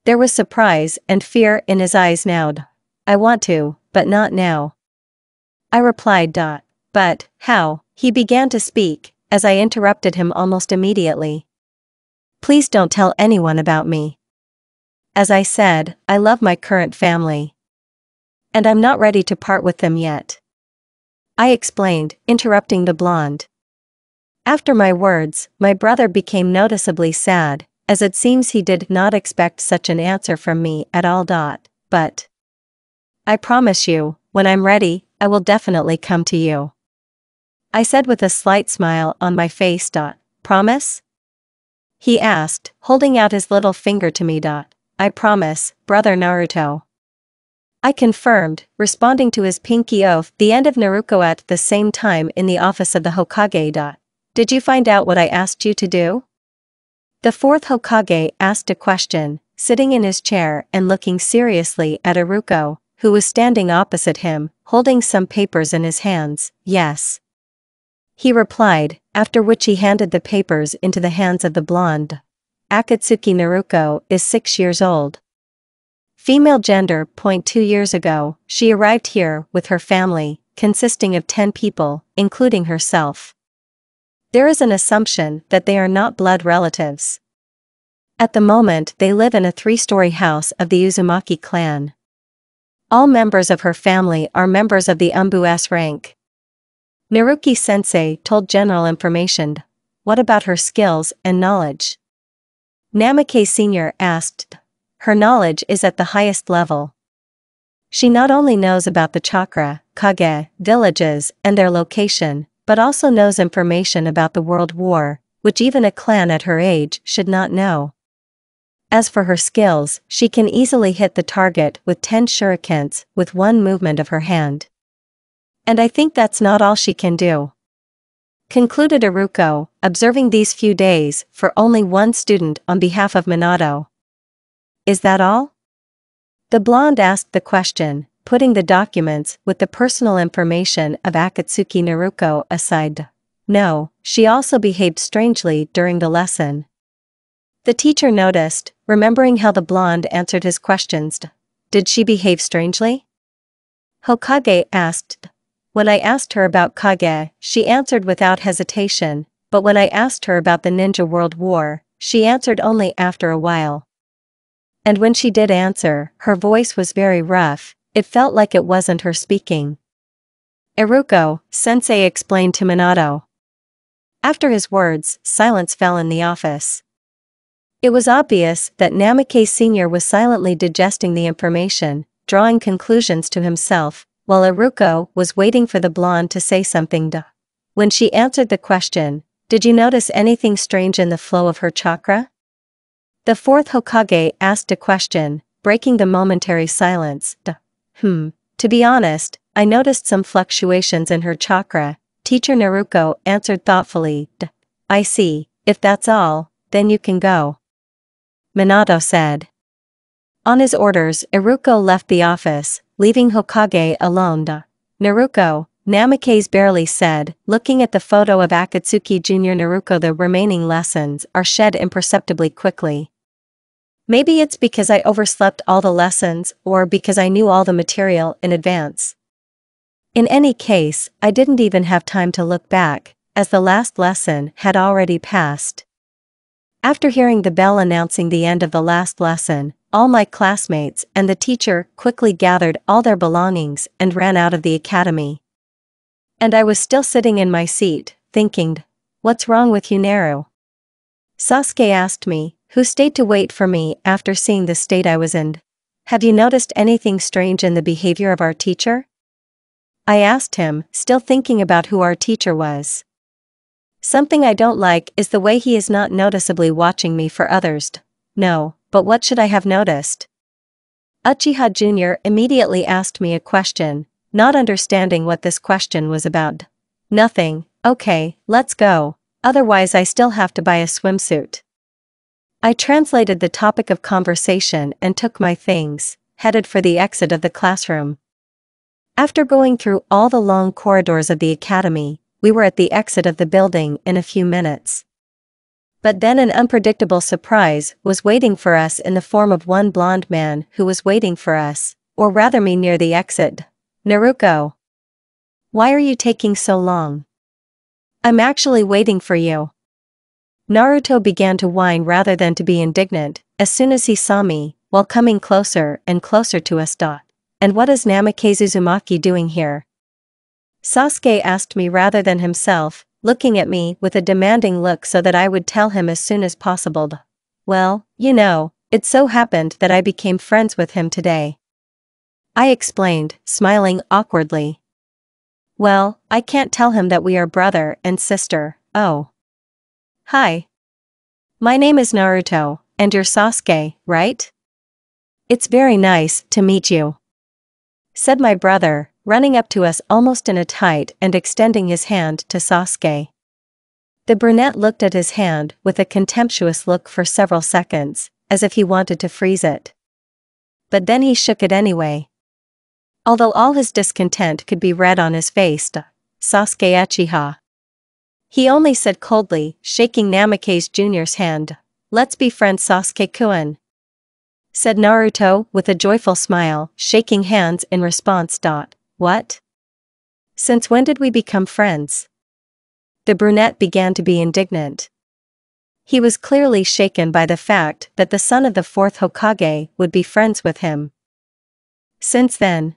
There was surprise and fear in his eyes now. I want to, but not now. I replied. But, how? He began to speak, as I interrupted him almost immediately. Please don't tell anyone about me. As I said, I love my current family. And I'm not ready to part with them yet. I explained, interrupting the blonde. After my words, my brother became noticeably sad, as it seems he did not expect such an answer from me at all. But I promise you, when I'm ready, I will definitely come to you. I said with a slight smile on my face. Promise? He asked, holding out his little finger to me. I promise, brother Naruto. I confirmed, responding to his pinky oath. The end of Naruto at the same time in the office of the Hokage. Did you find out what I asked you to do? The fourth Hokage asked a question, sitting in his chair and looking seriously at Iruko, who was standing opposite him, holding some papers in his hands. Yes. He replied, after which he handed the papers into the hands of the blonde. Akatsuki Naruko is 6 years old. Female gender. 2 years ago, she arrived here with her family, consisting of 10 people, including herself. There is an assumption that they are not blood relatives. At the moment they live in a 3-story house of the Uzumaki clan. All members of her family are members of the Umbu S rank. Naruki-sensei told general information. What about her skills and knowledge? Namikaze Sr. asked. Her knowledge is at the highest level. She not only knows about the chakra, kage, villages and their location, but also knows information about the World War, which even a clan at her age should not know. As for her skills, she can easily hit the target with 10 shurikens with one movement of her hand. And I think that's not all she can do. Concluded Iruko, observing these few days for only one student on behalf of Minato. Is that all? The blonde asked the question, putting the documents with the personal information of Akatsuki Naruko aside. No, she also behaved strangely during the lesson. The teacher noticed, remembering how the blonde answered his questions. Did she behave strangely? Hokage asked. When I asked her about Kage, she answered without hesitation, but when I asked her about the Ninja World War, she answered only after a while. And when she did answer, her voice was very rough, it felt like it wasn't her speaking. Iruko-sensei explained to Minato. After his words, silence fell in the office. It was obvious that Namikaze Sr. was silently digesting the information, drawing conclusions to himself, while Iruko was waiting for the blonde to say something. When she answered the question, did you notice anything strange in the flow of her chakra? The fourth Hokage asked a question, breaking the momentary silence. To be honest, I noticed some fluctuations in her chakra, Teacher Naruko answered thoughtfully. I see, if that's all, then you can go. Minato said. On his orders, Iruko left the office, leaving Hokage alone. Naruko, Namikaze barely said, looking at the photo of Akatsuki Jr. Naruko. The remaining lessons are shed imperceptibly quickly. Maybe it's because I overslept all the lessons, or because I knew all the material in advance. In any case, I didn't even have time to look back, as the last lesson had already passed. After hearing the bell announcing the end of the last lesson, all my classmates and the teacher quickly gathered all their belongings and ran out of the academy. And I was still sitting in my seat, thinking, what's wrong with you, Naru? Sasuke asked me, who stayed to wait for me after seeing the state I was in. Have you noticed anything strange in the behavior of our teacher? I asked him, still thinking about who our teacher was. Something I don't like is the way he is not noticeably watching me for others. No, but what should I have noticed? Uchiha Jr. immediately asked me a question, not understanding what this question was about. Nothing. Okay, let's go. Otherwise I still have to buy a swimsuit. I translated the topic of conversation and took my things, headed for the exit of the classroom. After going through all the long corridors of the academy, we were at the exit of the building in a few minutes. But then an unpredictable surprise was waiting for us in the form of one blonde man who was waiting for us, or rather me near the exit. Naruko. Why are you taking so long? I'm actually waiting for you. Naruto began to whine rather than to be indignant, as soon as he saw me, while coming closer and closer to us. And what is Namikaze Uzumaki doing here? Sasuke asked me rather than himself, looking at me with a demanding look so that I would tell him as soon as possible. Well, it so happened that I became friends with him today. I explained, smiling awkwardly. Well, I can't tell him that we are brother and sister. Oh. Hi. My name is Naruto, and you're Sasuke, right? It's very nice to meet you, said my brother, running up to us almost in a tight and extending his hand to Sasuke. The brunette looked at his hand with a contemptuous look for several seconds, as if he wanted to freeze it. But then he shook it anyway. Although all his discontent could be read on his face, Sasuke Uchiha. He only said coldly, shaking Namikaze Jr.'s hand, "Let's be friends, Sasuke-kun," said Naruto with a joyful smile, shaking hands in response. What? Since when did we become friends? The brunette began to be indignant. He was clearly shaken by the fact that the son of the fourth Hokage would be friends with him. Since then.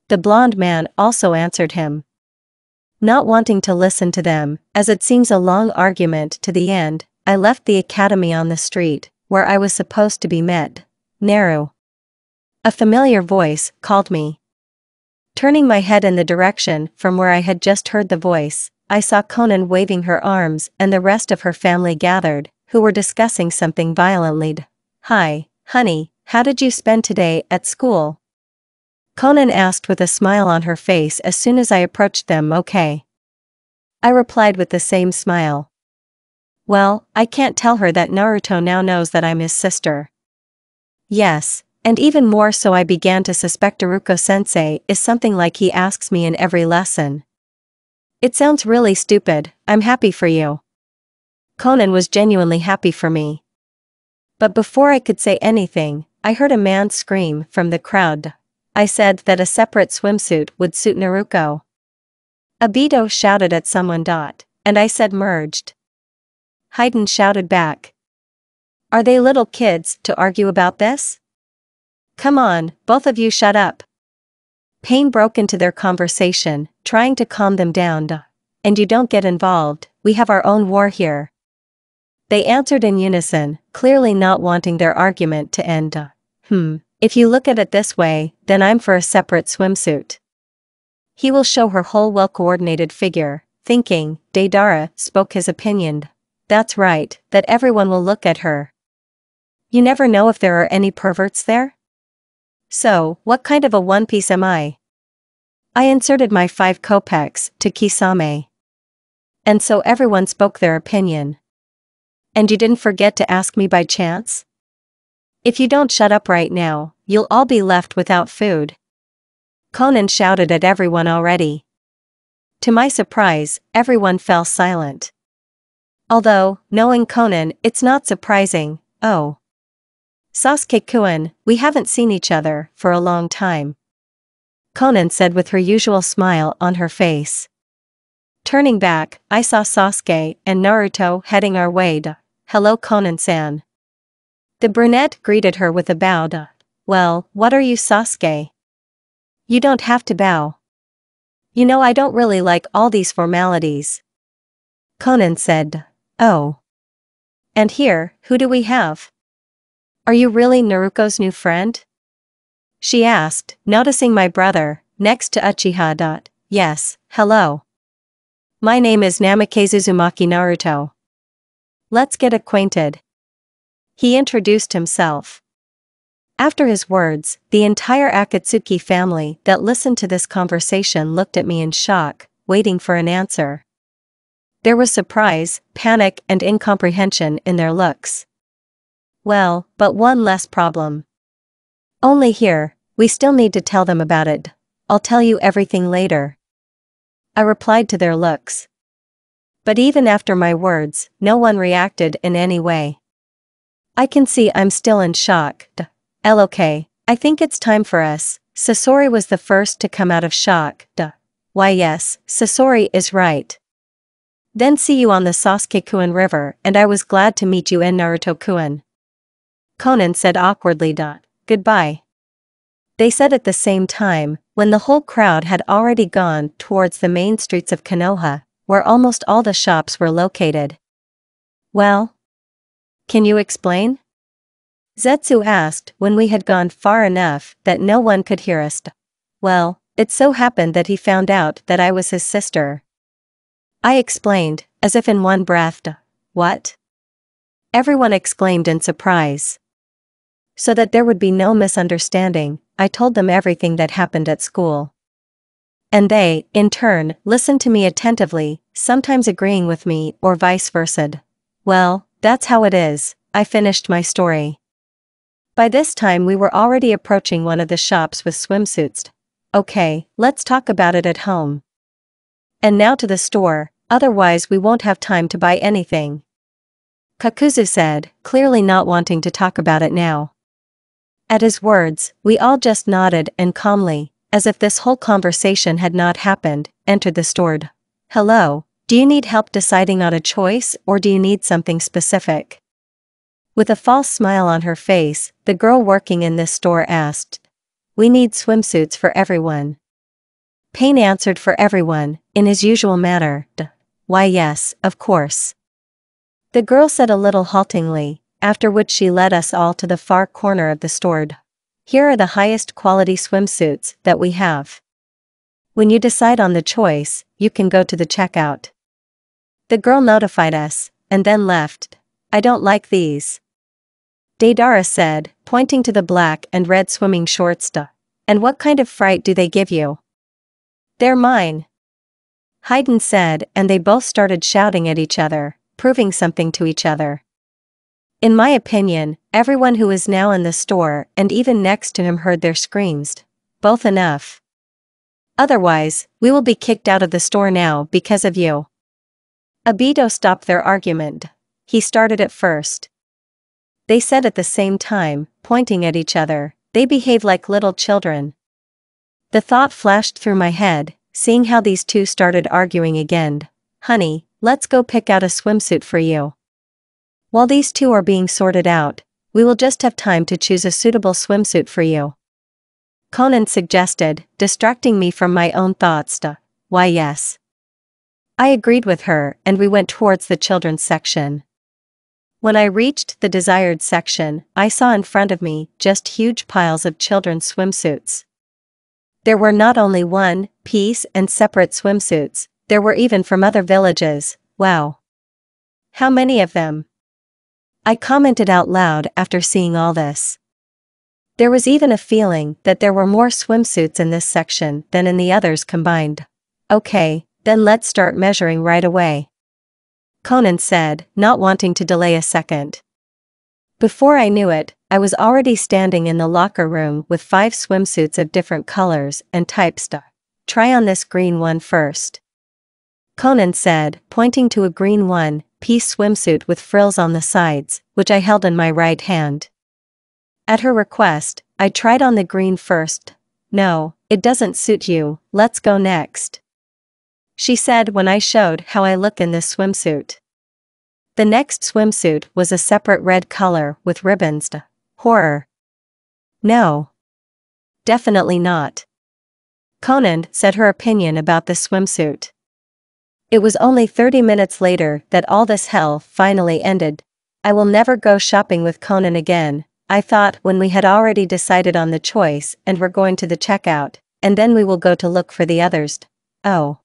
The blonde man also answered him. Not wanting to listen to them, as it seems a long argument to the end, I left the academy on the street, where I was supposed to be met. Naru. A familiar voice called me. Turning my head in the direction from where I had just heard the voice, I saw Konan waving her arms and the rest of her family gathered, who were discussing something violently. Hi, honey, how did you spend today at school? Konan asked with a smile on her face as soon as I approached them. Okay. I replied with the same smile. Well, I can't tell her that Naruto now knows that I'm his sister. Yes, and even more so I began to suspect Naruto-sensei is something like he asks me in every lesson. It sounds really stupid. I'm happy for you. Konan was genuinely happy for me. But before I could say anything, I heard a man scream from the crowd. I said that a separate swimsuit would suit Naruko. Obito shouted at someone. And I said merged. Hayden shouted back. Are they little kids to argue about this? Come on, both of you shut up. Pain broke into their conversation, trying to calm them down. And you don't get involved, we have our own war here. They answered in unison, clearly not wanting their argument to end. If you look at it this way, then I'm for a separate swimsuit. He will show her whole well-coordinated figure, thinking. Deidara spoke his opinion. That's right, that everyone will look at her. You never know if there are any perverts there? So, what kind of a one piece am I? I inserted my 5 kopecks to Kisame. And so everyone spoke their opinion. And you didn't forget to ask me by chance? If you don't shut up right now, you'll all be left without food. Konan shouted at everyone already. To my surprise, everyone fell silent. Although, knowing Konan, it's not surprising. Oh. Sasuke-kun, we haven't seen each other for a long time, Konan said with her usual smile on her face. Turning back, I saw Sasuke and Naruto heading our way. Hello Konan-san. The brunette greeted her with a bow. Well, what are you Sasuke? You don't have to bow. You know I don't really like all these formalities. Konan said. Oh. And here, who do we have? Are you really Naruko's new friend? She asked, noticing my brother, next to Uchiha. Yes, hello. My name is Namikaze Uzumaki Naruto. Let's get acquainted. He introduced himself. After his words, the entire Akatsuki family that listened to this conversation looked at me in shock, waiting for an answer. There was surprise, panic, and incomprehension in their looks. Well, but one less problem. Only here, we still need to tell them about it. I'll tell you everything later. I replied to their looks. But even after my words, no one reacted in any way. I can see I'm still in shock. Okay, I think it's time for us. Sasori was the first to come out of shock. Why yes, Sasori is right. Then see you on the Sasuke-kun River, and I was glad to meet you in Naruto-kun. Conan said awkwardly. Goodbye. They said at the same time, when the whole crowd had already gone towards the main streets of Konoha, where almost all the shops were located. Well? Can you explain? Zetsu asked when we had gone far enough that no one could hear us. Well, it so happened that he found out that I was his sister. I explained, as if in one breath. What? Everyone exclaimed in surprise. So that there would be no misunderstanding, I told them everything that happened at school. And they, in turn, listened to me attentively, sometimes agreeing with me or vice versa. Well, that's how it is, I finished my story. By this time we were already approaching one of the shops with swimsuits. Okay, let's talk about it at home. And now to the store, otherwise we won't have time to buy anything. Kakuzu said, clearly not wanting to talk about it now. At his words, we all just nodded and calmly, as if this whole conversation had not happened, entered the store. Hello, do you need help deciding on a choice or do you need something specific? With a false smile on her face, the girl working in this store asked. We need swimsuits for everyone. Pain answered for everyone, in his usual manner. Why yes, of course. The girl said a little haltingly, after which she led us all to the far corner of the store. Here are the highest quality swimsuits that we have. When you decide on the choice, you can go to the checkout. The girl notified us, and then left. I don't like these. Deidara said, pointing to the black and red swimming shorts. And what kind of fright do they give you? They're mine. Hayden said, and they both started shouting at each other, proving something to each other. In my opinion, everyone who was now in the store and even next to him heard their screams. Both enough. Otherwise, we will be kicked out of the store now because of you. Obito stopped their argument. He started it first. They said at the same time, pointing at each other, they behave like little children. The thought flashed through my head, seeing how these two started arguing again. Honey, let's go pick out a swimsuit for you. While these two are being sorted out, we will just have time to choose a suitable swimsuit for you. Conan suggested, distracting me from my own thoughts. Why yes. I agreed with her and we went towards the children's section. When I reached the desired section, I saw in front of me just huge piles of children's swimsuits. There were not only one piece and separate swimsuits, there were even from other villages. Wow. How many of them? I commented out loud after seeing all this. There was even a feeling that there were more swimsuits in this section than in the others combined. Okay, then let's start measuring right away. Conan said, not wanting to delay a second. Before I knew it, I was already standing in the locker room with 5 swimsuits of different colors and types. Try on this green one first. Conan said, pointing to a green one-piece swimsuit with frills on the sides, which I held in my right hand. At her request, I tried on the green first. No, it doesn't suit you, let's go next. She said when I showed how I look in this swimsuit. The next swimsuit was a separate red color with ribbons. Horror. No. Definitely not. Conan said her opinion about the swimsuit. It was only 30 minutes later that all this hell finally ended. I will never go shopping with Conan again, I thought when we had already decided on the choice and were going to the checkout, and then we will go to look for the others. Oh.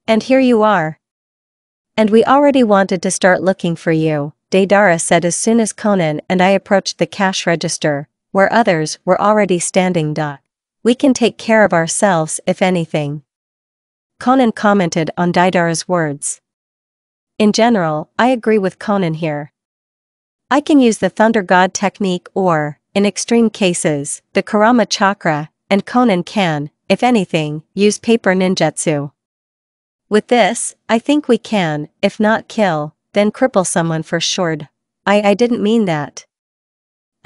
And here you are. And we already wanted to start looking for you, Deidara said as soon as Conan and I approached the cash register. where others were already standing. We can take care of ourselves if anything. Conan commented on Deidara's words. In general, I agree with Conan here. I can use the Thunder God technique or, in extreme cases, the Kurama chakra, and Conan can, if anything, use paper ninjutsu. With this, I think we can, if not kill, then cripple someone for sure. I didn't mean that.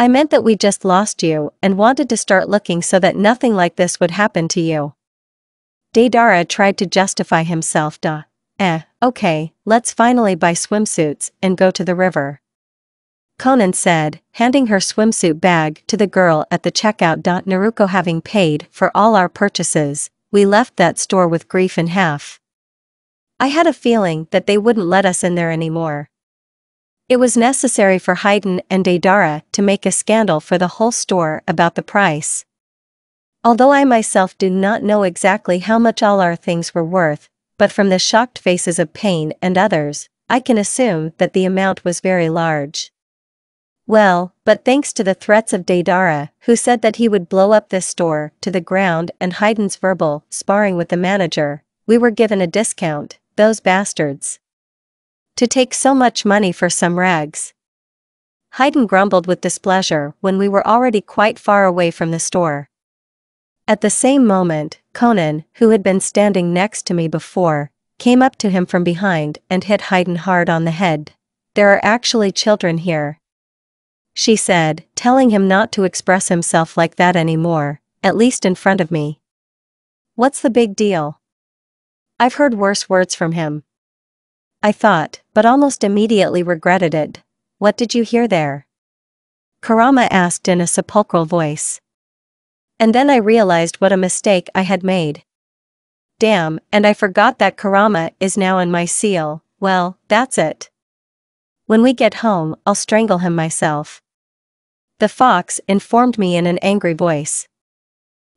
I meant that we just lost you and wanted to start looking so that nothing like this would happen to you. Deidara tried to justify himself. Okay, let's finally buy swimsuits and go to the river. Conan said, handing her swimsuit bag to the girl at the checkout. Naruko having paid for all our purchases, we left that store with grief in half. I had a feeling that they wouldn't let us in there anymore. It was necessary for Haydn and Deidara to make a scandal for the whole store about the price. Although I myself do not know exactly how much all our things were worth, but from the shocked faces of Pain and others, I can assume that the amount was very large. Well, but thanks to the threats of Deidara, who said that he would blow up this store to the ground, and Haydn's verbal sparring with the manager, we were given a discount, those bastards. To take so much money for some rags. Haydn grumbled with displeasure when we were already quite far away from the store. At the same moment, Conan, who had been standing next to me before, came up to him from behind and hit Haydn hard on the head. There are actually children here, she said, telling him not to express himself like that anymore, at least in front of me. What's the big deal? I've heard worse words from him, I thought, but almost immediately regretted it. What did you hear there? Kurama asked in a sepulchral voice. And then I realized what a mistake I had made. Damn, and I forgot that Kurama is now in my seal. Well, that's it. When we get home, I'll strangle him myself. The fox informed me in an angry voice.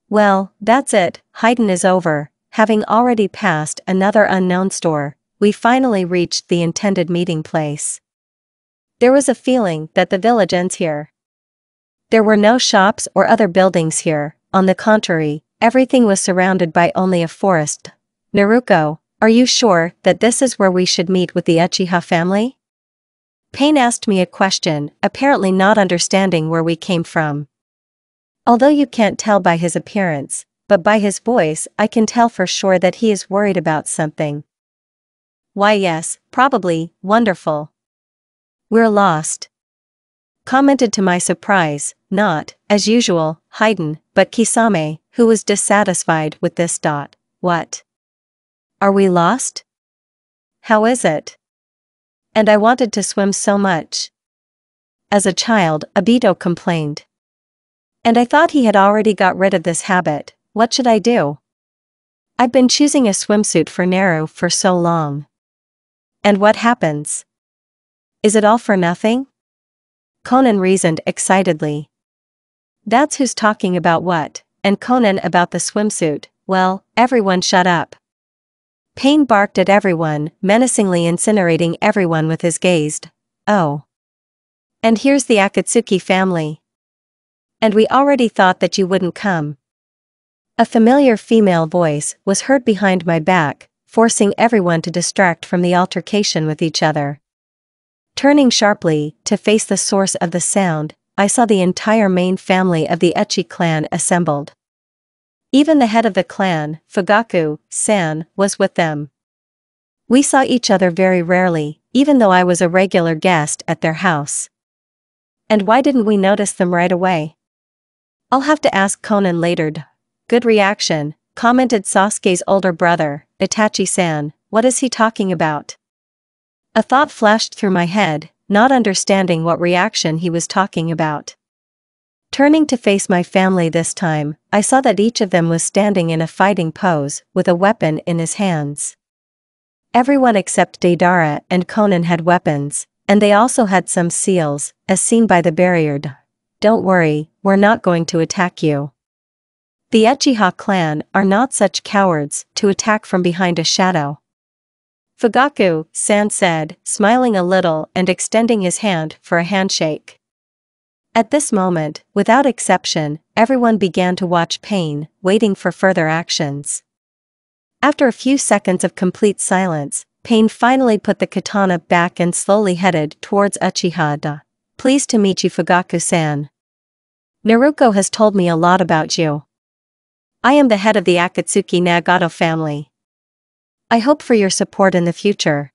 Well, that's it, Haydn is over. Having already passed another unknown store, we finally reached the intended meeting place. There was a feeling that the village ends here. There were no shops or other buildings here, on the contrary, everything was surrounded by only a forest. Naruko, are you sure that this is where we should meet with the Uchiha family? Pain asked me a question, apparently not understanding where we came from. Although you can't tell by his appearance, but by his voice I can tell for sure that he is worried about something. Why yes, probably, wonderful. We're lost. Commented to my surprise, not, as usual, Haydn, but Kisame, who was dissatisfied with this. What? Are we lost? How is it? And I wanted to swim so much. As a child, Obito complained. And I thought he had already got rid of this habit. What should I do? I've been choosing a swimsuit for Naru for so long. And what happens? Is it all for nothing? Conan reasoned excitedly. That's who's talking about what, and Conan about the swimsuit. Well, everyone shut up. Pain barked at everyone, menacingly incinerating everyone with his gaze. Oh. And here's the Akatsuki family. And we already thought that you wouldn't come. A familiar female voice was heard behind my back, forcing everyone to distract from the altercation with each other. Turning sharply, to face the source of the sound, I saw the entire main family of the Uchi clan assembled. Even the head of the clan, Fugaku-san, was with them. We saw each other very rarely, even though I was a regular guest at their house. And why didn't we notice them right away? I'll have to ask Conan later. Good reaction, commented Sasuke's older brother, Itachi-san. What is he talking about? A thought flashed through my head, not understanding what reaction he was talking about. Turning to face my family this time, I saw that each of them was standing in a fighting pose, with a weapon in his hands. Everyone except Deidara and Conan had weapons, and they also had some seals, as seen by the barrier. Don't worry, we're not going to attack you. The Uchiha clan are not such cowards to attack from behind a shadow. Fugaku-san said, smiling a little and extending his hand for a handshake. At this moment, without exception, everyone began to watch Pain, waiting for further actions. After a few seconds of complete silence, Pain finally put the katana back and slowly headed towards Uchiha. Pleased to meet you, Fugaku-san. Naruko has told me a lot about you. I am the head of the Akatsuki Nagato family. I hope for your support in the future.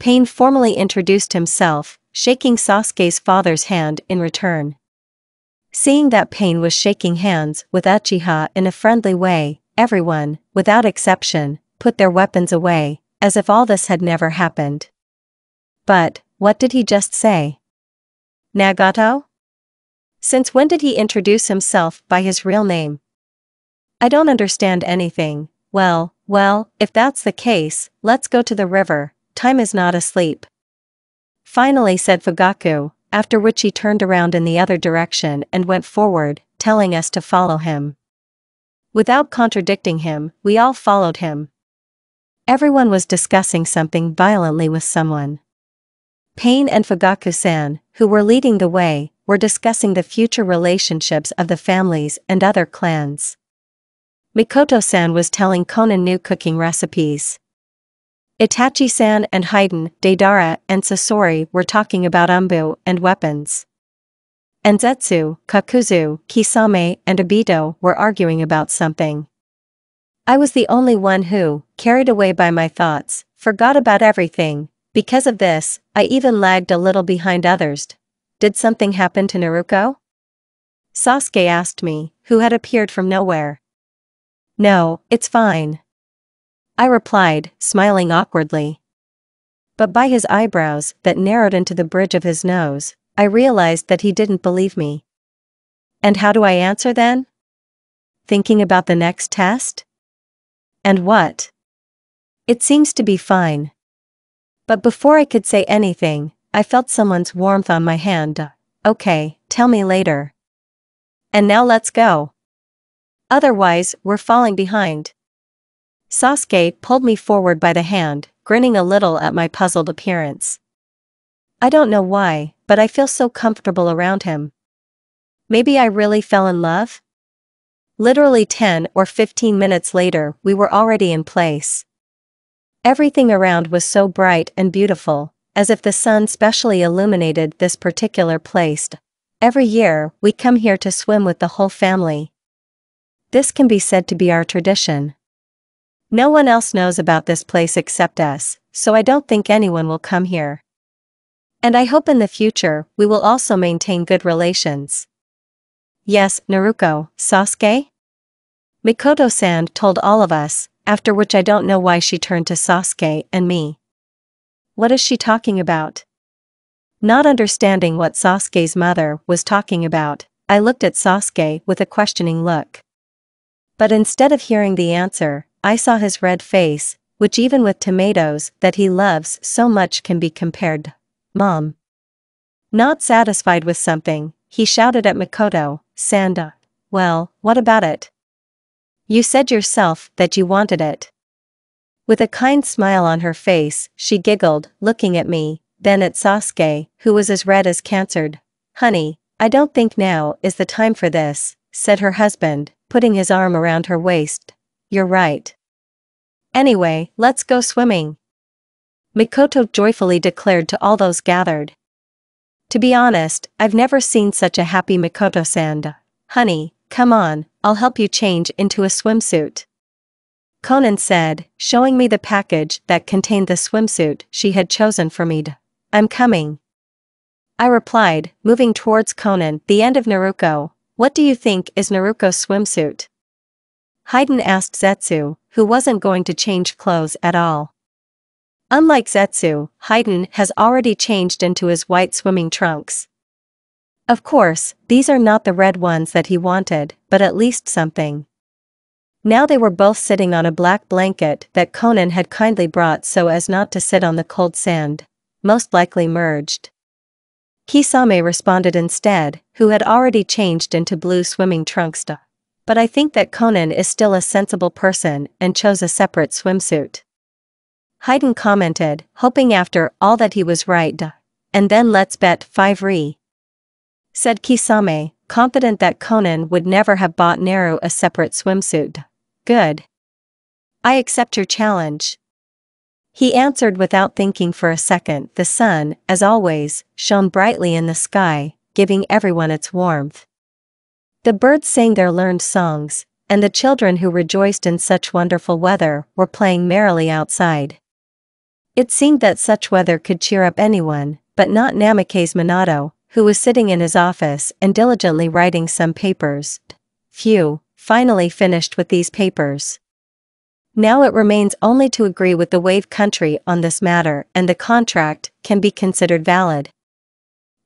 Pain formally introduced himself, shaking Sasuke's father's hand in return. Seeing that Pain was shaking hands with Uchiha in a friendly way, everyone, without exception, put their weapons away, as if all this had never happened. But, what did he just say? Nagato? Since when did he introduce himself by his real name? I don't understand anything. Well, if that's the case, let's go to the river, time is not asleep. Finally said Fugaku, after which he turned around in the other direction and went forward, telling us to follow him. Without contradicting him, we all followed him. Everyone was discussing something violently with someone. Pain and Fugaku-san, who were leading the way, were discussing the future relationships of the families and other clans. Mikoto-san was telling Konan new cooking recipes. Itachi-san and Haiden, Deidara and Sasori were talking about Umbu and weapons. And Zetsu, Kakuzu, Kisame and Obito were arguing about something. I was the only one who, carried away by my thoughts, forgot about everything. Because of this, I even lagged a little behind others. Did something happen to Naruko? Sasuke asked me, who had appeared from nowhere. No, it's fine. I replied, smiling awkwardly. But by his eyebrows that narrowed into the bridge of his nose, I realized that he didn't believe me. And how do I answer then? Thinking about the next test? And what? It seems to be fine. But before I could say anything, I felt someone's warmth on my hand. Okay, tell me later. And now let's go. Otherwise, we're falling behind. Sasuke pulled me forward by the hand, grinning a little at my puzzled appearance. I don't know why, but I feel so comfortable around him. Maybe I really fell in love? Literally 10 or 15 minutes later, we were already in place. Everything around was so bright and beautiful, as if the sun specially illuminated this particular place. Every year, we come here to swim with the whole family. This can be said to be our tradition. No one else knows about this place except us, so I don't think anyone will come here. And I hope in the future, we will also maintain good relations. Yes, Naruko, Sasuke? Mikoto-san told all of us, after which I don't know why she turned to Sasuke and me. What is she talking about? Not understanding what Sasuke's mother was talking about, I looked at Sasuke with a questioning look. But instead of hearing the answer, I saw his red face, which even with tomatoes that he loves so much can be compared. Mom. Not satisfied with something, he shouted at Mikoto-san. Well, what about it? You said yourself that you wanted it. With a kind smile on her face, she giggled, looking at me, then at Sasuke, who was as red as cancered. Honey, I don't think now is the time for this, said her husband, putting his arm around her waist. You're right. Anyway, let's go swimming. Mikoto joyfully declared to all those gathered. To be honest, I've never seen such a happy Mikoto-san. Honey, come on, I'll help you change into a swimsuit. Konan said, showing me the package that contained the swimsuit she had chosen for me. I'm coming. I replied, moving towards Konan. The end of Naruko. What do you think is Naruko's swimsuit? Haiden asked Zetsu, who wasn't going to change clothes at all. Unlike Zetsu, Haiden has already changed into his white swimming trunks. Of course, these are not the red ones that he wanted, but at least something. Now they were both sitting on a black blanket that Konan had kindly brought so as not to sit on the cold sand, most likely merged. Kisame responded instead, who had already changed into blue swimming trunks. But I think that Konan is still a sensible person and chose a separate swimsuit. Haiden commented, hoping after all that he was right. And then let's bet 5 Ri. said Kisame, confident that Conan would never have bought Naru a separate swimsuit. Good. I accept your challenge. He answered without thinking for a second. The sun, as always, shone brightly in the sky, giving everyone its warmth. The birds sang their learned songs, and the children who rejoiced in such wonderful weather were playing merrily outside. It seemed that such weather could cheer up anyone, but not Namikaze Minato, who was sitting in his office and diligently writing some papers. Phew, finally finished with these papers. Now it remains only to agree with the Wave Country on this matter, and the contract can be considered valid.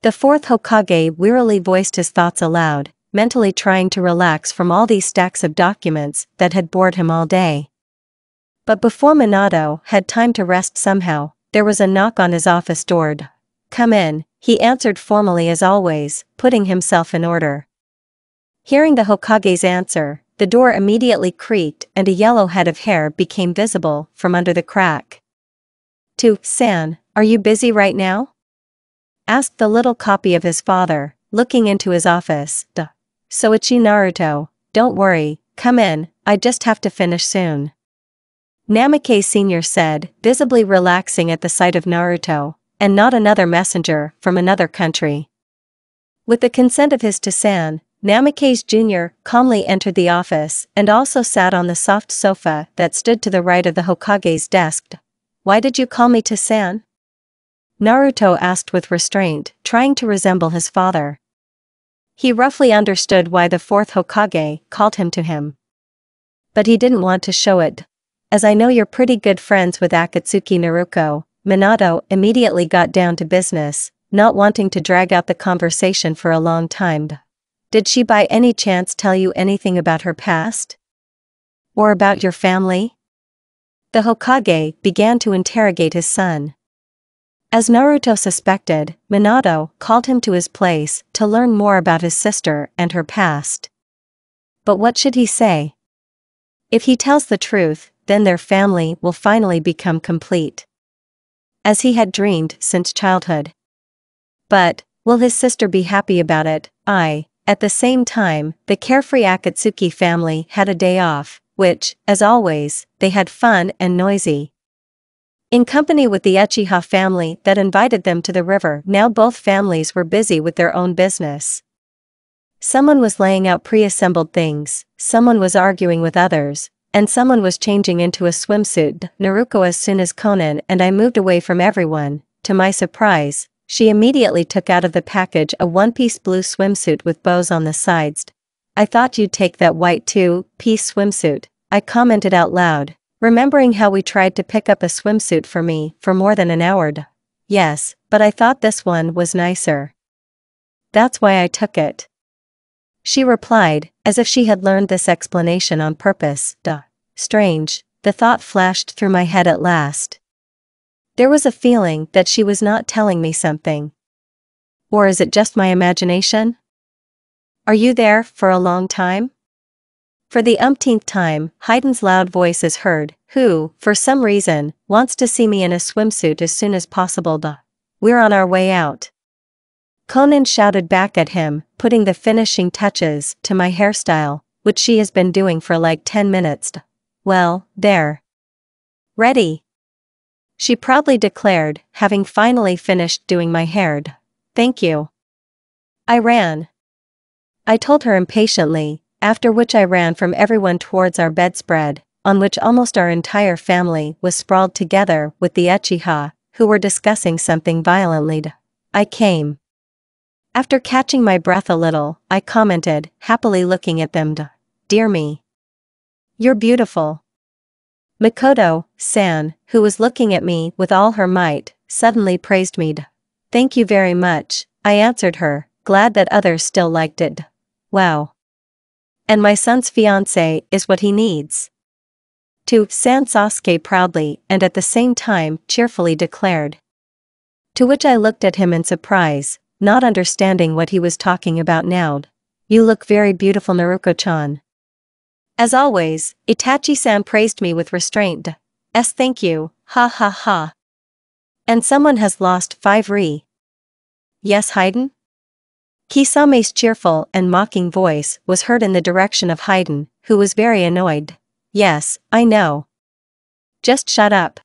The fourth Hokage wearily voiced his thoughts aloud, mentally trying to relax from all these stacks of documents that had bored him all day. But before Minato had time to rest somehow, there was a knock on his office door. Come in, he answered formally as always, putting himself in order. Hearing the Hokage's answer, the door immediately creaked and a yellow head of hair became visible from under the crack. "San, are you busy right now?" asked the little copy of his father, looking into his office. "Soichi Naruto, don't worry, come in, I just have to finish soon," Namikaze Sr. said, visibly relaxing at the sight of Naruto, and not another messenger from another country. With the consent of his San, Namikaze Jr. calmly entered the office and also sat on the soft sofa that stood to the right of the Hokage's desk. "Why did you call me San?" Naruto asked with restraint, trying to resemble his father. He roughly understood why the fourth Hokage called him to him. But he didn't want to show it. "As I know you're pretty good friends with Akatsuki Naruko," Minato immediately got down to business, not wanting to drag out the conversation for a long time. "Did she by any chance tell you anything about her past? Or about your family?" The Hokage began to interrogate his son. As Naruto suspected, Minato called him to his place to learn more about his sister and her past. But what should he say? If he tells the truth, then their family will finally become complete, as he had dreamed since childhood. But, will his sister be happy about it? At the same time, the carefree Akatsuki family had a day off, which, as always, they had fun and noisy. In company with the Uchiha family that invited them to the river. Now both families were busy with their own business. Someone was laying out pre-assembled things, someone was arguing with others, and someone was changing into a swimsuit. Naruko, as soon as Conan and I moved away from everyone, to my surprise, she immediately took out of the package a one-piece blue swimsuit with bows on the sides. "I thought you'd take that white two-piece swimsuit," I commented out loud, remembering how we tried to pick up a swimsuit for me for more than an hour. "Yes, but I thought this one was nicer. That's why I took it," she replied, as if she had learned this explanation on purpose. Strange, the thought flashed through my head at last. There was a feeling that she was not telling me something. Or is it just my imagination? "Are you there for a long time?" For the umpteenth time, Hayden's loud voice is heard, who, for some reason, wants to see me in a swimsuit as soon as possible. "We're on our way out," Conan shouted back at him, putting the finishing touches to my hairstyle, which she has been doing for like 10 minutes. "Well, there. Ready," she proudly declared, having finally finished doing my hair. "Thank you." I ran. I told her impatiently, after which I ran from everyone towards our bedspread, on which almost our entire family was sprawled together with the Uchiha, who were discussing something violently. I came. After catching my breath a little, I commented, happily looking at them. "Dear me. You're beautiful." Mikoto-san, who was looking at me with all her might, suddenly praised me. "Thank you very much," I answered her, glad that others still liked it. "Wow. And my son's fiancé is what he needs," San Sasuke proudly and at the same time cheerfully declared. To which I looked at him in surprise, not understanding what he was talking about now. "You look very beautiful, Naruko-chan." As always, Itachi-san praised me with restraint. Thank you, ha ha ha. "And someone has lost 5 ri. Yes, Hayden?" Kisame's cheerful and mocking voice was heard in the direction of Haydn, who was very annoyed. Yes, I know. Just shut up.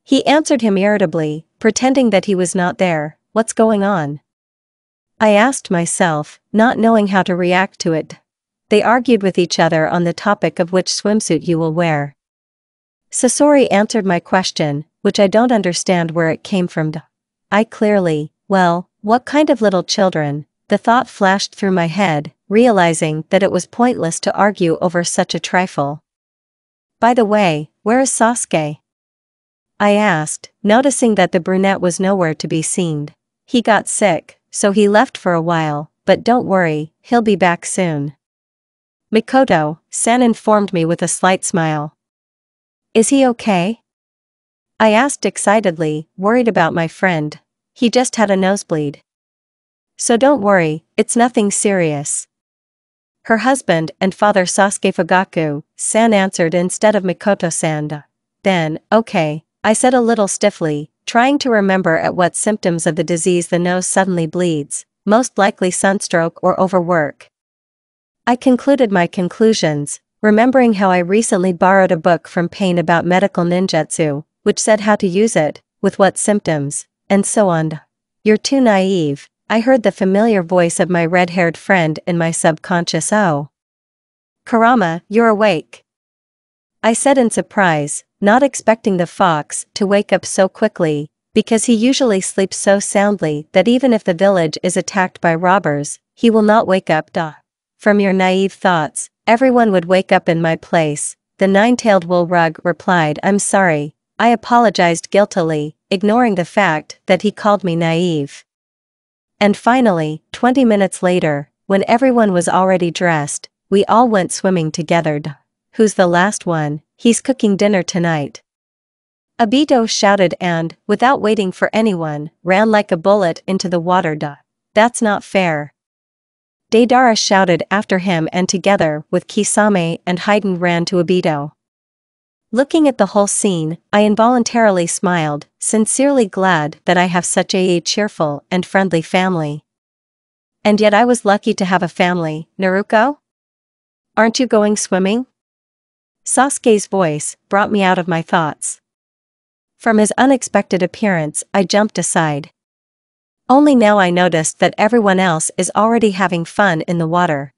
He answered him irritably, pretending that he was not there. What's going on? I asked myself, not knowing how to react to it. They argued with each other on the topic of which swimsuit you will wear. Sasori answered my question, which I don't understand where it came from. I clearly, well, what kind of little children? The thought flashed through my head, realizing that it was pointless to argue over such a trifle. By the way, where is Sasuke? I asked, noticing that the brunette was nowhere to be seen. He got sick, so he left for a while, but don't worry, he'll be back soon. Mikoto-san informed me with a slight smile. Is he okay? I asked excitedly, worried about my friend. He just had a nosebleed. So don't worry, it's nothing serious. Her husband and father Sasuke Fugaku-san answered instead of Mikoto-san. Then, okay, I said a little stiffly, trying to remember at what symptoms of the disease the nose suddenly bleeds, most likely sunstroke or overwork. I concluded my conclusions, remembering how I recently borrowed a book from Pain about medical ninjutsu, which said how to use it, with what symptoms, and so on. You're too naive, I heard the familiar voice of my red-haired friend in my subconscious. Oh. Kurama, you're awake. I said in surprise, not expecting the fox to wake up so quickly, because he usually sleeps so soundly that even if the village is attacked by robbers, he will not wake up. From your naive thoughts, everyone would wake up in my place, the nine-tailed wool rug replied. I'm sorry, I apologized guiltily, ignoring the fact that he called me naive. And finally, 20 minutes later, when everyone was already dressed, we all went swimming together. Who's the last one? He's cooking dinner tonight. Obito shouted and, without waiting for anyone, ran like a bullet into the water. That's not fair. Deidara shouted after him and together with Kisame and Haydn ran to Obito. Looking at the whole scene, I involuntarily smiled, sincerely glad that I have such a cheerful and friendly family. And yet I was lucky to have a family. Naruko? Aren't you going swimming? Sasuke's voice brought me out of my thoughts. From his unexpected appearance, I jumped aside. Only now I noticed that everyone else is already having fun in the water.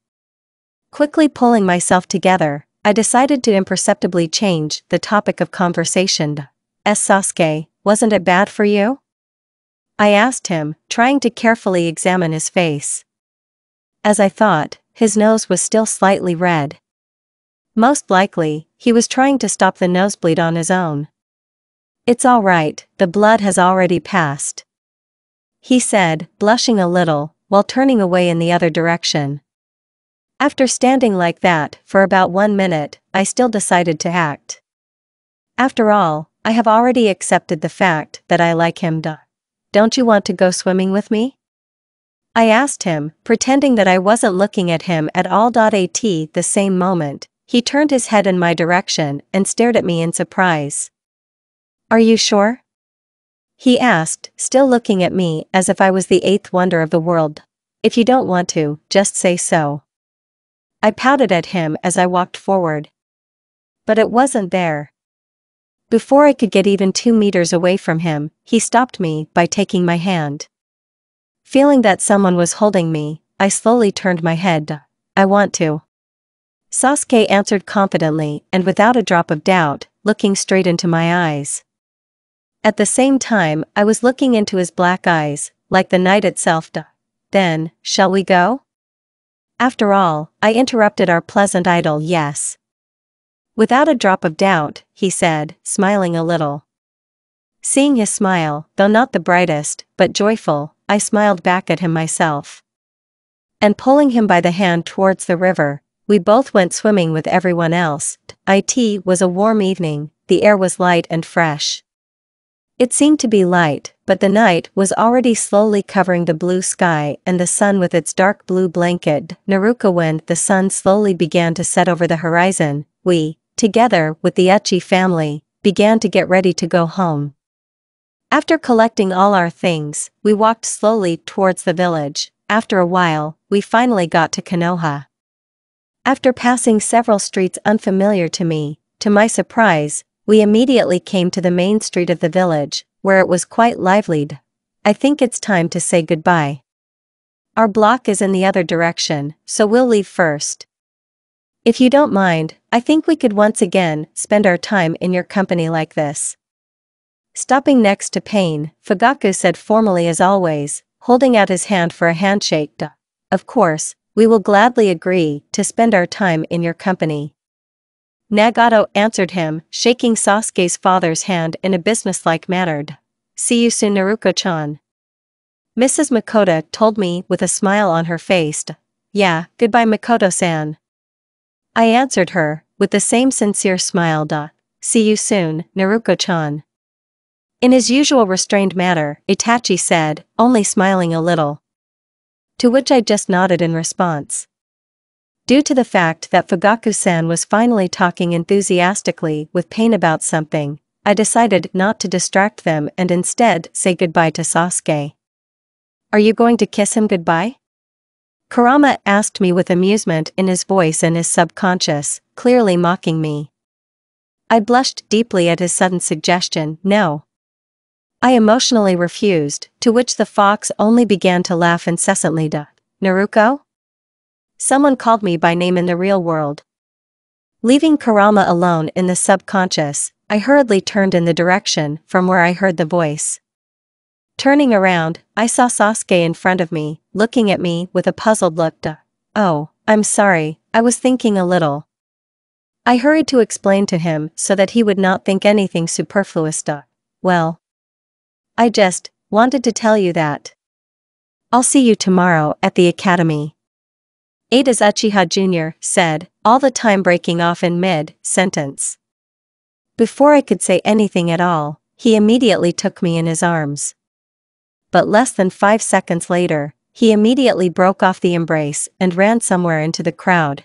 Quickly pulling myself together, I decided to imperceptibly change the topic of conversation. Sasuke, wasn't it bad for you? I asked him, trying to carefully examine his face. As I thought, his nose was still slightly red. Most likely, he was trying to stop the nosebleed on his own. It's all right, the blood has already passed. He said, blushing a little, while turning away in the other direction. After standing like that for about 1 minute, I still decided to act. After all, I have already accepted the fact that I like him. Don't you want to go swimming with me? I asked him, pretending that I wasn't looking at him at all. At the same moment, he turned his head in my direction and stared at me in surprise. Are you sure? He asked, still looking at me as if I was the eighth wonder of the world. If you don't want to, just say so. I pouted at him as I walked forward. But it wasn't there. Before I could get even 2 meters away from him, he stopped me by taking my hand. Feeling that someone was holding me, I slowly turned my head. I want to. Sasuke answered confidently and without a drop of doubt, looking straight into my eyes. At the same time, I was looking into his black eyes, like the night itself. Then, shall we go? After all, I interrupted our pleasant idyll. Yes. Without a drop of doubt, he said, smiling a little. Seeing his smile, though not the brightest, but joyful, I smiled back at him myself. And pulling him by the hand towards the river, we both went swimming with everyone else. It was a warm evening, the air was light and fresh. It seemed to be light, but the night was already slowly covering the blue sky and the sun with its dark blue blanket. Naruko, when the sun slowly began to set over the horizon, we, together with the Uchi family, began to get ready to go home. After collecting all our things, we walked slowly towards the village, after a while, we finally got to Konoha. After passing several streets unfamiliar to me, to my surprise, we immediately came to the main street of the village, where it was quite lively. I think it's time to say goodbye. Our block is in the other direction, so we'll leave first. If you don't mind, I think we could once again spend our time in your company like this. Stopping next to Pain, Fugaku said formally as always, holding out his hand for a handshake. Of course, we will gladly agree to spend our time in your company. Nagato answered him, shaking Sasuke's father's hand in a businesslike manner. See you soon, Naruko-chan. Mrs. Makoto told me with a smile on her face. Yeah, goodbye Makoto-san. I answered her, with the same sincere smile. See you soon, Naruko-chan. In his usual restrained manner, Itachi said, only smiling a little. To which I just nodded in response. Due to the fact that Fugaku-san was finally talking enthusiastically with Pain about something, I decided not to distract them and instead say goodbye to Sasuke. Are you going to kiss him goodbye? Kurama asked me with amusement in his voice and his subconscious, clearly mocking me. I blushed deeply at his sudden suggestion. No. I emotionally refused, to which the fox only began to laugh incessantly. Naruko? Someone called me by name in the real world. Leaving Kurama alone in the subconscious, I hurriedly turned in the direction from where I heard the voice. Turning around, I saw Sasuke in front of me, looking at me with a puzzled look. Oh, I'm sorry, I was thinking a little. I hurried to explain to him so that he would not think anything superfluous. Well, I just wanted to tell you that. I'll see you tomorrow at the academy. Ada's Uchiha Jr. said, all the time breaking off in mid-sentence. Before I could say anything at all, he immediately took me in his arms. But less than 5 seconds later, he immediately broke off the embrace and ran somewhere into the crowd.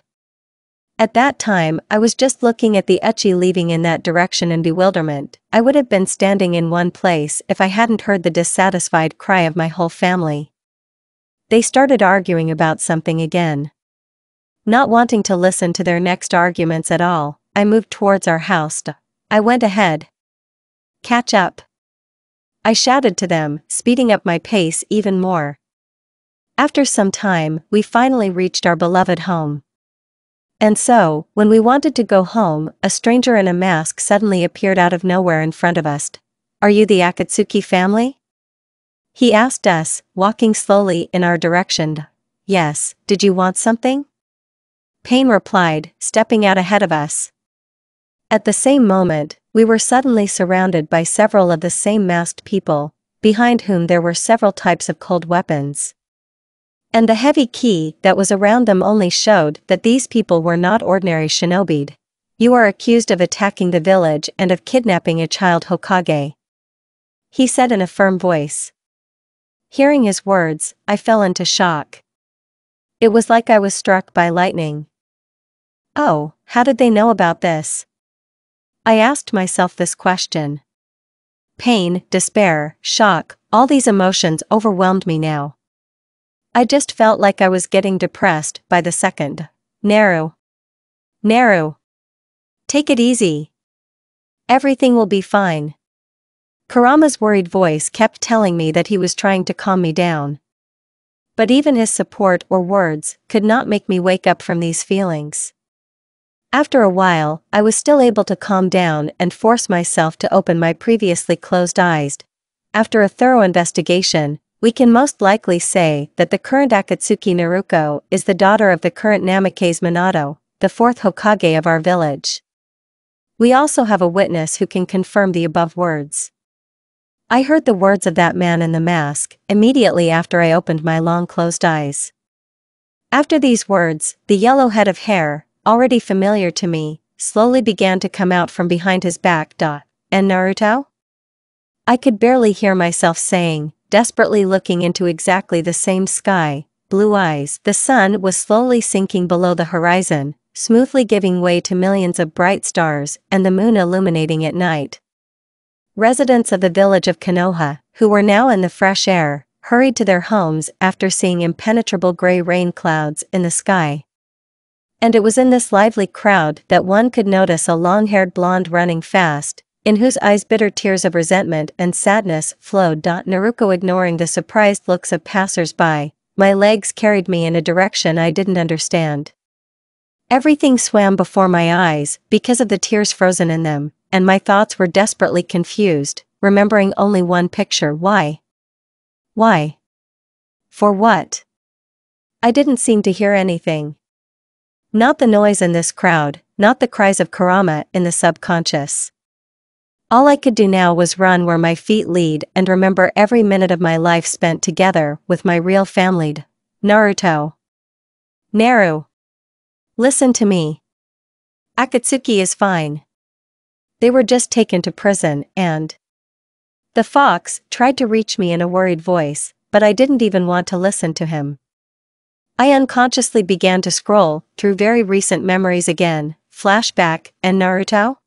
At that time, I was just looking at the Uchi leaving in that direction in bewilderment. I would have been standing in one place if I hadn't heard the dissatisfied cry of my whole family. They started arguing about something again. Not wanting to listen to their next arguments at all, I moved towards our house. I went ahead. Catch up. I shouted to them, speeding up my pace even more. After some time, we finally reached our beloved home. And so, when we wanted to go home, a stranger in a mask suddenly appeared out of nowhere in front of us. Are you the Akatsuki family? He asked us, walking slowly in our direction. Yes, did you want something? Pain replied, stepping out ahead of us. At the same moment, we were suddenly surrounded by several of the same masked people, behind whom there were several types of cold weapons. And the heavy ki that was around them only showed that these people were not ordinary shinobi. You are accused of attacking the village and of kidnapping a child Hokage. He said in a firm voice. Hearing his words, I fell into shock. It was like I was struck by lightning. Oh, how did they know about this? I asked myself this question. Pain, despair, shock, all these emotions overwhelmed me now. I just felt like I was getting depressed by the second. Naru. Take it easy. Everything will be fine. Kurama's worried voice kept telling me that he was trying to calm me down. But even his support or words could not make me wake up from these feelings. After a while, I was still able to calm down and force myself to open my previously closed eyes. After a thorough investigation, we can most likely say that the current Akatsuki Naruko is the daughter of the current Namikaze Minato, the 4th Hokage of our village. We also have a witness who can confirm the above words. I heard the words of that man in the mask immediately after I opened my long closed eyes. After these words, the yellow head of hair, already familiar to me, slowly began to come out from behind his back. And Naruto? I could barely hear myself saying, desperately looking into exactly the same sky, blue eyes. The sun was slowly sinking below the horizon, smoothly giving way to millions of bright stars and the moon illuminating at night. Residents of the village of Konoha, who were now in the fresh air, hurried to their homes after seeing impenetrable gray rain clouds in the sky. And it was in this lively crowd that one could notice a long-haired blonde running fast, in whose eyes bitter tears of resentment and sadness flowed. Naruko ignoring the surprised looks of passers-by, my legs carried me in a direction I didn't understand. Everything swam before my eyes because of the tears frozen in them, and my thoughts were desperately confused, remembering only one picture. Why? Why? For what? I didn't seem to hear anything. Not the noise in this crowd, not the cries of Kurama in the subconscious. All I could do now was run where my feet lead and remember every minute of my life spent together with my real family. Naruto. Naru. Listen to me. Akatsuki is fine. They were just taken to prison and... The fox tried to reach me in a worried voice, but I didn't even want to listen to him. I unconsciously began to scroll through very recent memories again, flashback, and Naruto?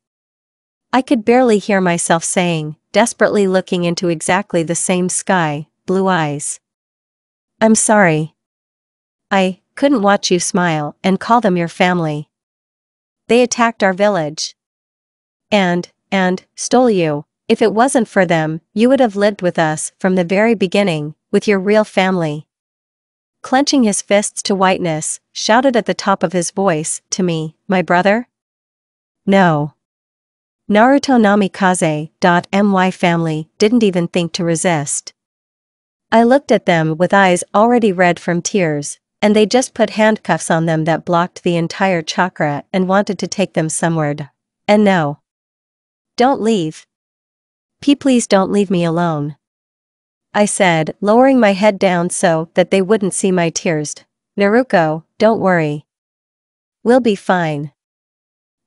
I could barely hear myself saying, desperately looking into exactly the same sky, blue eyes. I'm sorry. I couldn't watch you smile and call them your family. They attacked our village. And stole you. If it wasn't for them, you would have lived with us from the very beginning, with your real family. Clenching his fists to whiteness, shouted at the top of his voice, to me, my brother? No. Naruto Namikaze.my family didn't even think to resist. I looked at them with eyes already red from tears, and they just put handcuffs on them that blocked the entire chakra and wanted to take them somewhere. And no. Don't leave. Please don't leave me alone. I said, lowering my head down so that they wouldn't see my tears. Naruko, don't worry. We'll be fine.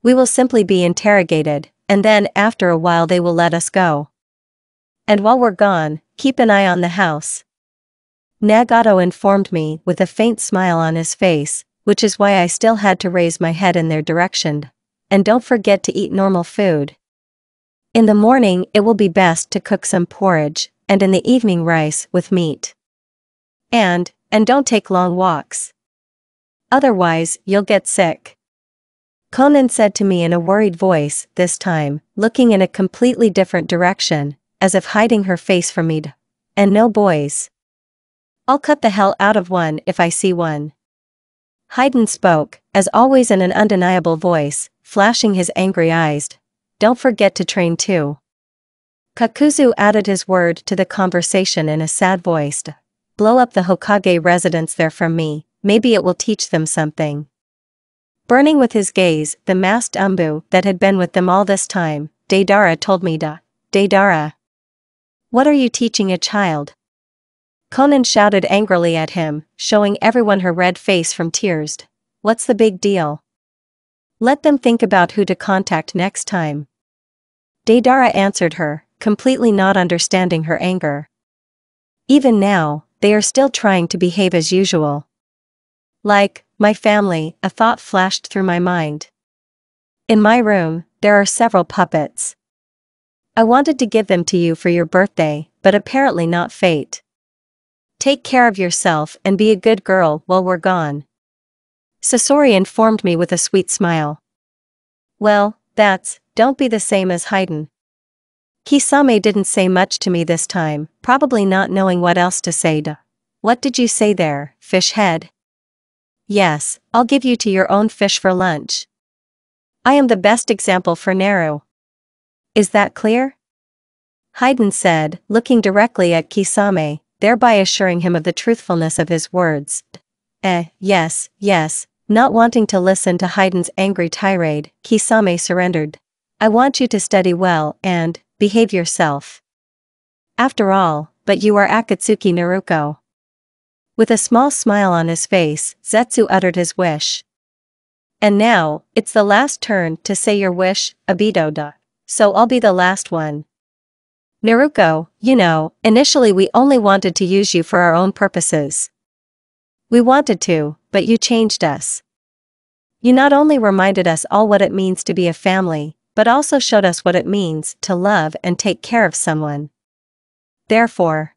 We will simply be interrogated, and then after a while they will let us go. And while we're gone, keep an eye on the house. Nagato informed me with a faint smile on his face, which is why I still had to raise my head in their direction. And don't forget to eat normal food. In the morning it will be best to cook some porridge, and in the evening rice with meat. And don't take long walks. Otherwise, you'll get sick. Konan said to me in a worried voice, this time, looking in a completely different direction, as if hiding her face from me. And no boys. I'll cut the hell out of one if I see one. Hayden spoke, as always in an undeniable voice, flashing his angry eyes. Don't forget to train too. Kakuzu added his word to the conversation in a sad voice. Blow up the Hokage residence there from me, maybe it will teach them something. Burning with his gaze the masked Umbu that had been with them all this time, Deidara told me Deidara. What are you teaching a child? Konan shouted angrily at him, showing everyone her red face from tears. What's the big deal? Let them think about who to contact next time. Deidara answered her, completely not understanding her anger. Even now, they are still trying to behave as usual. Like, my family, a thought flashed through my mind. In my room, there are several puppets. I wanted to give them to you for your birthday, but apparently not fate. Take care of yourself and be a good girl while we're gone. Sasori informed me with a sweet smile. Well, don't be the same as Hayden. Kisame didn't say much to me this time, probably not knowing what else to say. What did you say there, fish head? Yes, I'll give you to your own fish for lunch. I am the best example for Naru. Is that clear? Hayden said, looking directly at Kisame, thereby assuring him of the truthfulness of his words. Yes. Not wanting to listen to Hayden's angry tirade, Kisame surrendered. I want you to study well and behave yourself. After all, but you are Akatsuki Naruko. With a small smile on his face, Zetsu uttered his wish. And now, it's the last turn to say your wish, Obito. So I'll be the last one. Naruko, initially we only wanted to use you for our own purposes. We wanted to, but you changed us. You not only reminded us all what it means to be a family, but also showed us what it means to love and take care of someone. Therefore,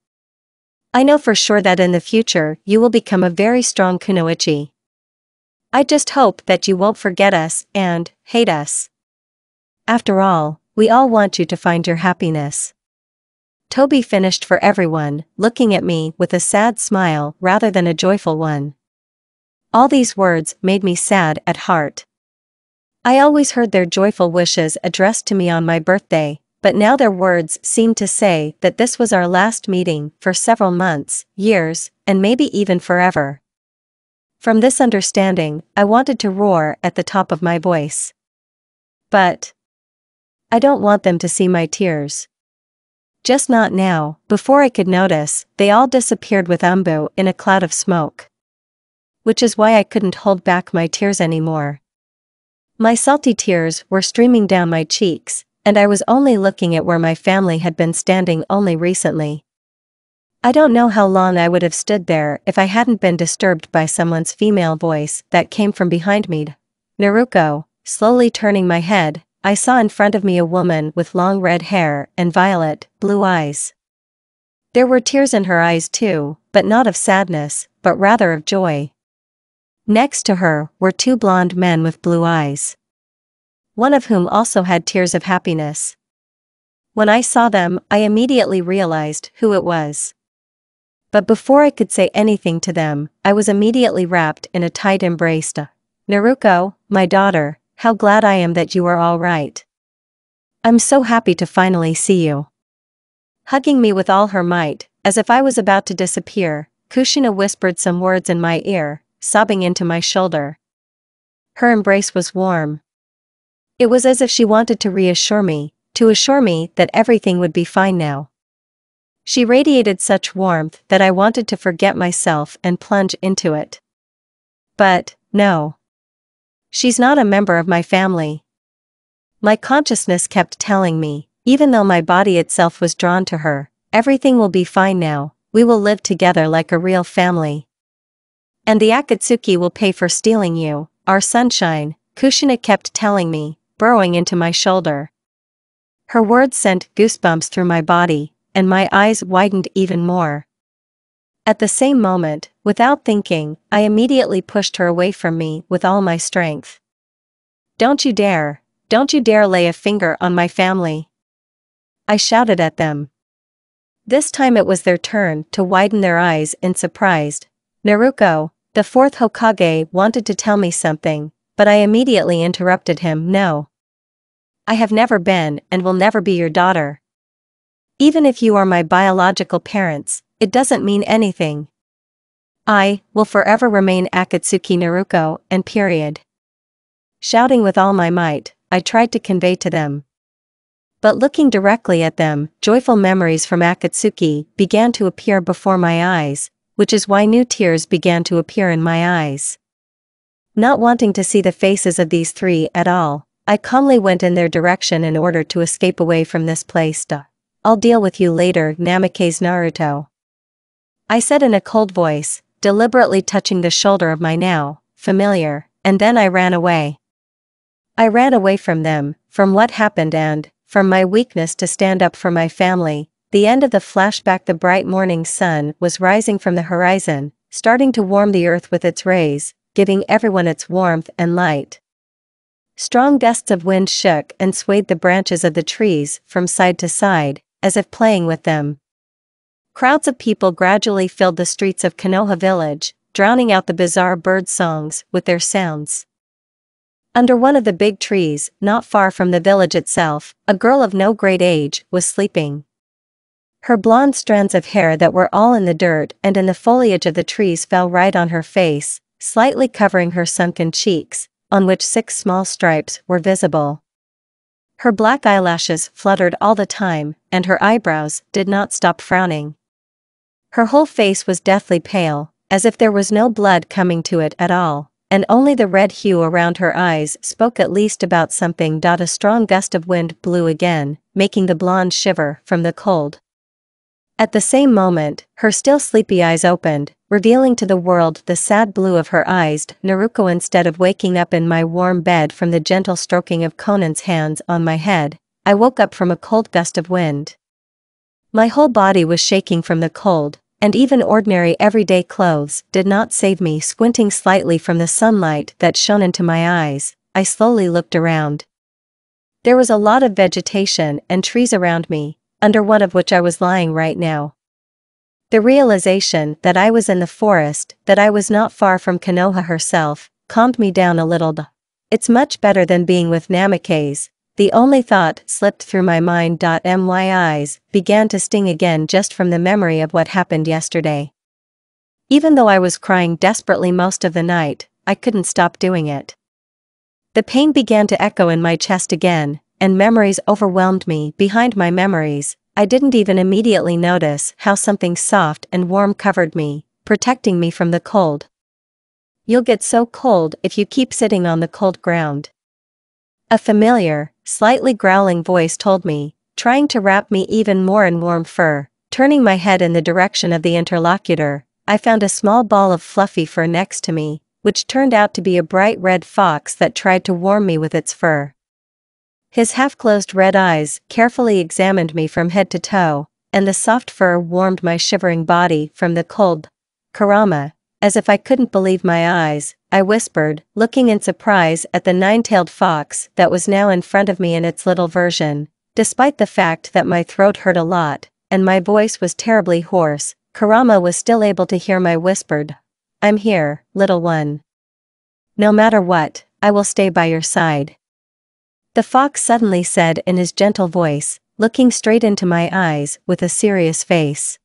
I know for sure that in the future you will become a very strong kunoichi. I just hope that you won't forget us and hate us. After all, we all want you to find your happiness." Toby finished for everyone, looking at me with a sad smile rather than a joyful one. All these words made me sad at heart. I always heard their joyful wishes addressed to me on my birthday, but now their words seemed to say that this was our last meeting for several months, years, and maybe even forever. From this understanding, I wanted to roar at the top of my voice. But I don't want them to see my tears. Just not now. Before I could notice, they all disappeared with Umbu in a cloud of smoke. Which is why I couldn't hold back my tears anymore. My salty tears were streaming down my cheeks, and I was only looking at where my family had been standing only recently. I don't know how long I would have stood there if I hadn't been disturbed by someone's female voice that came from behind me. "Naruko." Slowly turning my head, I saw in front of me a woman with long red hair and violet, blue eyes. There were tears in her eyes too, but not of sadness, but rather of joy. Next to her were two blonde men with blue eyes, one of whom also had tears of happiness. When I saw them, I immediately realized who it was. But before I could say anything to them, I was immediately wrapped in a tight embrace. "Naruko, my daughter, how glad I am that you are all right. I'm so happy to finally see you." Hugging me with all her might, as if I was about to disappear, Kushina whispered some words in my ear, sobbing into my shoulder. Her embrace was warm. It was as if she wanted to reassure me, to assure me that everything would be fine now. She radiated such warmth that I wanted to forget myself and plunge into it. But, no. She's not a member of my family. My consciousness kept telling me, even though my body itself was drawn to her, everything will be fine now, we will live together like a real family. And the Akatsuki will pay for stealing you, our sunshine, Kushina kept telling me, burrowing into my shoulder. Her words sent goosebumps through my body, and my eyes widened even more. At the same moment, without thinking, I immediately pushed her away from me with all my strength. Don't you dare lay a finger on my family!" I shouted at them. This time it was their turn to widen their eyes in surprise. Naruko, the fourth Hokage, wanted to tell me something, but I immediately interrupted him. "No. I have never been and will never be your daughter. Even if you are my biological parents, it doesn't mean anything. I will forever remain Akatsuki Naruko, and period." Shouting with all my might, I tried to convey to them. But looking directly at them, joyful memories from Akatsuki began to appear before my eyes, which is why new tears began to appear in my eyes. Not wanting to see the faces of these three at all, I calmly went in their direction in order to escape away from this place. "I'll deal with you later, Namikaze Naruto," I said in a cold voice, deliberately touching the shoulder of my now familiar, and then I ran away. I ran away from them, from what happened and, from my weakness to stand up for my family. The end of the flashback. The bright morning sun was rising from the horizon, starting to warm the earth with its rays, giving everyone its warmth and light. Strong gusts of wind shook and swayed the branches of the trees from side to side, as if playing with them. Crowds of people gradually filled the streets of Konoha village, drowning out the bizarre bird songs with their sounds. Under one of the big trees, not far from the village itself, a girl of no great age was sleeping. Her blonde strands of hair that were all in the dirt and in the foliage of the trees fell right on her face, slightly covering her sunken cheeks, on which 6 small stripes were visible. Her black eyelashes fluttered all the time, and her eyebrows did not stop frowning. Her whole face was deathly pale, as if there was no blood coming to it at all, and only the red hue around her eyes spoke at least about something. A strong gust of wind blew again, making the blonde shiver from the cold. At the same moment, her still sleepy eyes opened, revealing to the world the sad blue of her eyes. Naruko, instead of waking up in my warm bed from the gentle stroking of Conan's hands on my head, I woke up from a cold gust of wind. My whole body was shaking from the cold, and even ordinary everyday clothes did not save me. Squinting slightly from the sunlight that shone into my eyes, I slowly looked around. There was a lot of vegetation and trees around me, under one of which I was lying right now. The realization that I was in the forest, that I was not far from Konoha herself, calmed me down a little. It's much better than being with Namikaze. The only thought slipped through my mind. My eyes began to sting again just from the memory of what happened yesterday. Even though I was crying desperately most of the night, I couldn't stop doing it. The pain began to echo in my chest again, and memories overwhelmed me. Behind my memories, I didn't even immediately notice how something soft and warm covered me, protecting me from the cold. You'll get so cold if you keep sitting on the cold ground. A familiar, slightly growling voice told me, trying to wrap me even more in warm fur. Turning my head in the direction of the interlocutor, I found a small ball of fluffy fur next to me, which turned out to be a bright red fox that tried to warm me with its fur. His half-closed red eyes carefully examined me from head to toe, and the soft fur warmed my shivering body from the cold. Kurama, as if I couldn't believe my eyes, I whispered, looking in surprise at the nine-tailed fox that was now in front of me in its little version. Despite the fact that my throat hurt a lot, and my voice was terribly hoarse, Kurama was still able to hear my whispered, "I'm here, little one. No matter what, I will stay by your side." The fox suddenly said in his gentle voice, looking straight into my eyes with a serious face.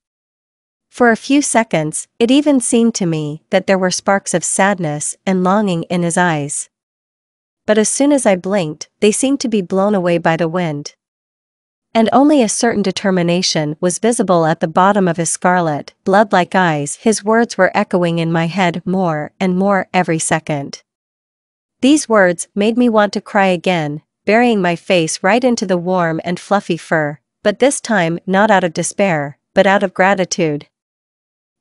For a few seconds, it even seemed to me that there were sparks of sadness and longing in his eyes. But as soon as I blinked, they seemed to be blown away by the wind. And only a certain determination was visible at the bottom of his scarlet, blood-like eyes. His words were echoing in my head more and more every second. These words made me want to cry again, burying my face right into the warm and fluffy fur, but this time not out of despair, but out of gratitude.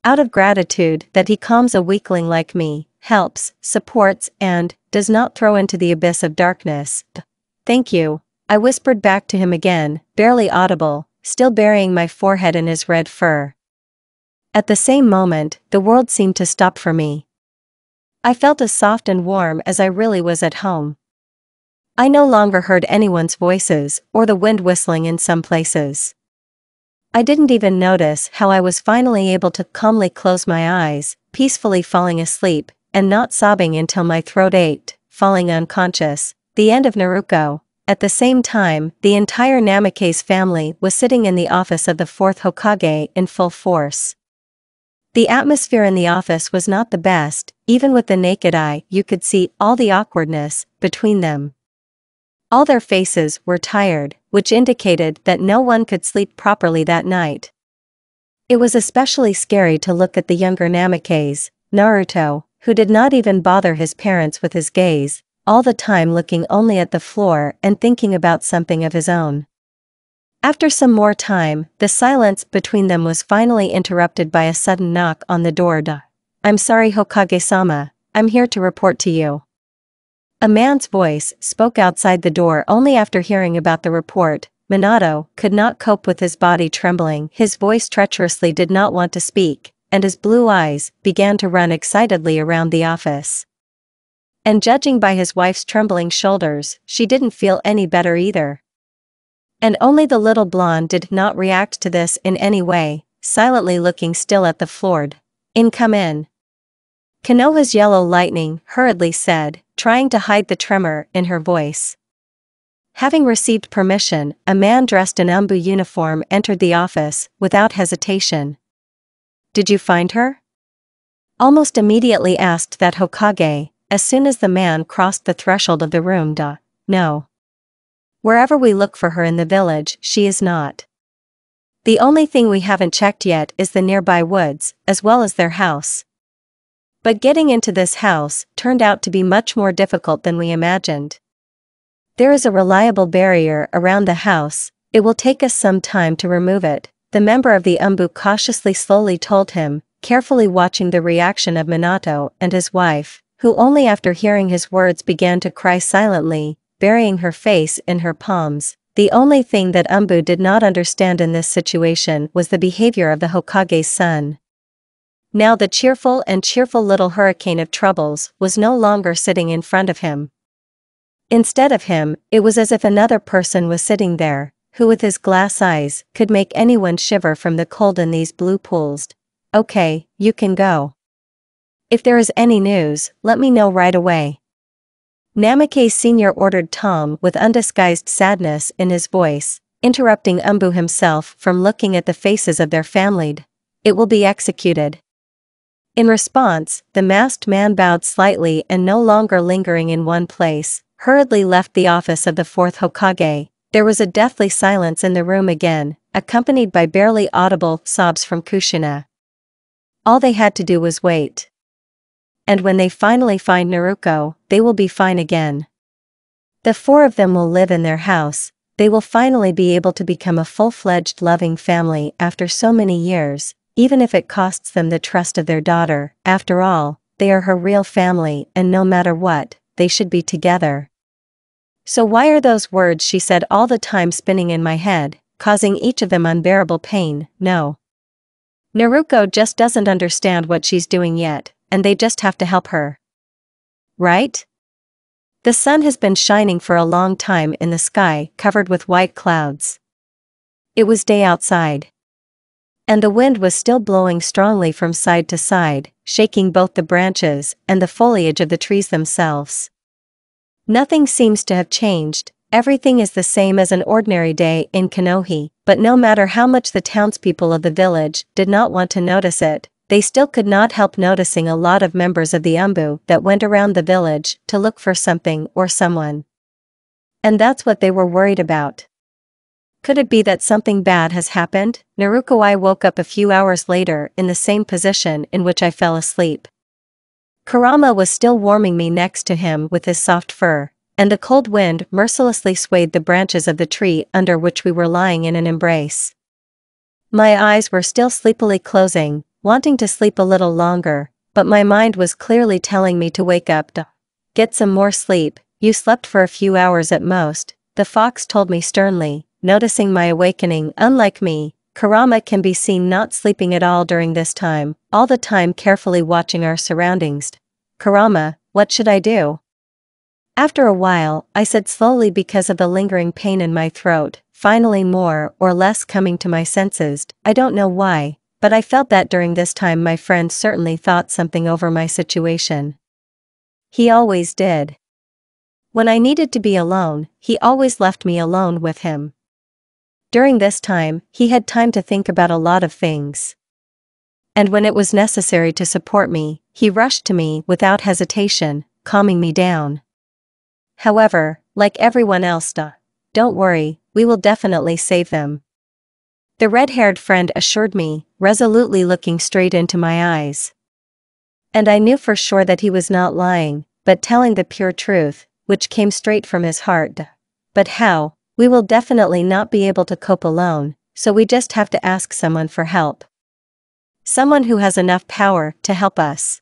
Out of gratitude that he calms a weakling like me, helps, supports, and does not throw into the abyss of darkness. "Thank you," I whispered back to him again, barely audible, still burying my forehead in his red fur. At the same moment, the world seemed to stop for me. I felt as soft and warm as I really was at home. I no longer heard anyone's voices or the wind whistling in some places. I didn't even notice how I was finally able to calmly close my eyes, peacefully falling asleep, and not sobbing until my throat ached, falling unconscious. The end of Naruto. At the same time, the entire Namikaze family was sitting in the office of the 4th Hokage in full force. The atmosphere in the office was not the best. Even with the naked eye you could see all the awkwardness between them. All their faces were tired, which indicated that no one could sleep properly that night. It was especially scary to look at the younger Namikaze, Naruto, who did not even bother his parents with his gaze, all the time looking only at the floor and thinking about something of his own. After some more time, the silence between them was finally interrupted by a sudden knock on the door. "I'm sorry, Hokage-sama, I'm here to report to you." A man's voice spoke outside the door. Only after hearing about the report, Minato could not cope with his body trembling. His voice treacherously did not want to speak, and his blue eyes began to run excitedly around the office. And judging by his wife's trembling shoulders, she didn't feel any better either. And only the little blonde did not react to this in any way, silently looking still at the floor. Come in." Konoha's yellow lightning hurriedly said, trying to hide the tremor in her voice. Having received permission, a man dressed in Umbu uniform entered the office without hesitation. "Did you find her?" Almost immediately asked that Hokage, as soon as the man crossed the threshold of the room. "No. Wherever we look for her in the village, she is not. The only thing we haven't checked yet is the nearby woods, as well as their house. But getting into this house turned out to be much more difficult than we imagined. There is a reliable barrier around the house. It will take us some time to remove it," the member of the Umbu cautiously slowly told him, carefully watching the reaction of Minato and his wife, who only after hearing his words began to cry silently, burying her face in her palms. The only thing that Umbu did not understand in this situation was the behavior of the Hokage's son. Now the cheerful little hurricane of troubles was no longer sitting in front of him. Instead of him, it was as if another person was sitting there, who with his glass eyes could make anyone shiver from the cold in these blue pools. Okay, you can go. If there is any news, let me know right away. Namake Sr. ordered Tom with undisguised sadness in his voice, interrupting Umbu himself from looking at the faces of their family. It will be executed. In response, the masked man bowed slightly and no longer lingering in one place, hurriedly left the office of the fourth Hokage. There was a deathly silence in the room again, accompanied by barely audible sobs from Kushina. All they had to do was wait. And when they finally find Naruko, they will be fine again. The four of them will live in their house. They will finally be able to become a full-fledged loving family after so many years, even if it costs them the trust of their daughter. After all, they are her real family and no matter what, they should be together. So why are those words she said all the time spinning in my head, causing each of them unbearable pain? No. Naruko just doesn't understand what she's doing yet, and they just have to help her. Right? The sun has been shining for a long time in the sky covered with white clouds. It was day outside. And the wind was still blowing strongly from side to side, shaking both the branches and the foliage of the trees themselves. Nothing seems to have changed, everything is the same as an ordinary day in Konoha, but no matter how much the townspeople of the village did not want to notice it, they still could not help noticing a lot of members of the Umbu that went around the village to look for something or someone. And that's what they were worried about. Could it be that something bad has happened? Naruko. I woke up a few hours later in the same position in which I fell asleep. Kurama was still warming me next to him with his soft fur, and the cold wind mercilessly swayed the branches of the tree under which we were lying in an embrace. My eyes were still sleepily closing, wanting to sleep a little longer, but my mind was clearly telling me to wake up. Get some more sleep, you slept for a few hours at most, the fox told me sternly, noticing my awakening. Unlike me, Kurama can be seen not sleeping at all during this time, all the time carefully watching our surroundings. Kurama, what should I do? After a while, I said slowly because of the lingering pain in my throat, finally more or less coming to my senses. I don't know why, but I felt that during this time my friend certainly thought something over my situation. He always did. When I needed to be alone, he always left me alone with him. During this time, he had time to think about a lot of things. And when it was necessary to support me, he rushed to me without hesitation, calming me down. However, like everyone else, don't worry, we will definitely save them. The red-haired friend assured me, resolutely looking straight into my eyes. And I knew for sure that he was not lying, but telling the pure truth, which came straight from his heart. But how? We will definitely not be able to cope alone, so we just have to ask someone for help. Someone who has enough power to help us.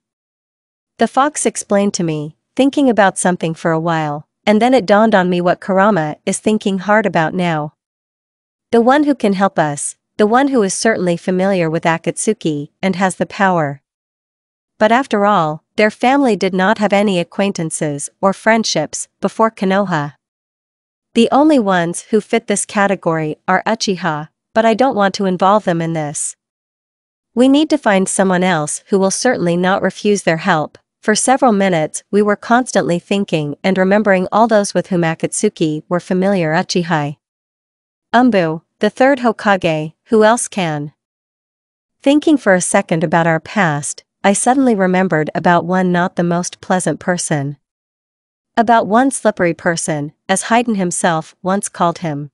The fox explained to me, thinking about something for a while, and then it dawned on me what Kurama is thinking hard about now. The one who can help us, the one who is certainly familiar with Akatsuki and has the power. But after all, their family did not have any acquaintances or friendships before Konoha. The only ones who fit this category are Uchiha, but I don't want to involve them in this. We need to find someone else who will certainly not refuse their help. For several minutes we were constantly thinking and remembering all those with whom Akatsuki were familiar. Uchiha. Umbu, the third Hokage, who else can? Thinking for a second about our past, I suddenly remembered about one not the most pleasant person. About one slippery person, as Haydn himself once called him.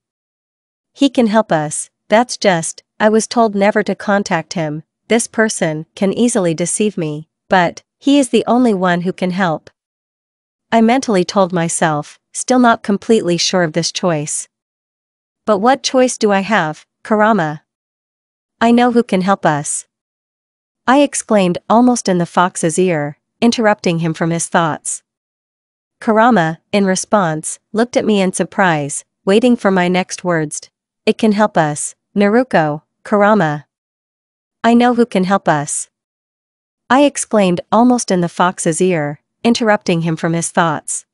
He can help us, that's just, I was told never to contact him. This person can easily deceive me, but he is the only one who can help. I mentally told myself, still not completely sure of this choice. But what choice do I have, Kurama? I know who can help us. I exclaimed almost in the fox's ear, interrupting him from his thoughts. Kurama, in response, looked at me in surprise, waiting for my next words. It can help us, Naruko, Kurama. I know who can help us. I exclaimed almost in the fox's ear, interrupting him from his thoughts.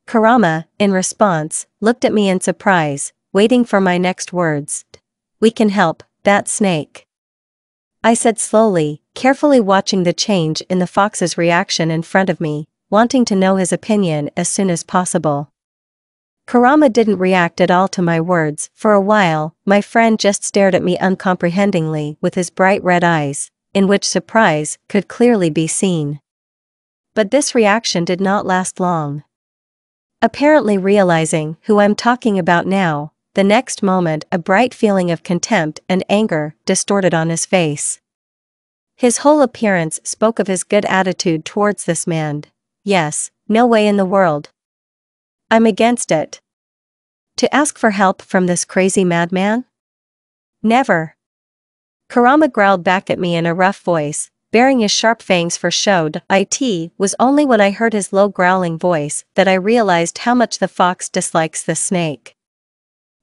Kurama, in response, looked at me in surprise, waiting for my next words. "We can help that snake," I said slowly, carefully watching the change in the fox's reaction in front of me, wanting to know his opinion as soon as possible. Kurama didn't react at all to my words. For a while, my friend just stared at me uncomprehendingly with his bright red eyes, in which surprise could clearly be seen. But this reaction did not last long. Apparently realizing who I'm talking about now, the next moment a bright feeling of contempt and anger distorted on his face. His whole appearance spoke of his good attitude towards this man. Yes, no way in the world. I'm against it. To ask for help from this crazy madman? Never. Kurama growled back at me in a rough voice, baring his sharp fangs for showed. It was only when I heard his low growling voice that I realized how much the fox dislikes the snake.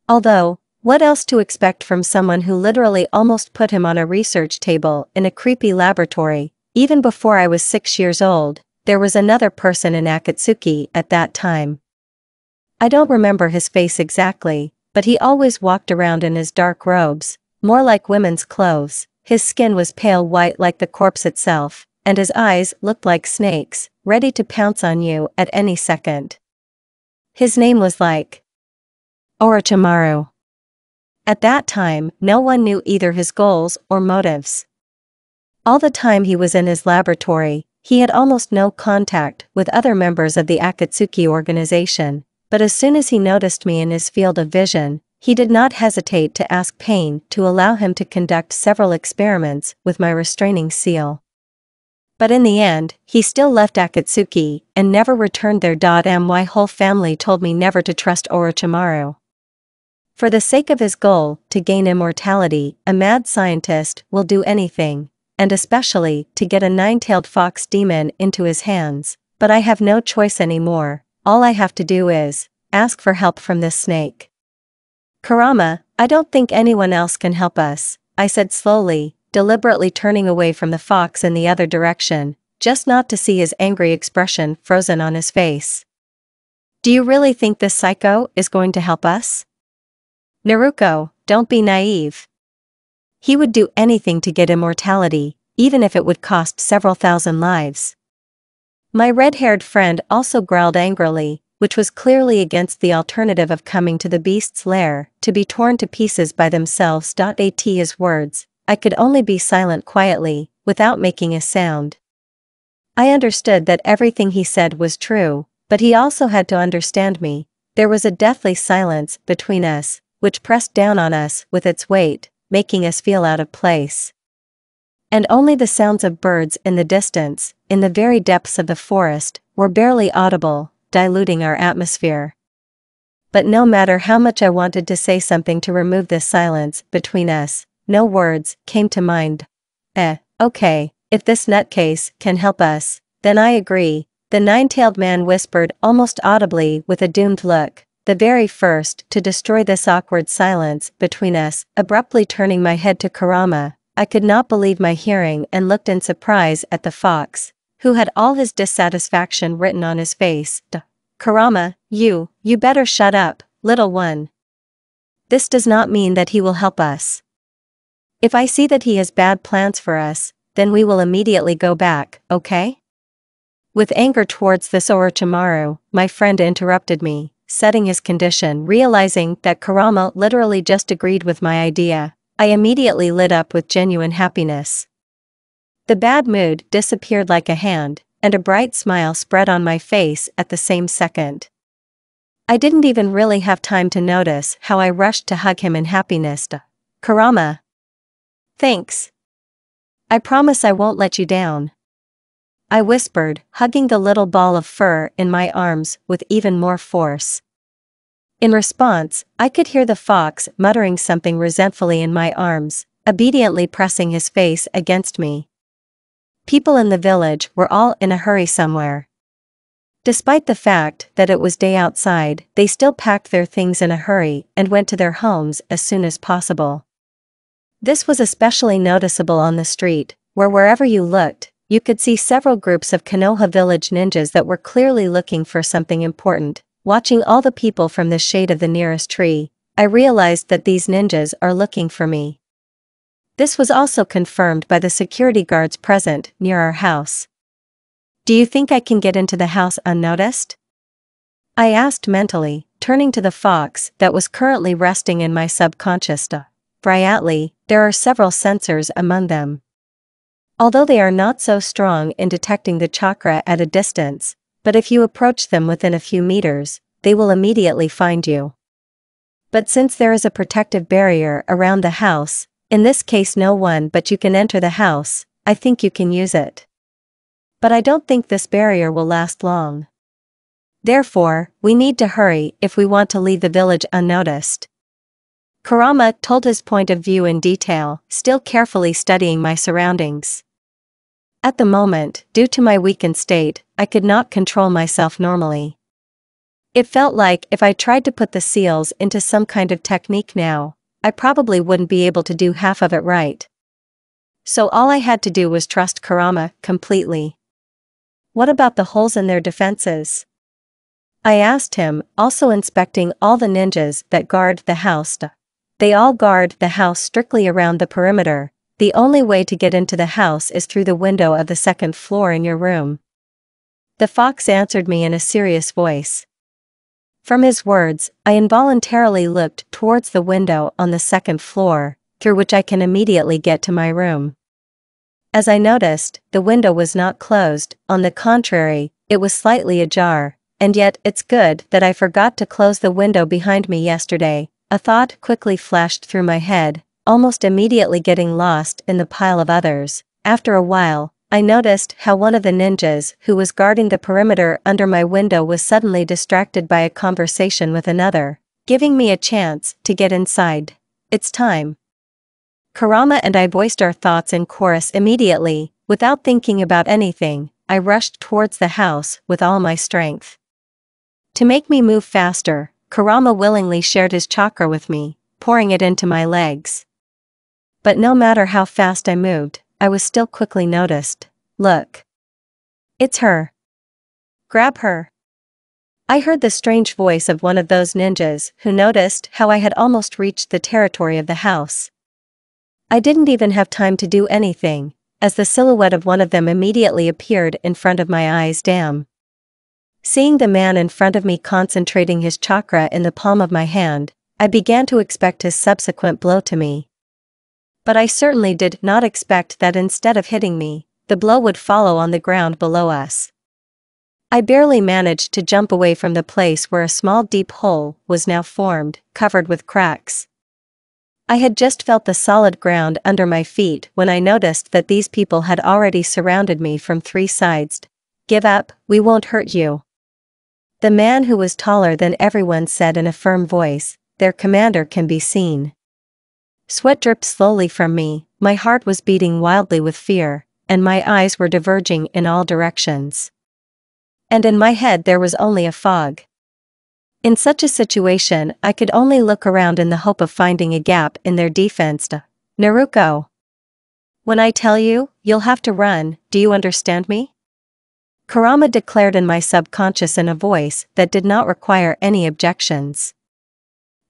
Although, what else to expect from someone who literally almost put him on a research table in a creepy laboratory? Even before I was 6 years old, there was another person in Akatsuki at that time. I don't remember his face exactly, but he always walked around in his dark robes, more like women's clothes. His skin was pale white like the corpse itself, and his eyes looked like snakes, ready to pounce on you at any second. His name was like Orochimaru. At that time, no one knew either his goals or motives. All the time he was in his laboratory, he had almost no contact with other members of the Akatsuki organization, but as soon as he noticed me in his field of vision, he did not hesitate to ask Pain to allow him to conduct several experiments with my restraining seal. But in the end, he still left Akatsuki and never returned there. My whole family told me never to trust Orochimaru. For the sake of his goal, to gain immortality, a mad scientist will do anything, and especially to get a nine-tailed fox demon into his hands. But I have no choice anymore. All I have to do is ask for help from this snake. Kurama, I don't think anyone else can help us, I said slowly, deliberately turning away from the fox in the other direction, just not to see his angry expression frozen on his face. Do you really think this psycho is going to help us? Naruko, don't be naive. He would do anything to get immortality, even if it would cost several thousand lives. My red-haired friend also growled angrily, which was clearly against the alternative of coming to the beast's lair, to be torn to pieces by themselves. At his words, I could only be silent quietly, without making a sound. I understood that everything he said was true, but he also had to understand me. There was a deathly silence between us, which pressed down on us with its weight, making us feel out of place. And only the sounds of birds in the distance, in the very depths of the forest, were barely audible, diluting our atmosphere. But no matter how much I wanted to say something to remove this silence between us, no words came to mind. Okay, if this nutcase can help us, then I agree, the nine-tailed man whispered almost audibly with a doomed look, the very first to destroy this awkward silence between us. Abruptly turning my head to Kurama, I could not believe my hearing and looked in surprise at the fox, who had all his dissatisfaction written on his face. Kurama, you better shut up, little one. This does not mean that he will help us. If I see that he has bad plans for us, then we will immediately go back, okay? With anger towards this Orochimaru, my friend interrupted me, setting his condition. Realizing that Kurama literally just agreed with my idea, I immediately lit up with genuine happiness. The bad mood disappeared like a hand, and a bright smile spread on my face at the same second. I didn't even really have time to notice how I rushed to hug him in happiness. Kurama. Thanks. I promise I won't let you down, I whispered, hugging the little ball of fur in my arms with even more force. In response, I could hear the fox muttering something resentfully in my arms, obediently pressing his face against me. People in the village were all in a hurry somewhere. Despite the fact that it was day outside, they still packed their things in a hurry and went to their homes as soon as possible. This was especially noticeable on the street, where wherever you looked, you could see several groups of Konoha village ninjas that were clearly looking for something important. Watching all the people from the shade of the nearest tree, I realized that these ninjas are looking for me. This was also confirmed by the security guards present near our house. Do you think I can get into the house unnoticed? I asked mentally, turning to the fox that was currently resting in my subconscious. Brightly, there are several sensors among them. Although they are not so strong in detecting the chakra at a distance, but if you approach them within a few meters, they will immediately find you. But since there is a protective barrier around the house, in this case no one but you can enter the house, I think you can use it. But I don't think this barrier will last long. Therefore, we need to hurry if we want to leave the village unnoticed. Kurama told his point of view in detail, still carefully studying my surroundings. At the moment, due to my weakened state, I could not control myself normally. It felt like if I tried to put the seals into some kind of technique now, I probably wouldn't be able to do half of it right. So all I had to do was trust Kurama completely. What about the holes in their defenses? I asked him, also inspecting all the ninjas that guard the house. They all guard the house strictly around the perimeter. The only way to get into the house is through the window of the second floor in your room. The fox answered me in a serious voice. From his words, I involuntarily looked towards the window on the second floor, through which I can immediately get to my room. As I noticed, the window was not closed, on the contrary, it was slightly ajar, and yet it's good that I forgot to close the window behind me yesterday. A thought quickly flashed through my head, almost immediately getting lost in the pile of others. After a while, I noticed how one of the ninjas who was guarding the perimeter under my window was suddenly distracted by a conversation with another, giving me a chance to get inside. It's time. Kurama and I voiced our thoughts in chorus immediately. Without thinking about anything, I rushed towards the house with all my strength. To make me move faster, Kurama willingly shared his chakra with me, pouring it into my legs. But no matter how fast I moved, I was still quickly noticed. Look. It's her. Grab her. I heard the strange voice of one of those ninjas who noticed how I had almost reached the territory of the house. I didn't even have time to do anything, as the silhouette of one of them immediately appeared in front of my eyes. Damn. Seeing the man in front of me concentrating his chakra in the palm of my hand, I began to expect his subsequent blow to me. But I certainly did not expect that instead of hitting me, the blow would follow on the ground below us. I barely managed to jump away from the place where a small deep hole was now formed, covered with cracks. I had just felt the solid ground under my feet when I noticed that these people had already surrounded me from 3 sides. Give up, we won't hurt you. The man who was taller than everyone said in a firm voice, their commander can be seen. Sweat dripped slowly from me, my heart was beating wildly with fear, and my eyes were diverging in all directions. And in my head there was only a fog. In such a situation, I could only look around in the hope of finding a gap in their defense. Naruko. When I tell you, you'll have to run, do you understand me? Kurama declared in my subconscious in a voice that did not require any objections.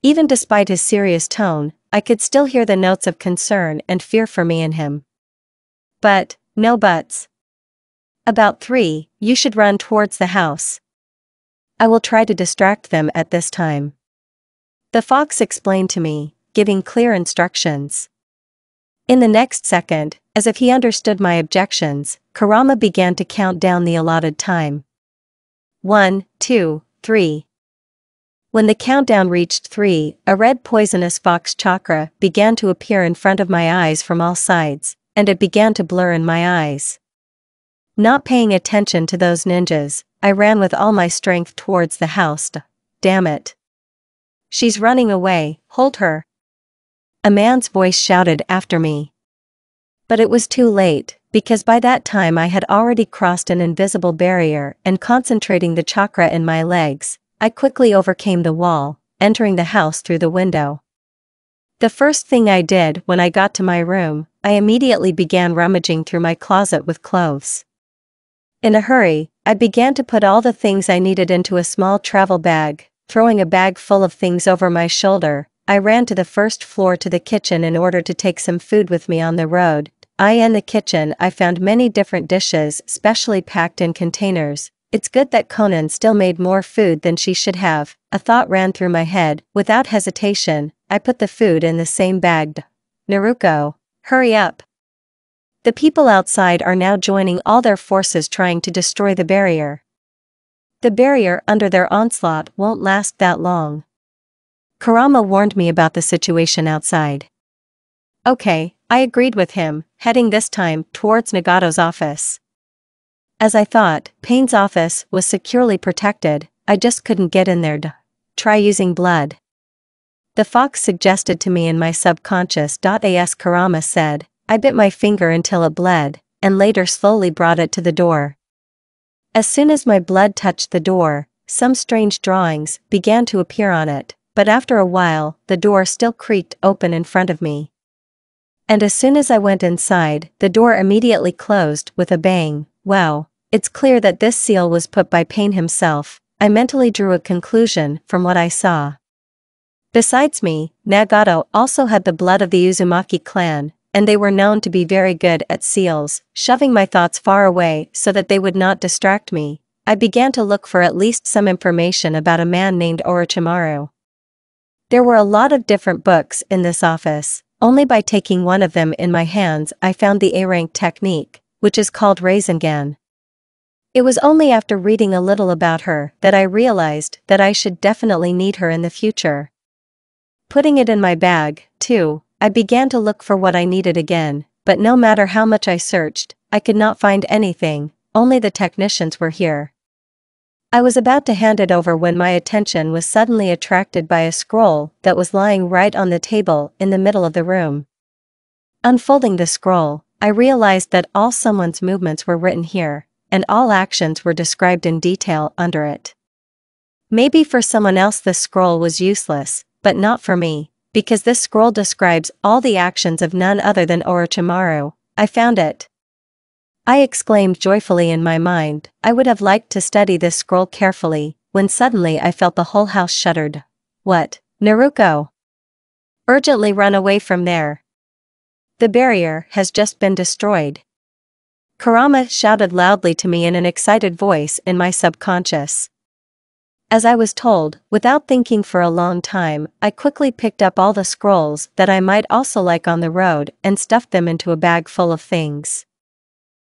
Even despite his serious tone, I could still hear the notes of concern and fear for me in him. But, no buts. About 3, you should run towards the house. I will try to distract them at this time. The fox explained to me, giving clear instructions. In the next second, as if he understood my objections, Kurama began to count down the allotted time. 1, 2, 3. When the countdown reached 3, a red poisonous fox chakra began to appear in front of my eyes from all sides, and it began to blur in my eyes. Not paying attention to those ninjas, I ran with all my strength towards the house. Damn it. She's running away, hold her. A man's voice shouted after me. But it was too late, because by that time I had already crossed an invisible barrier and concentrating the chakra in my legs, I quickly overcame the wall, entering the house through the window. The first thing I did when I got to my room, I immediately began rummaging through my closet with clothes. In a hurry, I began to put all the things I needed into a small travel bag. Throwing a bag full of things over my shoulder, I ran to the first floor to the kitchen in order to take some food with me on the road. In the kitchen I found many different dishes specially packed in containers. It's good that Conan still made more food than she should have, a thought ran through my head. Without hesitation, I put the food in the same bag. Naruko, hurry up. The people outside are now joining all their forces trying to destroy the barrier. The barrier under their onslaught won't last that long. Kurama warned me about the situation outside. Okay, I agreed with him, heading this time towards Nagato's office. As I thought, Pain's office was securely protected, I just couldn't get in there. Try using blood. The fox suggested to me in my subconscious. As Kurama said, I bit my finger until it bled, and later slowly brought it to the door. As soon as my blood touched the door, some strange drawings began to appear on it, but after a while, the door still creaked open in front of me. And as soon as I went inside, the door immediately closed with a bang. Wow, it's clear that this seal was put by Pain himself. I mentally drew a conclusion from what I saw. Besides me, Nagato also had the blood of the Uzumaki clan, and they were known to be very good at seals. Shoving my thoughts far away so that they would not distract me, I began to look for at least some information about a man named Orochimaru. There were a lot of different books in this office. Only by taking one of them in my hands I found the A-rank technique, which is called Rasengan. It was only after reading a little about her that I realized that I should definitely need her in the future. Putting it in my bag, too, I began to look for what I needed again, but no matter how much I searched, I could not find anything, only the technicians were here. I was about to hand it over when my attention was suddenly attracted by a scroll that was lying right on the table in the middle of the room. Unfolding the scroll, I realized that all someone's movements were written here, and all actions were described in detail under it. Maybe for someone else this scroll was useless, but not for me, because this scroll describes all the actions of none other than Orochimaru. I found it. I exclaimed joyfully in my mind. I would have liked to study this scroll carefully, when suddenly I felt the whole house shuddered. What, Naruko? Urgently run away from there. The barrier has just been destroyed. Kurama shouted loudly to me in an excited voice in my subconscious. As I was told, without thinking for a long time, I quickly picked up all the scrolls that I might also like on the road and stuffed them into a bag full of things.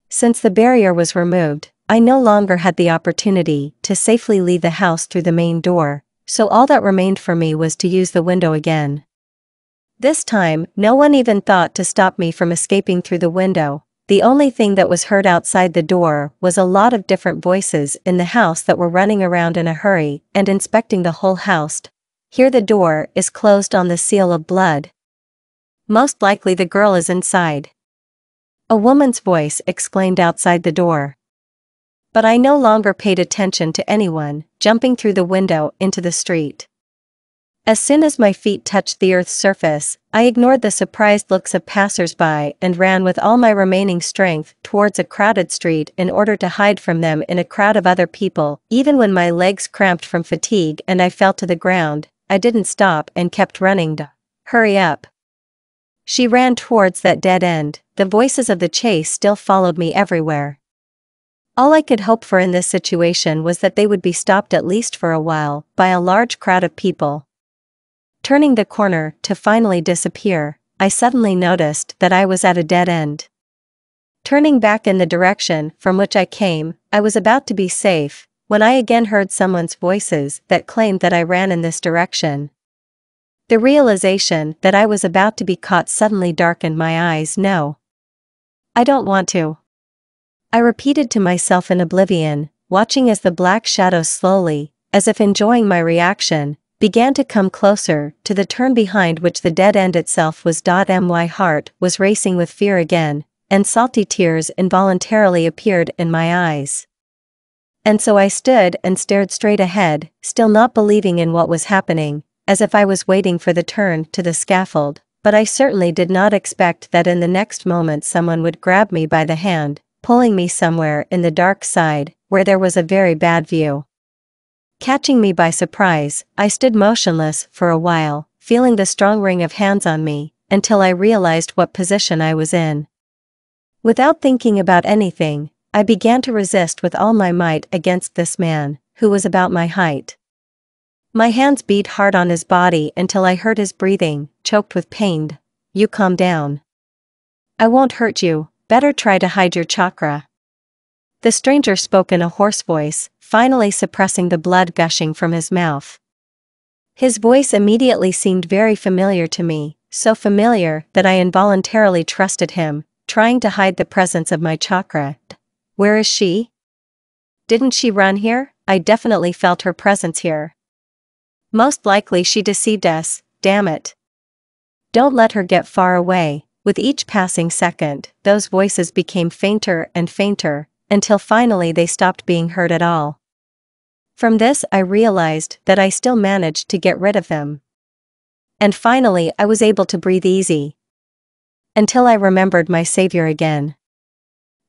Since the barrier was removed, I no longer had the opportunity to safely leave the house through the main door, so all that remained for me was to use the window again. This time, no one even thought to stop me from escaping through the window. The only thing that was heard outside the door was a lot of different voices in the house that were running around in a hurry and inspecting the whole house. Here the door is closed on the seal of blood. Most likely the girl is inside. A woman's voice exclaimed outside the door. But I no longer paid attention to anyone, jumping through the window into the street. As soon as my feet touched the earth's surface, I ignored the surprised looks of passers-by and ran with all my remaining strength towards a crowded street in order to hide from them in a crowd of other people. Even when my legs cramped from fatigue and I fell to the ground, I didn't stop and kept running. Hurry up. She ran towards that dead end. The voices of the chase still followed me everywhere. All I could hope for in this situation was that they would be stopped at least for a while by a large crowd of people. Turning the corner to finally disappear, I suddenly noticed that I was at a dead end. Turning back in the direction from which I came, I was about to be safe, when I again heard someone's voices that claimed that I ran in this direction. The realization that I was about to be caught suddenly darkened my eyes. No. I don't want to. I repeated to myself in oblivion, watching as the black shadows slowly, as if enjoying my reaction, began to come closer to the turn behind which the dead end itself was. My heart was racing with fear again, and salty tears involuntarily appeared in my eyes. And so I stood and stared straight ahead, still not believing in what was happening. as if I was waiting for the turn to the scaffold, but I certainly did not expect that in the next moment someone would grab me by the hand, pulling me somewhere in the dark side, where there was a very bad view. Catching me by surprise, I stood motionless for a while, feeling the strong ring of hands on me, until I realized what position I was in. Without thinking about anything, I began to resist with all my might against this man, who was about my height. My hands beat hard on his body until I heard his breathing, choked with pain. "You calm down. I won't hurt you, better try to hide your chakra." The stranger spoke in a hoarse voice, finally suppressing the blood gushing from his mouth. His voice immediately seemed very familiar to me, so familiar that I involuntarily trusted him, trying to hide the presence of my chakra. "Where is she? Didn't she run here? I definitely felt her presence here. Most likely she deceived us, damn it. Don't let her get far away." With each passing second, those voices became fainter and fainter, until finally they stopped being heard at all. From this I realized that I still managed to get rid of them. And finally I was able to breathe easy. Until I remembered my savior again.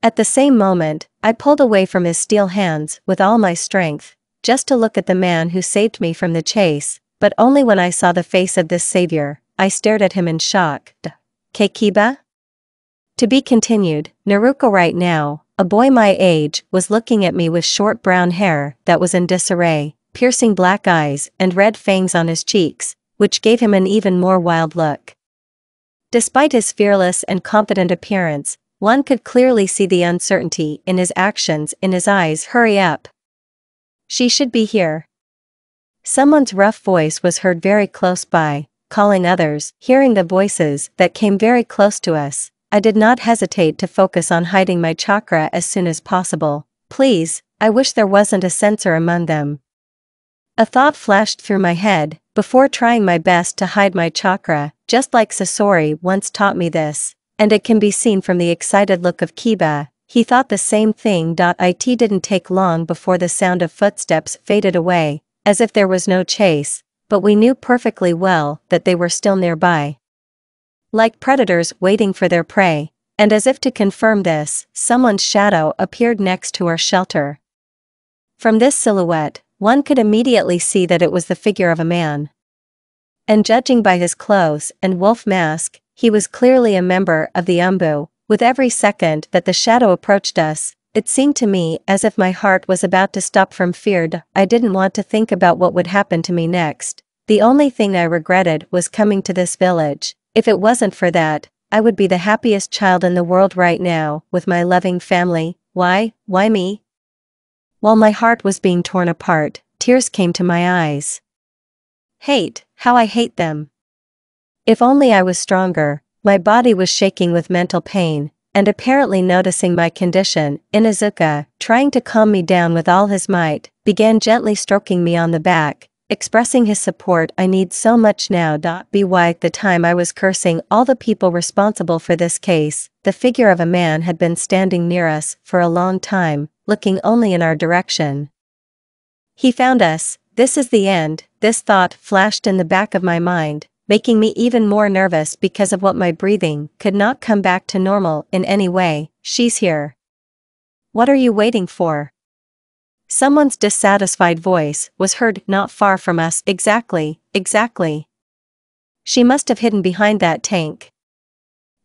At the same moment, I pulled away from his steel hands with all my strength, just to look at the man who saved me from the chase, but only when I saw the face of this savior, I stared at him in shock. "Kiba?" To be continued. Naruko right now, a boy my age, was looking at me with short brown hair that was in disarray, piercing black eyes and red fangs on his cheeks, which gave him an even more wild look. Despite his fearless and confident appearance, one could clearly see the uncertainty in his actions in his eyes. "Hurry up. She should be here." Someone's rough voice was heard very close by, calling others. Hearing the voices that came very close to us, I did not hesitate to focus on hiding my chakra as soon as possible. "Please, I wish there wasn't a censor among them." A thought flashed through my head, before trying my best to hide my chakra, just like Sasori once taught me this, and it can be seen from the excited look of Kiba. He thought the same thing. It didn't take long before the sound of footsteps faded away, as if there was no chase, but we knew perfectly well that they were still nearby. Like predators waiting for their prey, and as if to confirm this, someone's shadow appeared next to our shelter. From this silhouette, one could immediately see that it was the figure of a man. And judging by his clothes and wolf mask, he was clearly a member of the Umbu. With every second that the shadow approached us, it seemed to me as if my heart was about to stop from fear. I didn't want to think about what would happen to me next. The only thing I regretted was coming to this village. If it wasn't for that, I would be the happiest child in the world right now, with my loving family. Why me? While my heart was being torn apart, tears came to my eyes. Hate, how I hate them. If only I was stronger. My body was shaking with mental pain, and apparently noticing my condition, Inuzuka, trying to calm me down with all his might, began gently stroking me on the back, expressing his support. "I need so much now." By the time I was cursing all the people responsible for this case, the figure of a man had been standing near us for a long time, looking only in our direction. He found us. This is the end. This thought flashed in the back of my mind, making me even more nervous because of what my breathing could not come back to normal in any way. "She's here. What are you waiting for?" Someone's dissatisfied voice was heard not far from us. Exactly. She must have hidden behind that tank.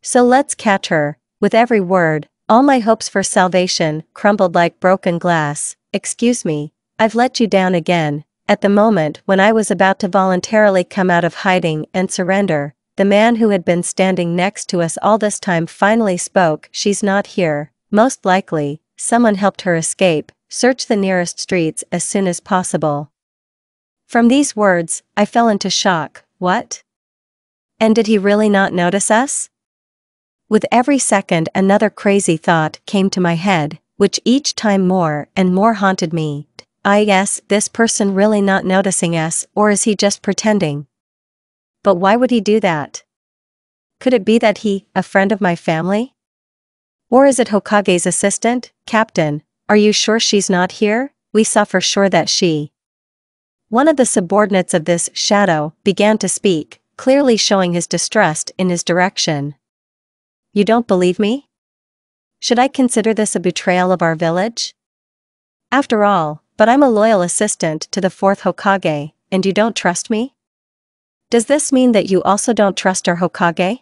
So let's catch her." With every word, all my hopes for salvation crumbled like broken glass. "Excuse me, I've let you down again." At the moment when I was about to voluntarily come out of hiding and surrender, the man who had been standing next to us all this time finally spoke. "She's not here. Most likely, someone helped her escape. Search the nearest streets as soon as possible." From these words, I fell into shock. What? And did he really not notice us? With every second another crazy thought came to my head, which each time more and more haunted me. Is this person really not noticing us, or is he just pretending? But why would he do that? Could it be that he, a friend of my family? Or is it Hokage's assistant? "Captain, are you sure she's not here? We saw for sure that she One of the subordinates of this shadow began to speak, clearly showing his distrust in his direction. You don't believe me? Should I consider this a betrayal of our village? After all, but I'm a loyal assistant to the 4th Hokage, and you don't trust me? Does this mean that you also don't trust our Hokage?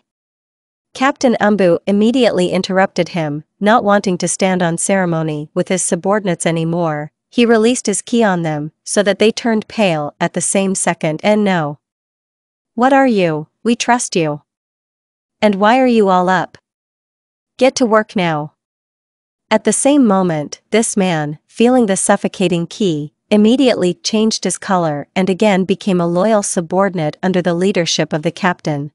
Captain Umbu immediately interrupted him, not wanting to stand on ceremony with his subordinates anymore. He released his ki on them, so that they turned pale at the same second. And no. What are you? We trust you. And why are you all up? Get to work now. At the same moment, this man, feeling the suffocating ki, immediately changed his color and again became a loyal subordinate under the leadership of the captain.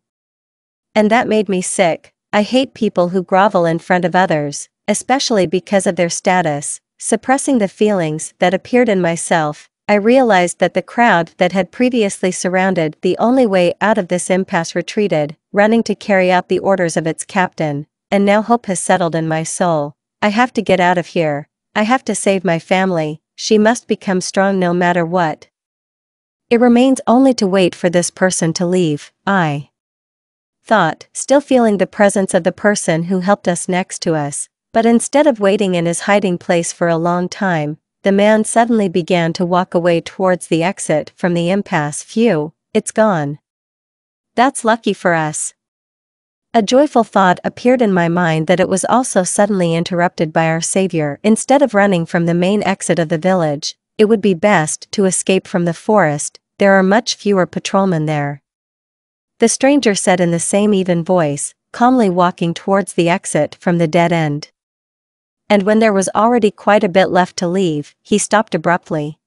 And that made me sick. I hate people who grovel in front of others, especially because of their status. Suppressing the feelings that appeared in myself, I realized that the crowd that had previously surrounded the only way out of this impasse retreated, running to carry out the orders of its captain, and now hope has settled in my soul. I have to get out of here. I have to save my family. She must become strong no matter what. It remains only to wait for this person to leave, I thought, still feeling the presence of the person who helped us next to us. But instead of waiting in his hiding place for a long time, the man suddenly began to walk away towards the exit from the impasse. Phew, it's gone. That's lucky for us. A joyful thought appeared in my mind that it was also suddenly interrupted by our savior. Instead of running from the main exit of the village, it would be best to escape from the forest. There are much fewer patrolmen there. The stranger said in the same even voice, calmly walking towards the exit from the dead end. And when there was already quite a bit left to leave, he stopped abruptly.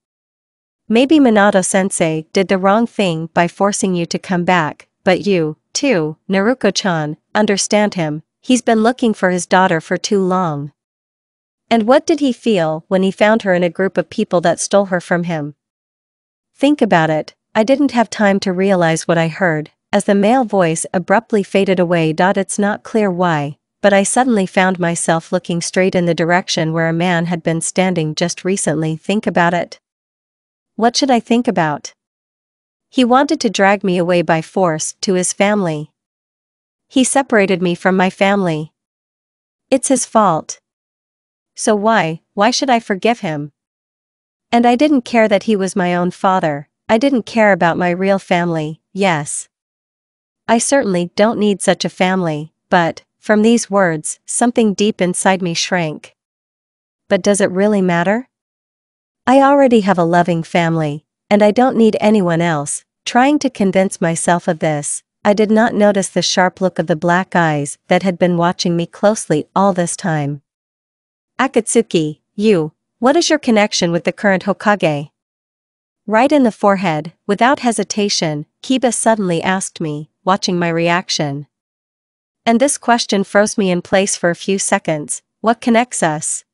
Maybe Minato-sensei did the wrong thing by forcing you to come back, but you, too, Naruko-chan, understand him. He's been looking for his daughter for too long. And what did he feel when he found her in a group of people that stole her from him? Think about it. I didn't have time to realize what I heard, as the male voice abruptly faded away. It's not clear why, but I suddenly found myself looking straight in the direction where a man had been standing just recently. Think about it. What should I think about? He wanted to drag me away by force to his family. He separated me from my family. It's his fault. So why should I forgive him? And I didn't care that he was my own father. I didn't care about my real family. Yes. I certainly don't need such a family, but from these words, something deep inside me shrank. But does it really matter? I already have a loving family, and I don't need anyone else. Trying to convince myself of this, I did not notice the sharp look of the black eyes that had been watching me closely all this time. Akatsuki, what is your connection with the current Hokage? Right in the forehead, without hesitation, Kiba suddenly asked me, watching my reaction. And this question froze me in place for a few seconds. What connects us?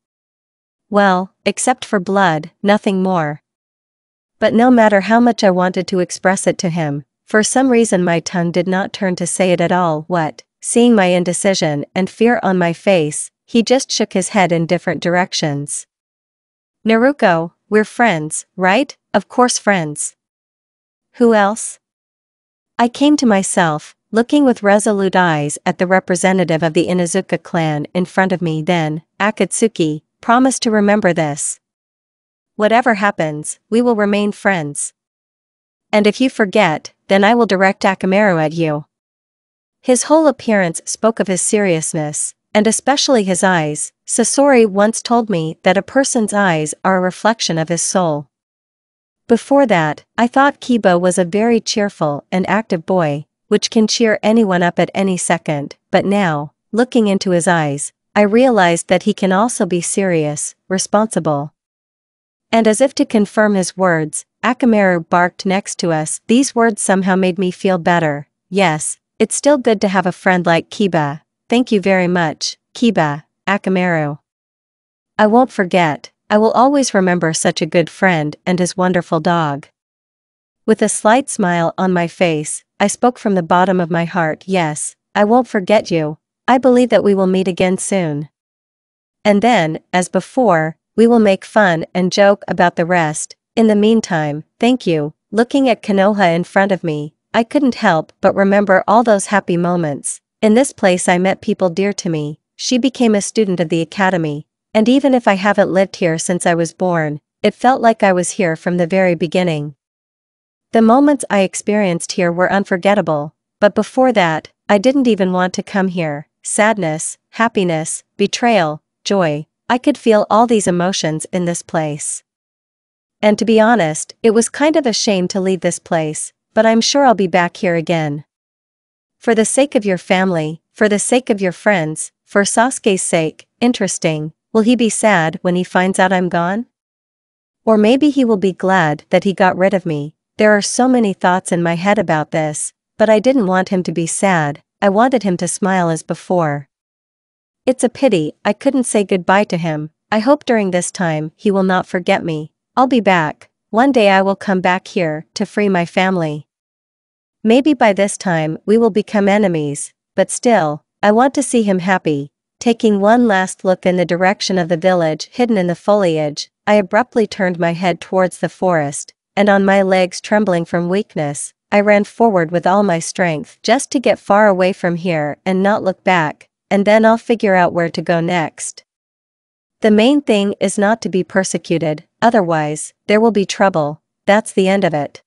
Well, except for blood, nothing more. But no matter how much I wanted to express it to him, for some reason my tongue did not turn to say it at all. What? Seeing my indecision and fear on my face, he just shook his head in different directions. Naruko, we're friends, right? Of course friends. Who else? I came to myself, looking with resolute eyes at the representative of the Inuzuka clan in front of me. Then, Akatsuki, promise to remember this. Whatever happens, we will remain friends. And if you forget, then I will direct Akamaru at you. His whole appearance spoke of his seriousness, and especially his eyes. Sasori once told me that a person's eyes are a reflection of his soul. Before that, I thought Kiba was a very cheerful and active boy, which can cheer anyone up at any second, but now, looking into his eyes, I realized that he can also be serious, responsible. And as if to confirm his words, Akamaru barked next to us. These words somehow made me feel better. Yes, it's still good to have a friend like Kiba. Thank you very much, Kiba, Akamaru. I won't forget. I will always remember such a good friend and his wonderful dog. With a slight smile on my face, I spoke from the bottom of my heart. Yes, I won't forget you. I believe that we will meet again soon. And then, as before, we will make fun and joke about the rest. In the meantime, thank you. Looking at Konoha in front of me, I couldn't help but remember all those happy moments. In this place I met people dear to me, she became a student of the academy, and even if I haven't lived here since I was born, it felt like I was here from the very beginning. The moments I experienced here were unforgettable, but before that, I didn't even want to come here. Sadness, happiness, betrayal, joy, I could feel all these emotions in this place. And to be honest, it was kind of a shame to leave this place, but I'm sure I'll be back here again. For the sake of your family, for the sake of your friends, for Sasuke's sake. Interesting, will he be sad when he finds out I'm gone? Or maybe he will be glad that he got rid of me. There are so many thoughts in my head about this, but I didn't want him to be sad, I wanted him to smile as before. It's a pity I couldn't say goodbye to him. I hope during this time he will not forget me. I'll be back. One day I will come back here to free my family. Maybe by this time we will become enemies, but still, I want to see him happy. Taking one last look in the direction of the village hidden in the foliage, I abruptly turned my head towards the forest, and on my legs trembling from weakness, I ran forward with all my strength just to get far away from here and not look back, and then I'll figure out where to go next. The main thing is not to be persecuted, otherwise, there will be trouble. That's the end of it.